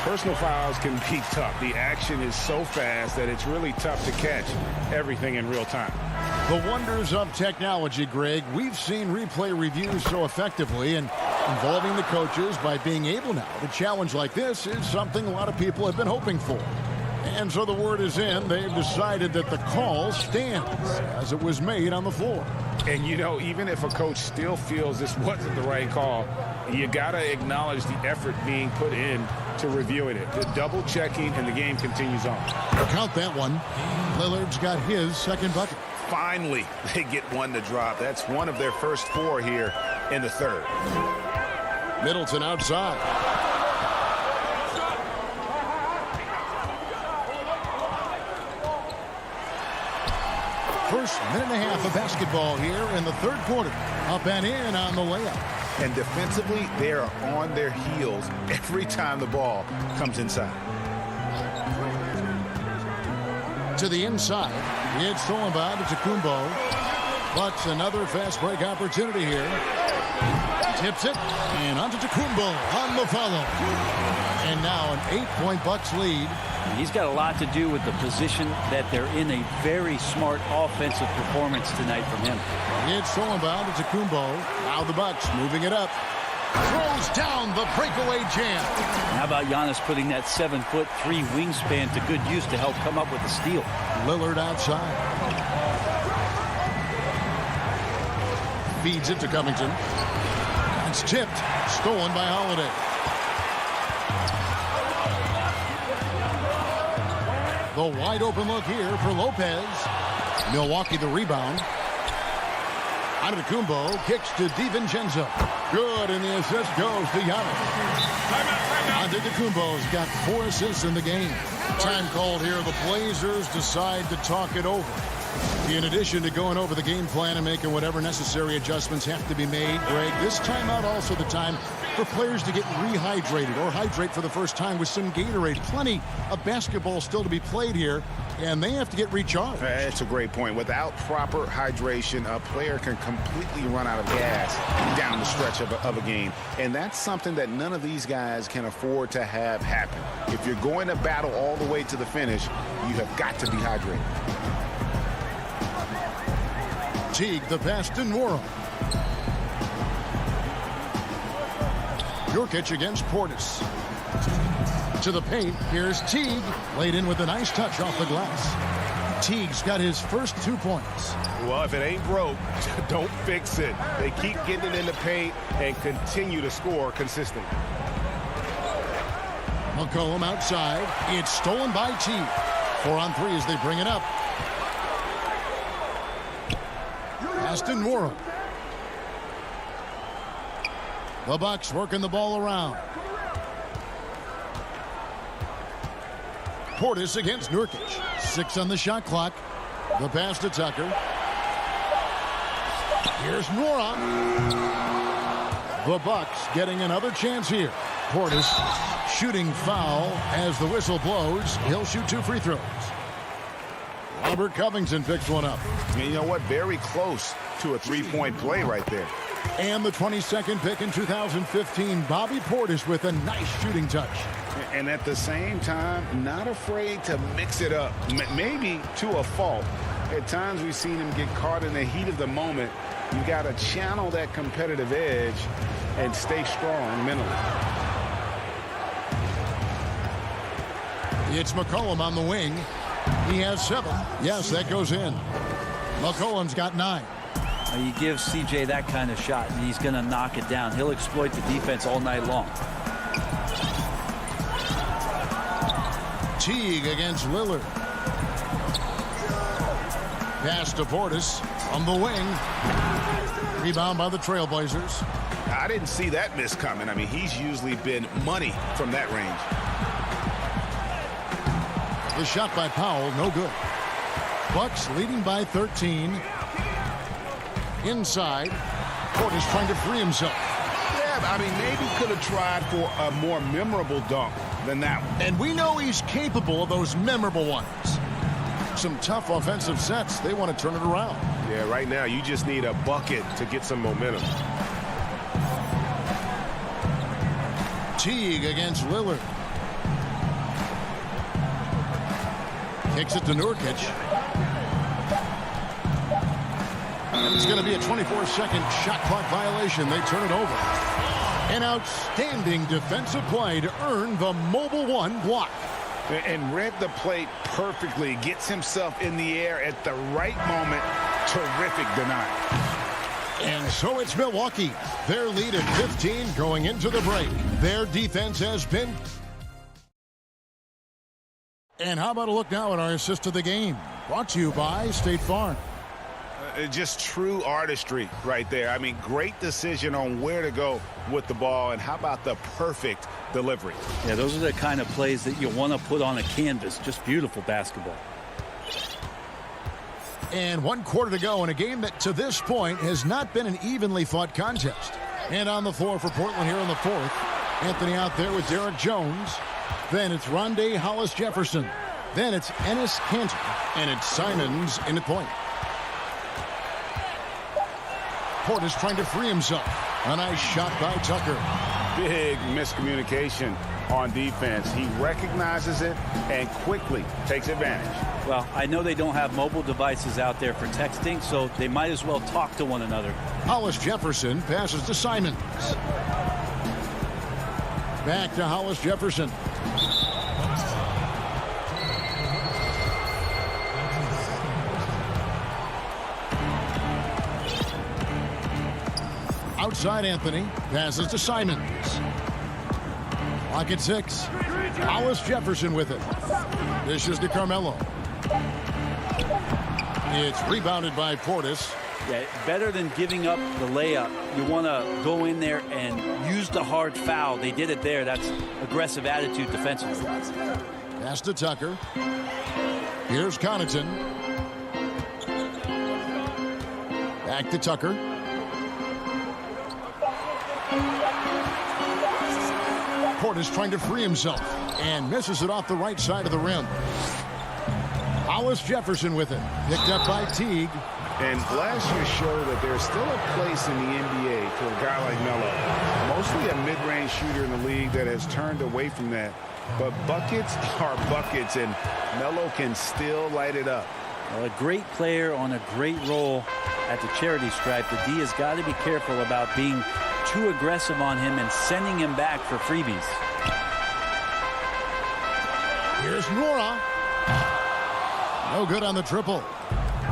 personal fouls can be tough. The action is so fast that it's really tough to catch everything in real time. The wonders of technology, Greg. We've seen replay reviews so effectively, and involving the coaches by being able now to challenge like this is something a lot of people have been hoping for. And so the word is in. They've decided that the call stands as it was made on the floor. And, you know, even if a coach still feels this wasn't the right call, you got to acknowledge the effort being put in to reviewing it. The double checking, and the game continues on. Count that one. Lillard's got his second bucket. Finally, they get one to drop. That's one of their first 4 here in the third. Middleton outside. First minute and a half of basketball here in the third quarter. Up and in on the layup. And defensively, they are on their heels every time the ball comes inside. To the inside. It's stolen by Antetokounmpo. But another fast break opportunity here. Tips it. And Antetokounmpo on the follow. And now an 8-point Bucks lead. He's got a lot to do with the position that they're in. A very smart offensive performance tonight from him. It's stolen by Antetokounmpo. Now the Bucks moving it up. Throws down the breakaway jam. How about Giannis putting that 7'3" wingspan to good use to help come up with the steal? Lillard outside. Feeds it to Covington. It's tipped. Stolen by Holiday. The wide open look here for Lopez. Milwaukee the rebound. Antetokounmpo kicks to DiVincenzo. Good, and the assist goes to Giannis. Antetokounmpo's got 4 assists in the game. Time called here. The Blazers decide to talk it over. In addition to going over the game plan and making whatever necessary adjustments have to be made, Greg, this timeout also the time for players to get rehydrated or hydrate for the first time with some Gatorade. Plenty of basketball still to be played here, and they have to get recharged. That's a great point. Without proper hydration, a player can completely run out of gas down the stretch of a game. And that's something that none of these guys can afford to have happen. If you're going to battle all the way to the finish, you have got to be hydrated. Teague, the pass to Nora. Nurkic against Portis. To the paint, here's Teague. Laid in with a nice touch off the glass. Teague's got his first 2 points. Well, if it ain't broke, don't fix it. They keep getting it in the paint and continue to score consistently. McCollum outside. It's stolen by Teague. 4 on 3 as they bring it up. Aston Nora. The Bucks working the ball around. Portis against Nurkic. 6 on the shot clock. The pass to Tucker. Here's Nora. The Bucks getting another chance here. Portis shooting foul as the whistle blows. He'll shoot 2 free throws. Robert Covington picks one up. And you know what? Very close to a three-point play right there. And the 22nd pick in 2015, Bobby Portis with a nice shooting touch. And at the same time, not afraid to mix it up. Maybe to a fault. At times we've seen him get caught in the heat of the moment. You got to channel that competitive edge and stay strong mentally. It's McCollum on the wing. He has 7. Yes, that goes in. McCollum's got 9. You give CJ that kind of shot, and he's going to knock it down. He'll exploit the defense all night long. Teague against Lillard. Pass to Portis on the wing. Rebound by the Trailblazers. I didn't see that miss coming. I mean, he's usually been money from that range. The shot by Powell, no good. Bucks leading by 13. Inside. Portis trying to free himself. Yeah, I mean, maybe could have tried for a more memorable dunk than that one. And we know he's capable of those memorable ones. Some tough offensive sets. They want to turn it around. Yeah, right now you just need a bucket to get some momentum. Teague against Lillard. Kicks it to Nurkic. And it's going to be a 24-second shot clock violation. They turn it over. An outstanding defensive play to earn the mobile 1 block. And read the plate perfectly. Gets himself in the air at the right moment. Terrific denial. And so it's Milwaukee. Their lead at 15 going into the break. Their defense has been... And how about a look now at our assist to the game? Brought to you by State Farm. Just true artistry right there. I mean, great decision on where to go with the ball, and how about the perfect delivery? Yeah, those are the kind of plays that you want to put on a canvas. Just beautiful basketball. And 1 quarter to go in a game that to this point has not been an evenly fought contest. And on the floor for Portland here in the 4th. Anthony out there with Derek Jones. Then it's Rondé Hollis-Jefferson. Then it's Enes Kanter. And it's Simons in the point. Portis trying to free himself. A nice shot by Tucker. Big miscommunication on defense. He recognizes it and quickly takes advantage. Well, I know they don't have mobile devices out there for texting, so they might as well talk to one another. Hollis-Jefferson passes to Simons. Back to Hollis-Jefferson. Outside Anthony. Passes to Simons. Clock at 6. Hollis-Jefferson with it. Dishes to Carmelo. It's rebounded by Portis. Yeah, better than giving up the layup. You want to go in there and use the hard foul. They did it there. That's aggressive attitude defensively. Pass to Tucker. Here's Connaughton. Back to Tucker. Portis trying to free himself and misses it off the right side of the rim. Hollis Jefferson with it. Picked up by Teague. And last year showed that there's still a place in the NBA for a guy like Melo. Mostly a mid-range shooter in the league that has turned away from that. But buckets are buckets, and Melo can still light it up. Well, a great player on a great role at the charity stripe. The D has got to be careful about being too aggressive on him and sending him back for freebies. Here's Nora. No good on the triple.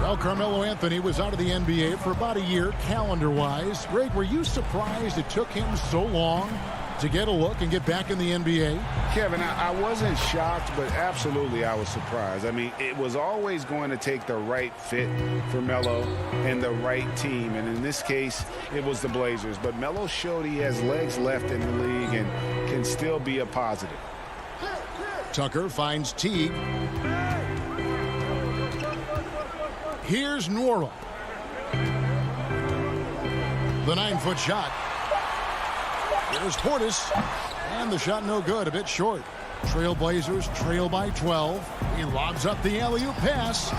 Well, Carmelo Anthony was out of the NBA for about a year, calendar-wise. Greg, were you surprised it took him so long to get a look and get back in the NBA? Kevin, I wasn't shocked, but absolutely I was surprised. I mean, it was always going to take the right fit for Melo and the right team. And in this case, it was the Blazers. But Melo showed he has legs left in the league and can still be a positive. Tucker finds Teague. Here's Nora. The 9-foot shot. Here's Portis. And the shot no good, a bit short. Trailblazers trail by 12. He lobs up the alley-oop pass.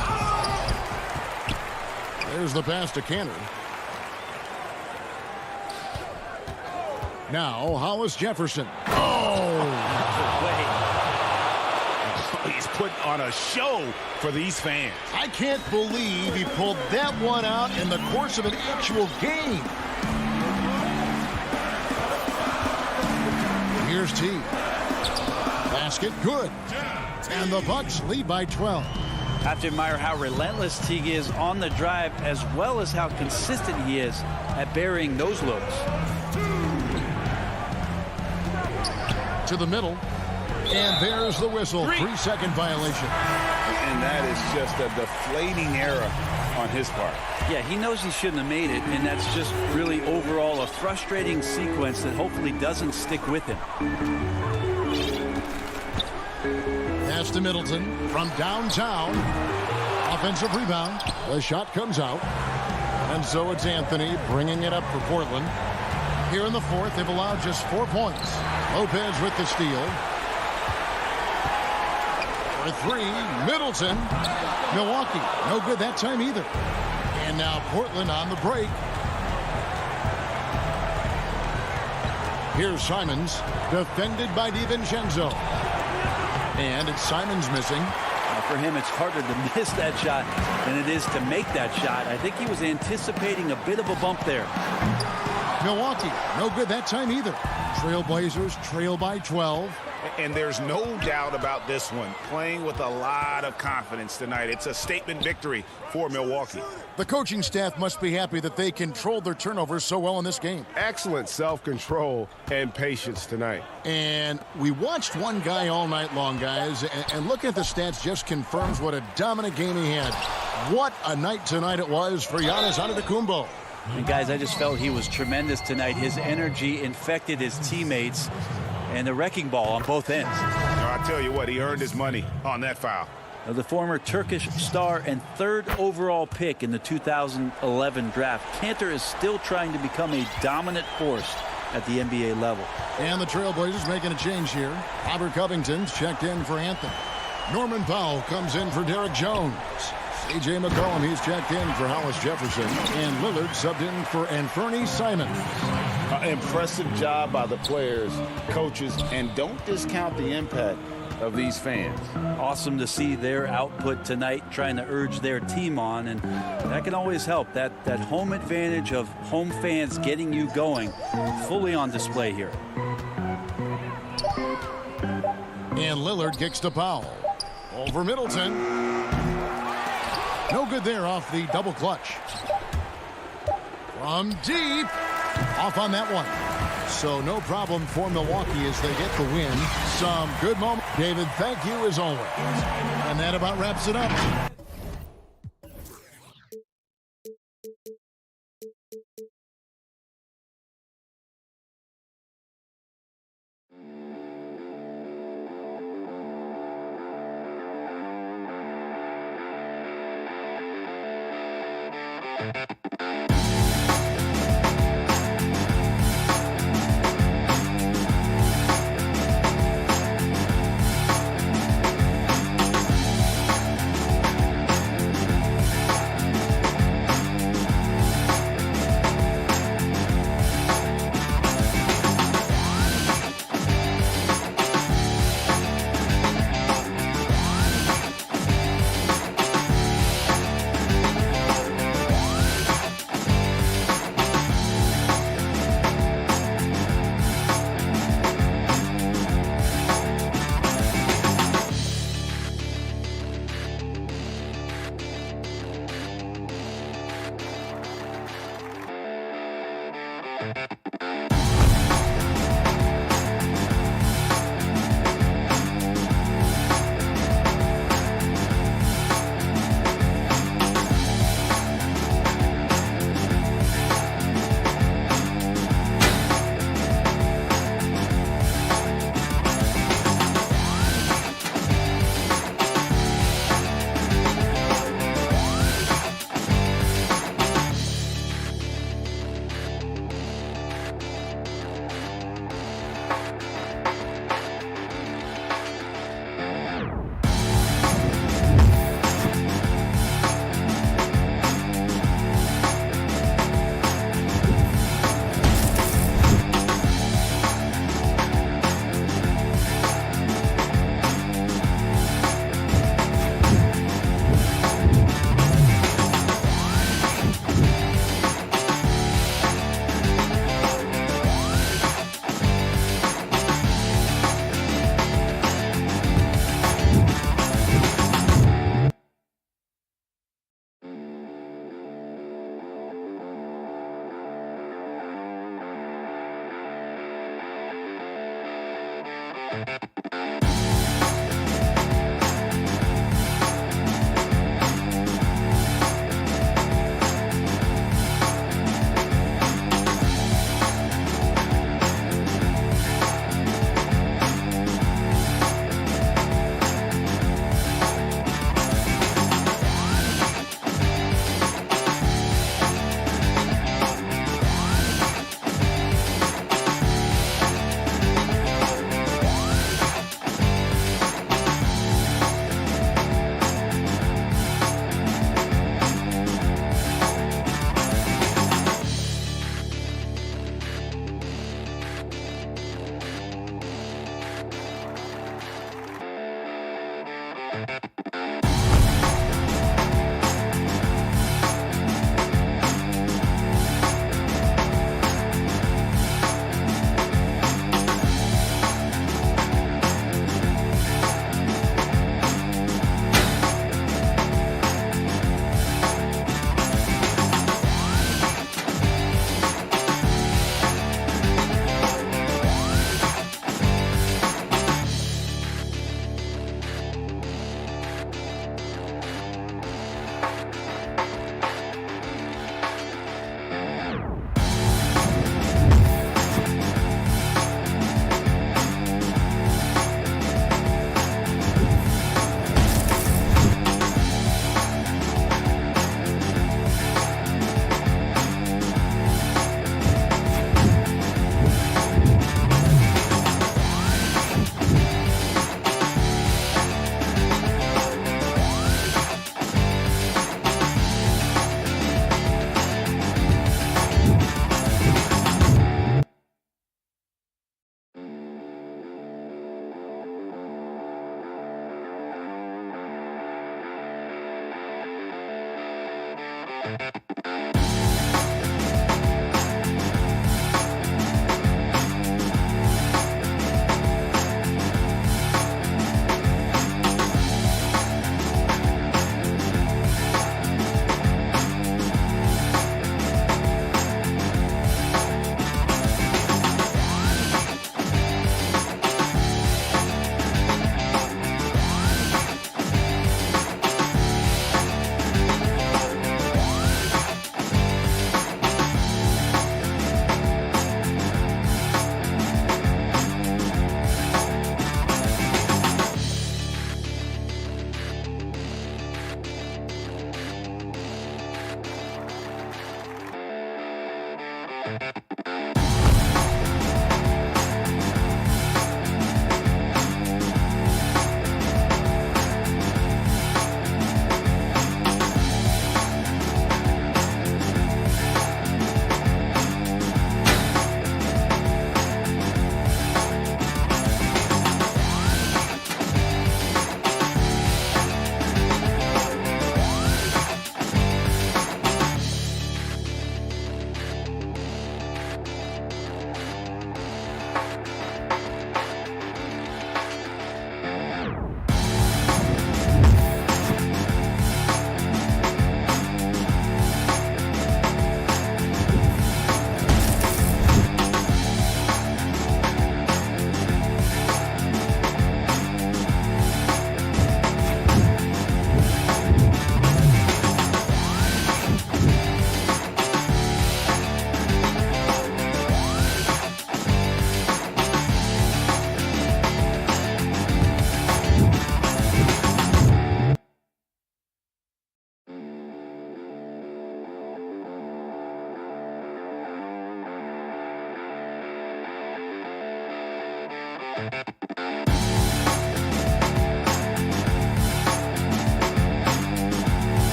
There's the pass to Canner. Now, Hollis Jefferson. He's putting on a show for these fans. I can't believe he pulled that one out in the course of an actual game. Here's T. Basket, good. And the Bucks lead by 12. I have to admire how relentless Teague is on the drive, as well as how consistent he is at burying those looks. To the middle. And there's the whistle. 3-second violation. And that is just a deflating error on his part. Yeah, he knows he shouldn't have made it, and that's just really overall a frustrating sequence that hopefully doesn't stick with him. Pass to Middleton from downtown. Offensive rebound. The shot comes out. And so it's Anthony bringing it up for Portland. Here in the fourth, they've allowed just 4 points. Lopez with the steal. For 3, Middleton. Milwaukee, no good that time either. And now Portland on the break. Here's Simons, defended by DiVincenzo. And it's Simons missing. For him, it's harder to miss that shot than it is to make that shot. I think he was anticipating a bit of a bump there. Milwaukee, no good that time either. Trailblazers trail by 12. And there's no doubt about this one. Playing with a lot of confidence tonight. It's a statement victory for Milwaukee. The coaching staff must be happy that they controlled their turnovers so well in this game. Excellent self-control and patience tonight. And we watched one guy all night long, guys, and looking at the stats just confirms what a dominant game he had. What a night tonight it was for Giannis Antetokounmpo. And guys, I just felt he was tremendous tonight. His energy infected his teammates, and the wrecking ball on both ends. I tell you what, he earned his money on that foul. Now, the former Turkish star and 3rd overall pick in the 2011 draft, Kanter is still trying to become a dominant force at the NBA level. And the Trailblazers making a change here. Robert Covington's checked in for Anthony. Norman Powell comes in for Derek Jones. C.J. McCollum, he's checked in for Hollis Jefferson. And Lillard subbed in for Anthony Simons. Impressive job by the players, coaches, and don't discount the impact of these fans. Awesome to see their output tonight, trying to urge their team on, and that can always help. That home advantage of home fans getting you going, fully on display here. And Lillard kicks to Powell. Over Middleton. No good there off the double clutch. From deep. Off on that one. So no problem for Milwaukee as they get the win. Some good moment. David, thank you as always. And that about wraps it up.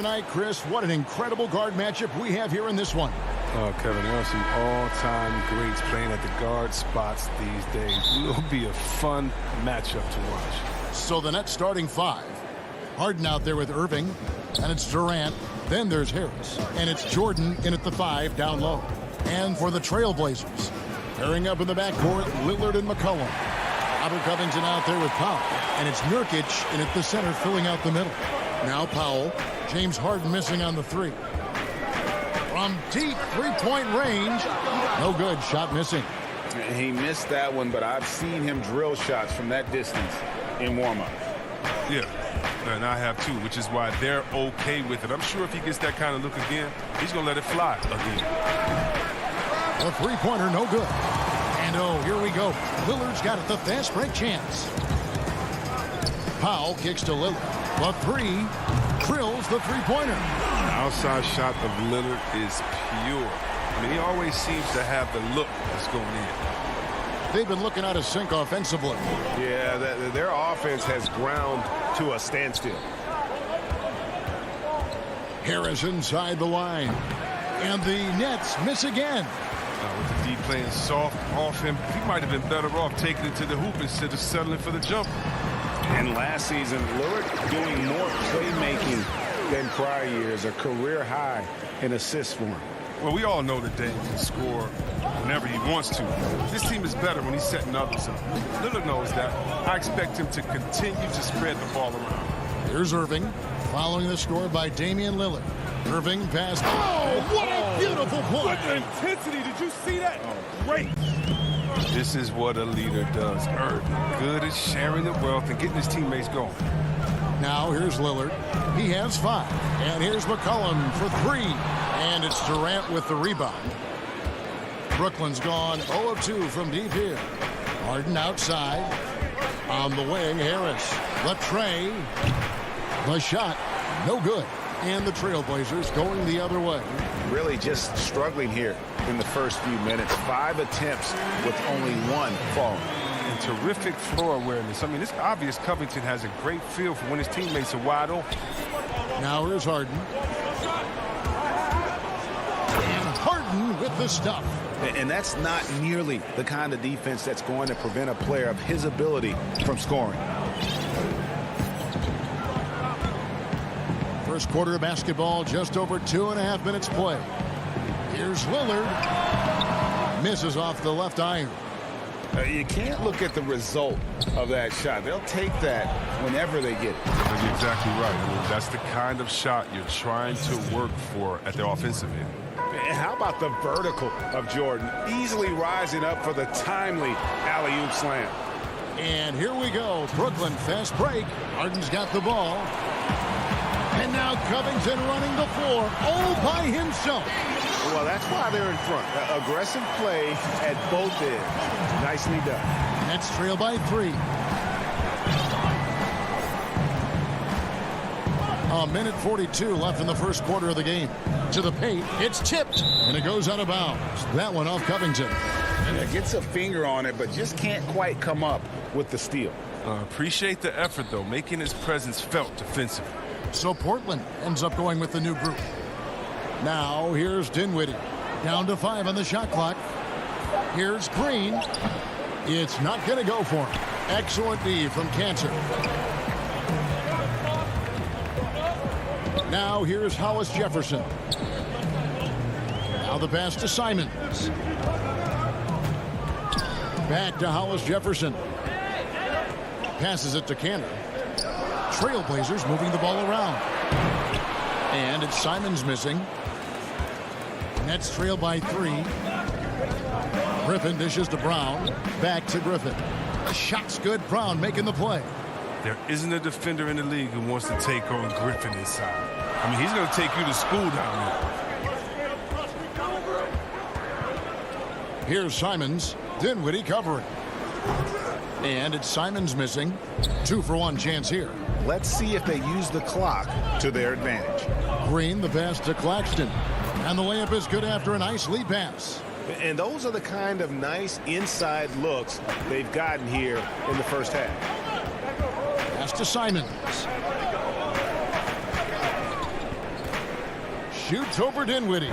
Tonight, Chris, what an incredible guard matchup we have here in this one. Oh, Kevin, there are some all-time greats playing at the guard spots these days. Will be a fun matchup to watch. So the Nets starting five. Harden out there with Irving, and it's Durant. Then there's Harris, and it's Jordan in at the 5 down low. And for the Trailblazers, pairing up in the backcourt, Lillard and McCollum. Robert Covington out there with Powell, and it's Nurkic in at the center filling out the middle. Now Powell. James Harden missing on the 3. From deep three-point range. No good. Shot missing. He missed that one, but I've seen him drill shots from that distance in warm-up. Yeah, and I have too, which is why they're okay with it. I'm sure if he gets that kind of look again, he's going to let it fly again. A three-pointer, no good. And oh, here we go. Lillard's got it, the fast break chance. Powell kicks to Lillard. The 3. Drills the three-pointer. The outside shot of Lillard is pure. I mean, he always seems to have the look that's going in. They've been looking out of sync offensively. Yeah, their offense has ground to a standstill. Harris inside the line. And the Nets miss again. With the D playing soft off him, he might have been better off taking it to the hoop instead of settling for the jumper. And last season, Lillard doing more playmaking than prior years, a career high in assists for him. Well, we all know that Dame can score whenever he wants to. This team is better when he's setting others up. Lillard knows that. I expect him to continue to spread the ball around. Here's Irving, following the score by Damian Lillard. Irving passed. Oh, what a beautiful play! What intensity! Did you see that? Oh, great! This is what a leader does. Irving, good at sharing the wealth and getting his teammates going. Now here's Lillard. He has 5. And here's McCollum for 3. And it's Durant with the rebound. Brooklyn's gone 0 of 2 from deep here. Harden outside. On the wing, Harris. The tray. The shot. No good. And the Trailblazers going the other way. Really just struggling here in the first few minutes. 5 attempts with only 1 falling. And terrific floor awareness. I mean, it's obvious Covington has a great feel for when his teammates are wide open. Now here's Harden. And Harden with the stuff. And that's not nearly the kind of defense that's going to prevent a player of his ability from scoring. First quarter of basketball, just over 2.5 minutes play. Here's Lillard. Misses off the left iron. You can't look at the result of that shot. They'll take that whenever they get it. You're exactly right. I mean, that's the kind of shot you're trying to work for at the offensive end. And how about the vertical of Jordan, easily rising up for the timely alley-oop slam. And here we go. Brooklyn fast break. Harden's got the ball. And now Covington running the floor all by himself. Well, that's why they're in front. Aggressive play at both ends. Nicely done. Nets trail by 3. A minute 42 left in the first quarter of the game. To the paint, it's tipped, and it goes out of bounds. That one off Covington. And gets a finger on it, but just can't quite come up with the steal. Appreciate the effort, though, making his presence felt defensively. So Portland ends up going with the new group. Now here's Dinwiddie. Down to 5 on the shot clock. Here's Green. It's not going to go for him. Excellent D from Cantor. Now here's Hollis Jefferson. Now the pass to Simons. Back to Hollis Jefferson. Passes it to Cantor. Trailblazers moving the ball around. And it's Simons missing. Nets trail by 3. Griffin dishes to Brown. Back to Griffin. The shot's good. Brown making the play. There isn't a defender in the league who wants to take on Griffin inside. I mean, he's going to take you to school down there. Here's Simons. Dinwiddie covering. And it's Simons missing. 2-for-1 chance here. Let's see if they use the clock to their advantage. Green, the pass to Claxton. And the layup is good after a nice lead pass. And those are the kind of nice inside looks they've gotten here in the first half. Pass to Simons. Shoots over Dinwiddie.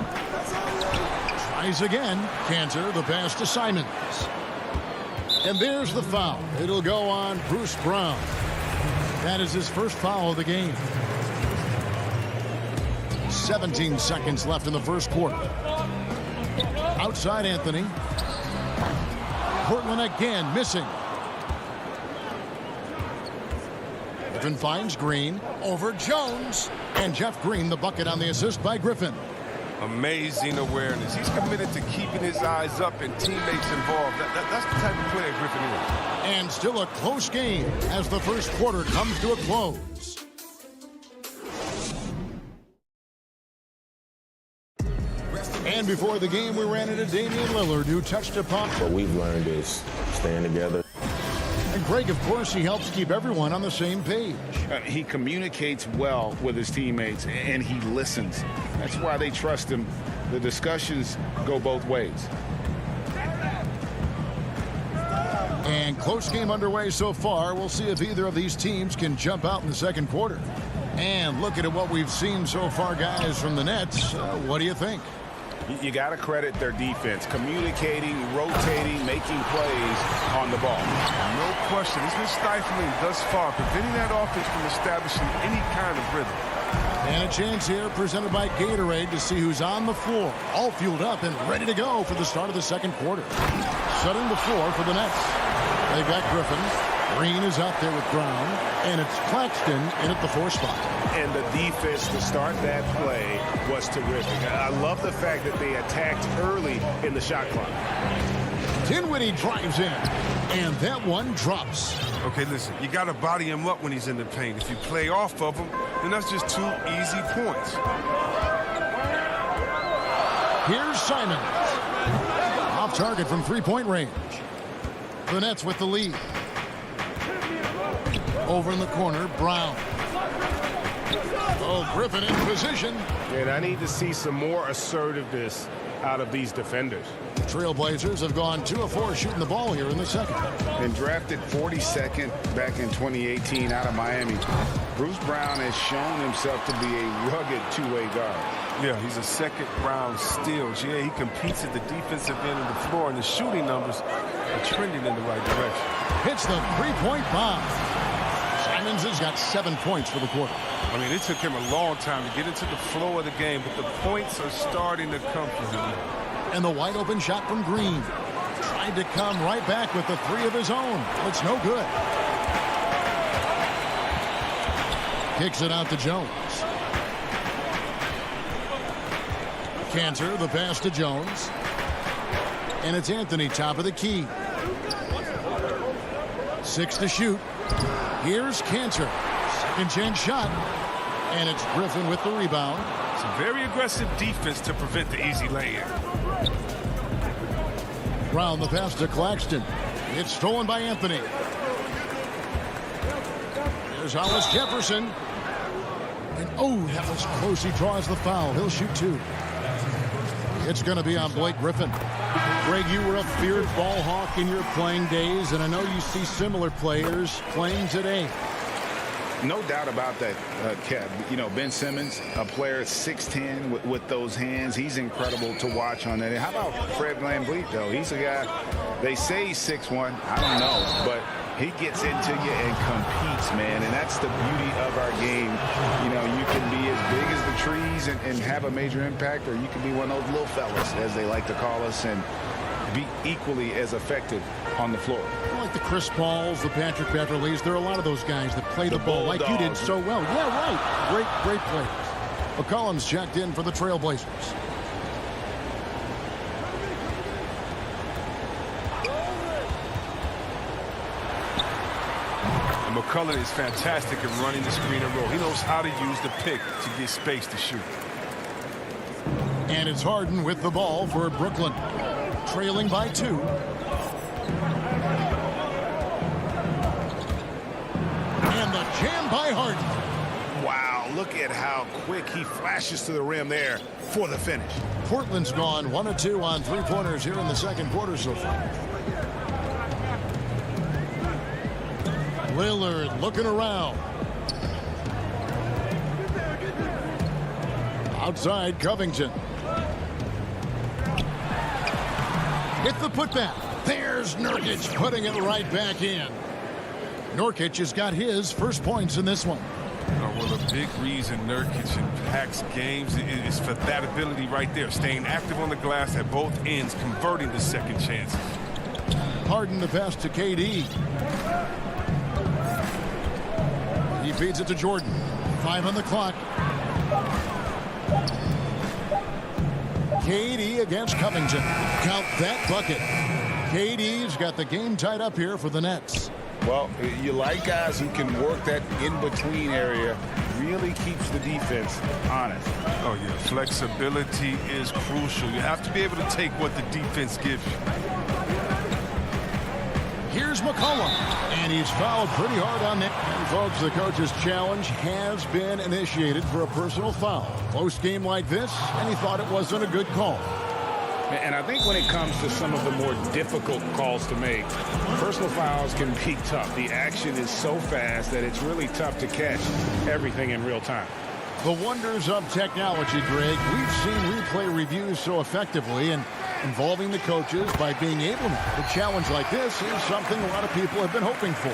Tries again. Cantor, the pass to Simons. And there's the foul. It'll go on Bruce Brown. That is his first foul of the game. 17 seconds left in the first quarter. Outside Anthony. Portland again missing. Griffin finds Green over Jones. And Jeff Green, the bucket on the assist by Griffin. Amazing awareness. He's committed to keeping his eyes up and teammates involved. That's the type of player Griffin is. And still a close game as the first quarter comes to a close. And before the game, we ran into Damian Lillard, who touched upon. What we've learned is staying together. And Greg, of course, he helps keep everyone on the same page. He communicates well with his teammates, and he listens. That's why they trust him. The discussions go both ways. And close game underway so far. We'll see if either of these teams can jump out in the second quarter. And looking at what we've seen so far, guys, from the Nets, what do you think? You got to credit their defense, communicating, rotating, making plays on the ball. No question. It's been stifling thus far, preventing that offense from establishing any kind of rhythm. And a chance here presented by Gatorade to see who's on the floor, all fueled up and ready to go for the start of the second quarter. Setting the floor for the Nets. They've got Griffin. Green is out there with Brown. And it's Claxton in at the 4 spot. And the defense to start that play was terrific. I love the fact that they attacked early in the shot clock. Dinwiddie drives in. And that one drops. Okay, listen, you got to body him up when he's in the paint. If you play off of him, then that's just 2 easy points. Here's Simons. Off target from 3-point range. The Nets with the lead. Over in the corner, Brown. Oh, Griffin in position. And I need to see some more assertiveness out of these defenders. Trailblazers have gone 2 of 4 shooting the ball here in the second. And drafted 42nd back in 2018 out of Miami, Bruce Brown has shown himself to be a rugged two-way guard. Yeah, he's a second-round steal. Yeah, he competes at the defensive end of the floor, and the shooting numbers are trending in the right direction. Hits the 3-point bomb. Simons has got 7 points for the quarter. I mean, it took him a long time to get into the flow of the game, but the points are starting to come for him. And the wide open shot from Green. Tried to come right back with the 3 of his own. It's no good. Kicks it out to Jones. Cantor, the pass to Jones. And it's Anthony, top of the key. 6 to shoot. Here's Cantor. Second chance shot. And it's Griffin with the rebound. Some very aggressive defense to prevent the easy lay-in. Round the pass to Claxton. It's stolen by Anthony. There's Hollis Jefferson. And oh, that was close. He draws the foul. He'll shoot 2. It's going to be on Blake Griffin. Greg, you were a feared ball hawk in your playing days, and I know you see similar players playing today. No doubt about that, Kev. You know, Ben Simmons, a player 6'10" with those hands. He's incredible to watch on that. And how about Fred VanVleet, though? He's a guy, they say he's 6'1". I don't know, but he gets into you and competes, man. And that's the beauty of our game. You know, you can be as big as the trees and have a major impact, or you can be one of those little fellas, as they like to call us, and be equally as effective on the floor. Like the Chris Pauls, the Patrick Beverleys, there are a lot of those guys that play the ball like you did so well. Yeah, right. Great players. McCollum's checked in for the Trailblazers. And McCollum is fantastic at running the screen and roll. He knows how to use the pick to get space to shoot. And it's Harden with the ball for Brooklyn, trailing by 2. And the jam by Harden. Wow, look at how quick he flashes to the rim there for the finish. Portland's gone 1 of 2 on 3-pointers here in the second quarter so far. Lillard looking around. Outside, Covington. Hit the putback. There's Nurkic putting it right back in. Nurkic has got his first points in this one. Well, a big reason Nurkic impacts games is for that ability right there, staying active on the glass at both ends, converting the second chances. Harden the pass to KD. He feeds it to Jordan. 5 on the clock. KD against Covington. Count that bucket. KD's got the game tied up here for the Nets. Well, you like guys who can work that in-between area, really keeps the defense honest. Oh, yeah, flexibility is crucial. You have to be able to take what the defense gives you. Here's McCollum, and he's fouled pretty hard on that. And folks, the coach's challenge has been initiated for a personal foul. Close game like this, and he thought it wasn't a good call. And I think when it comes to some of the more difficult calls to make, personal fouls can be tough. The action is so fast that it's really tough to catch everything in real time. The wonders of technology, Greg. We've seen replay reviews so effectively, and involving the coaches by being able to. A challenge like this is something a lot of people have been hoping for.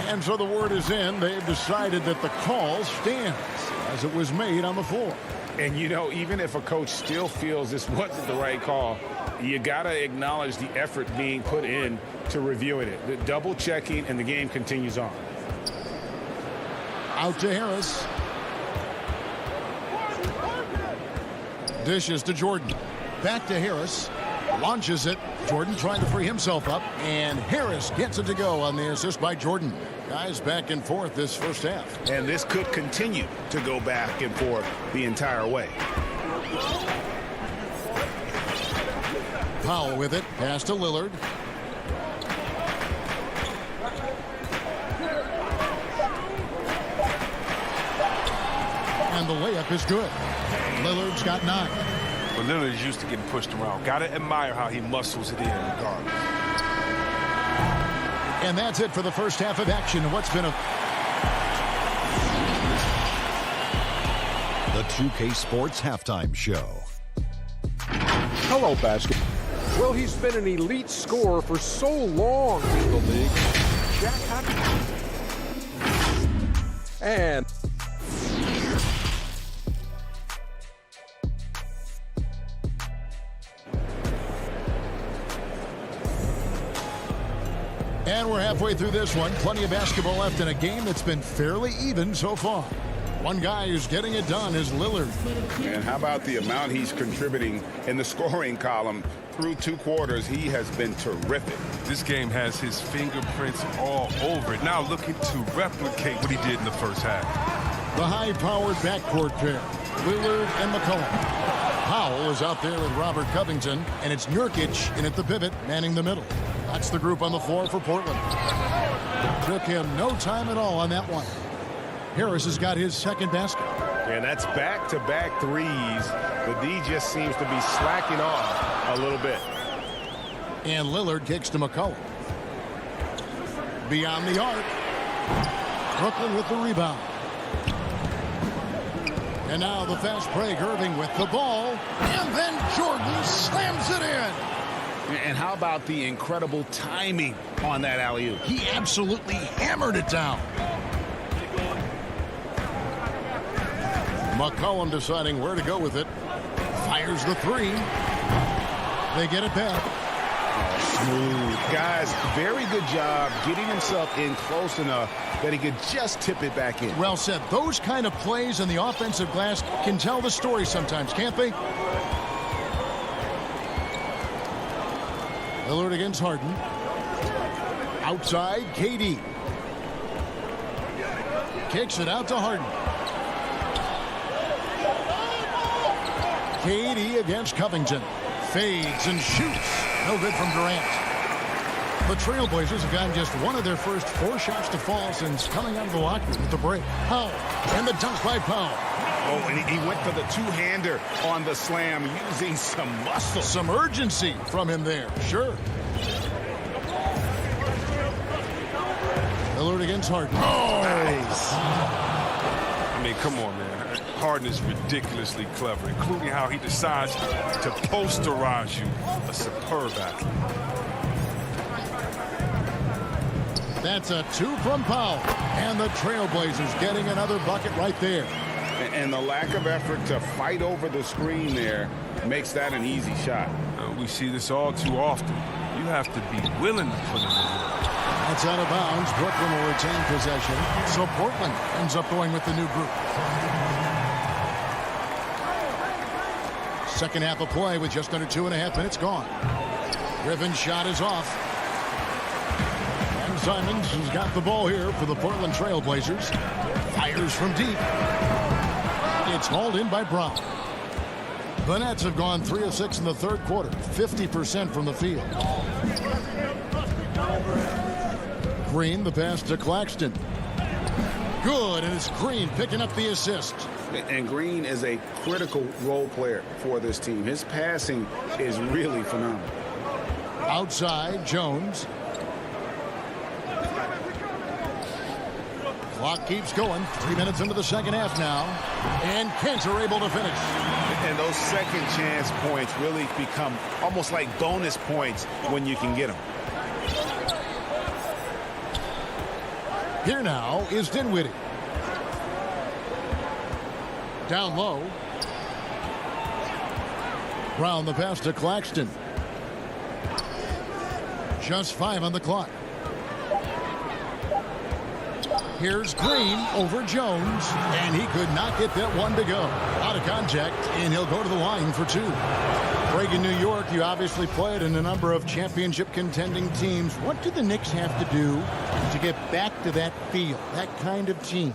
And so the word is in. They've decided that the call stands as it was made on the floor. And, you know, even if a coach still feels this wasn't the right call, you got to acknowledge the effort being put in to reviewing it. The double checking, and the game continues on. Out to Harris. Dishes to Jordan. Back to Harris. Launches it. Jordan trying to free himself up. And Harris gets it to go on the assist by Jordan. Guys back and forth this first half. And this could continue to go back and forth the entire way. Powell with it. Pass to Lillard. And the layup is good. Lillard's got 9. But Lillard is used to getting pushed around. Got to admire how he muscles it in regardless. And that's it for the first half of action. What's been a... The 2K Sports Halftime Show. Hello, basketball. Well, he's been an elite scorer for so long in the league. Jack and... And we're halfway through this one. Plenty of basketball left in a game that's been fairly even so far. One guy who's getting it done is Lillard. And how about the amount he's contributing in the scoring column through 2 quarters? He has been terrific. This game has his fingerprints all over it. Now looking to replicate what he did in the first half. The high-powered backcourt pair, Lillard and McCollum. Powell is out there with Robert Covington, and it's Nurkic in at the pivot, manning the middle. That's the group on the floor for Portland. Took him no time at all on that one. Harris has got his second basket. And that's back-to-back threes. The D just seems to be slacking off a little bit. And Lillard kicks to McCollum. Beyond the arc. Brooklyn with the rebound. And now the fast break. Irving with the ball. And then Jordan slams it in. And how about the incredible timing on that alley-oop? He absolutely hammered it down. McCollum deciding where to go with it. Fires the three. They get it back. Smooth. Guys, very good job getting himself in close enough that he could just tip it back in. Well said. Those kind of plays in the offensive glass can tell the story sometimes, can't they? Lillard against Harden. Outside, KD. Kicks it out to Harden. KD against Covington. Fades and shoots. No good from Durant. The Trailblazers have gotten just one of their first 4 shots to fall since coming out of the locker room with the break. Powell. And the dunk by Powell. Oh, and he went for the two-hander on the slam, using some muscle. Some urgency from him there. Sure. Lillard against Harden. Oh, nice. I mean, come on, man. Harden is ridiculously clever, including how he decides to posterize you. A superb athlete. That's a 2 from Powell. And the Trailblazers getting another bucket right there. And the lack of effort to fight over the screen there makes that an easy shot. We see this all too often. You have to be willing to put in the work. That's out of bounds. Brooklyn will retain possession. So Portland ends up going with the new group. Second half of play with just under 2.5 minutes gone. Griffin's shot is off. And Simons, who's got the ball here for the Portland Trailblazers, fires from deep. It's hauled in by Brown. The Nets have gone 3 of 6 in the third quarter, 50% from the field. Green, the pass to Claxton. Good, and it's Green picking up the assist. And Green is a critical role player for this team. His passing is really phenomenal. Outside, Jones. Clock keeps going. 3 minutes into the second half now. And Kent's able to finish. And those second chance points really become almost like bonus points when you can get them. Here now is Dinwiddie. Down low. Brown the pass to Claxton. Just 5 on the clock. Here's Green over Jones, and he could not get that one to go. Out of contact, and he'll go to the line for 2. Greg, in New York, you obviously played in a number of championship contending teams. What do the Knicks have to do to get back to that feel, that kind of team?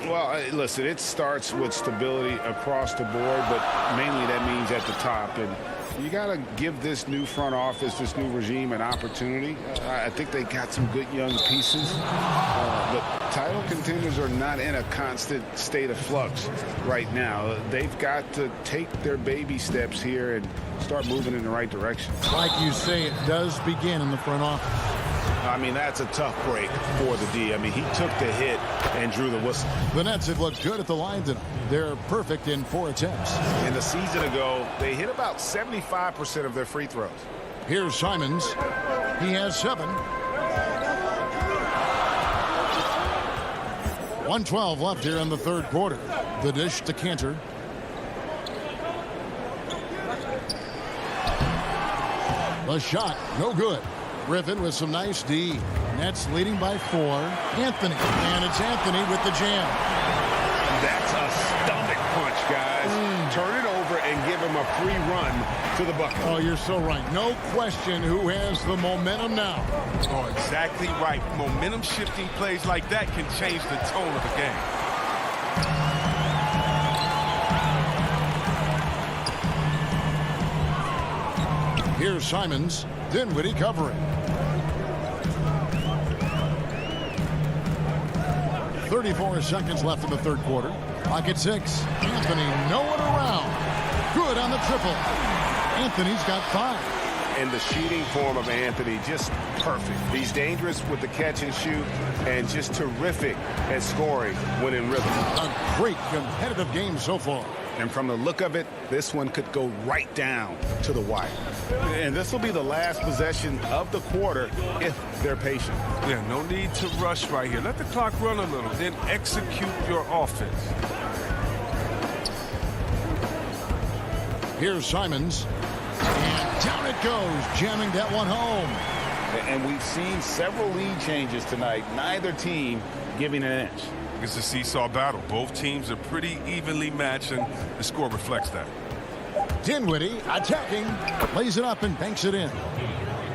Well, listen, it starts with stability across the board, but mainly that means at the top. And you got to give this new front office, this new regime, an opportunity. I think they got some good young pieces. But title contenders are not in a constant state of flux right now. They've got to take their baby steps here and start moving in the right direction. Like you say, it does begin in the front office. I mean, that's a tough break for the D. I mean, he took the hit and drew the whistle. The Nets have looked good at the line tonight. They're perfect in 4 attempts. And a season ago, they hit about 75% of their free throws. Here's Simons. He has 7. 1:12 left here in the third quarter. The dish to Cantor. The shot, no good. Griffin with some nice D. Nets leading by 4. Anthony. And it's Anthony with the jam. That's a stomach punch, guys. Turn it over and give him a free run to the bucket. Oh, you're so right. No question who has the momentum now. Oh, exactly right. Momentum shifting plays like that can change the tone of the game. Here's Simons. Dinwiddie covering. 34 seconds left in the third quarter. Clock at 6. Anthony nowhere around. Good on the triple. Anthony's got 5. And the shooting form of Anthony, just perfect. He's dangerous with the catch and shoot and just terrific at scoring when in rhythm. A great competitive game so far. And from the look of it, this one could go right down to the wire. And this will be the last possession of the quarter if they're patient. Yeah, no need to rush right here. Let the clock run a little, then execute your offense. Here's Simons. And down it goes, jamming that one home. And we've seen several lead changes tonight. Neither team giving an inch. It's a seesaw battle. Both teams are pretty evenly matched, and the score reflects that. Dinwiddie attacking, lays it up and banks it in.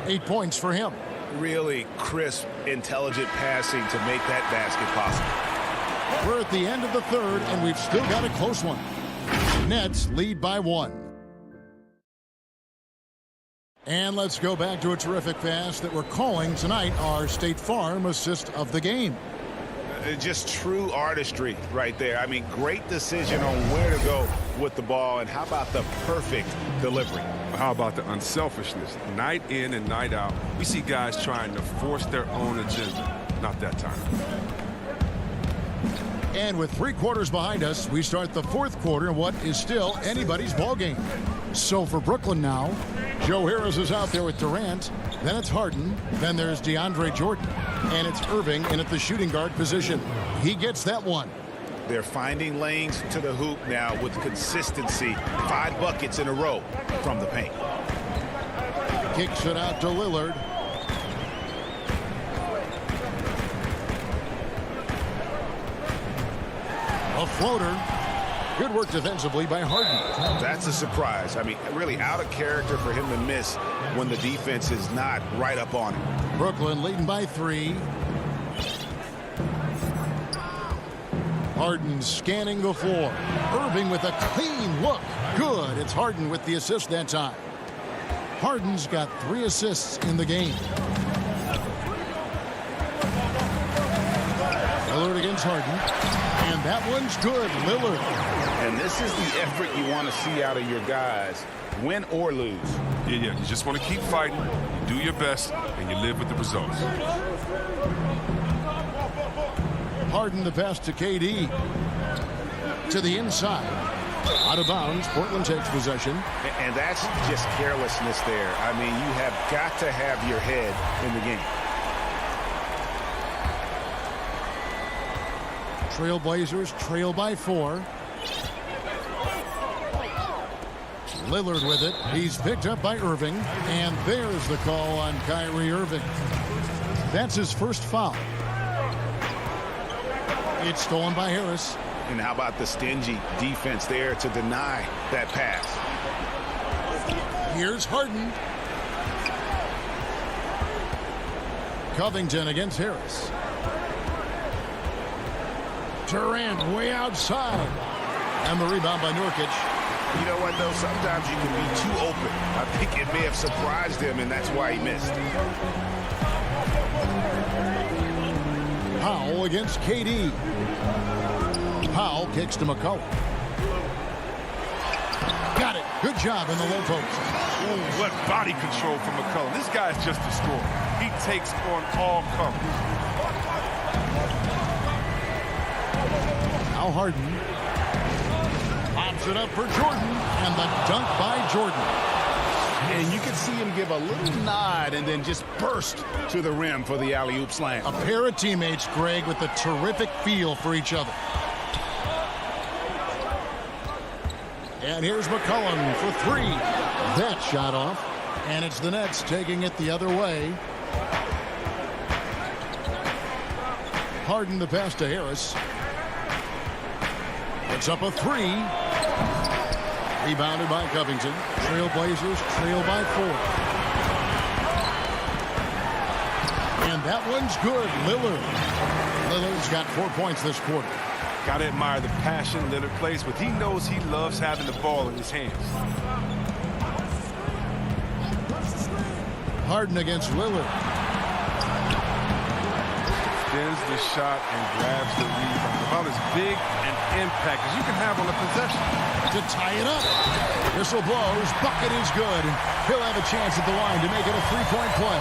8 points for him. Really crisp, intelligent passing to make that basket possible. We're at the end of the third, and we've still got a close one. Nets lead by 1. And let's go back to a terrific pass that we're calling tonight our State Farm assist of the game. Just true artistry right there. I mean, great decision on where to go with the ball, and how about the perfect delivery? How about the unselfishness? Night in and night out, we see guys trying to force their own agenda. Not that time. And with 3 quarters behind us, we start the fourth quarter in what is still anybody's ball game. So for Brooklyn now, Joe Harris is out there with Durant. Then it's Harden. Then there's DeAndre Jordan. And it's Irving in at the shooting guard position. He gets that one. They're finding lanes to the hoop now with consistency. 5 buckets in a row from the paint. Kicks it out to Lillard. A floater. Good work defensively by Harden. That's a surprise. I mean, really out of character for him to miss when the defense is not right up on him. Brooklyn leading by 3. Harden scanning the floor. Irving with a clean look. Good. It's Harden with the assist that time. Harden's got 3 assists in the game. Lillard against Harden. And that one's good. Lillard. And this is the effort you want to see out of your guys, win or lose. Yeah. You just want to keep fighting, you do your best, and you live with the results. Harden the pass to KD. To the inside. Out of bounds. Portland takes possession. And that's just carelessness there. I mean, you have got to have your head in the game. Trailblazers trail by 4. Lillard with it. He's picked up by Irving. And there's the call on Kyrie Irving. That's his first foul. It's stolen by Harris. And how about the stingy defense there to deny that pass? Here's Harden. Covington against Harris. Durant way outside. And the rebound by Nurkic. You know what, though? Sometimes you can be too open. I think it may have surprised him, and that's why he missed. Powell against KD. Powell kicks to McCollum. Got it. Good job in the low post. Ooh, what body control from McCollum. This guy's just a scorer. He takes on all comers. Now Harden. Pops it up for Jordan. And the dunk by Jordan. And you can see him give a little nod and then just burst to the rim for the alley-oop slam. A pair of teammates, Greg, with a terrific feel for each other. And here's McCollum for 3. That shot off. And it's the Nets taking it the other way. Harden the pass to Harris. It's up a 3. Rebounded by Covington. Trailblazers trail by 4. And that one's good. Lillard's got 4 points this quarter. Got to admire the passion Lillard plays with. He knows he loves having the ball in his hands. Harden against Lillard. Spins the shot and grabs the rebound. About as big an impact as you can have on a possession. To tie it up. Whistle blows. Bucket is good. He'll have a chance at the line to make it a three-point play.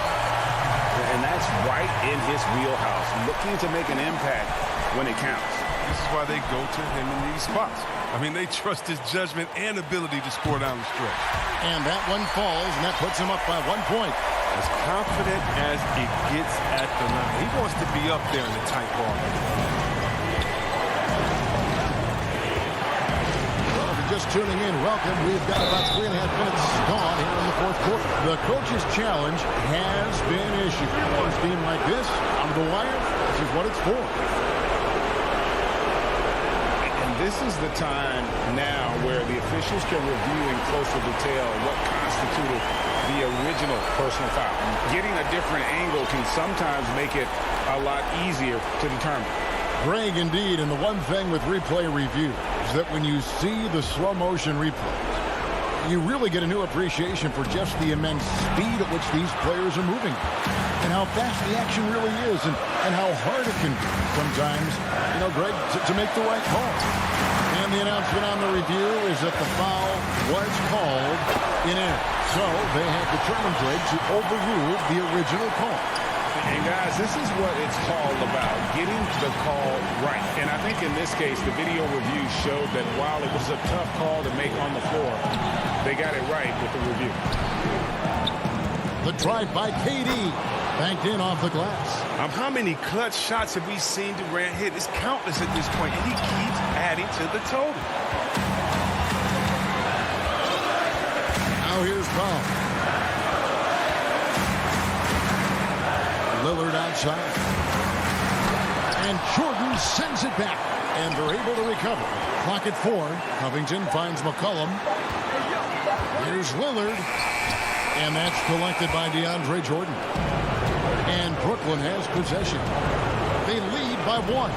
And that's right in his wheelhouse. Looking to make an impact when it counts. This is why they go to him in these spots. I mean, they trust his judgment and ability to score down the stretch. And that one falls, and that puts him up by 1 point. As confident as it gets at the line. He wants to be up there in the tight ball. Well, if you're just tuning in, welcome. We've got about 3.5 minutes gone here in the fourth quarter. The coach's challenge has been issued. For a team like this, on the wire, this is what it's for. This is the time now where the officials can review in closer detail what constituted the original personal foul. Getting a different angle can sometimes make it a lot easier to determine. Greg, indeed, and the one thing with replay review is that when you see the slow motion replays, you really get a new appreciation for just the immense speed at which these players are moving and how fast the action really is and how hard it can be sometimes, you know, Greg, to make the right call. And the announcement on the review is that the foul was called in error. So they have determined, Greg, to overrule the original call. And guys, this is what it's all about, getting the call right. And I think in this case, the video review showed that while it was a tough call to make on the floor, they got it right with the review. The drive by KD, banked in off the glass. How many clutch shots have we seen Durant hit? It's countless at this point, and he keeps adding to the total. Now here's Brown. Lillard outside. And Jordan sends it back. And they're able to recover. Clock at 4. Covington finds McCollum. Here's Lillard. And that's collected by DeAndre Jordan. And Brooklyn has possession. They lead by 1.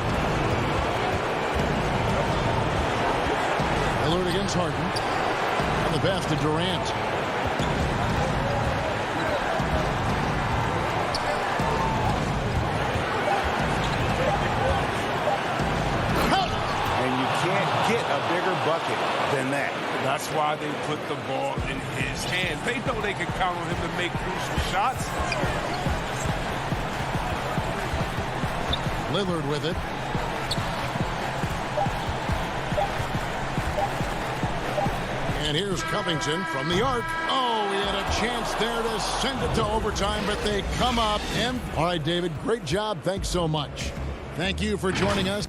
Lillard against Harden. On the pass to Durant. Get a bigger bucket than that. That's why they put the ball in his hand. They know they can count on him to make crucial shots. Lillard with it. And here's Covington from the arc. Oh, he had a chance there to send it to overtime, but they come up. And all right, David, great job. Thanks so much. Thank you for joining us.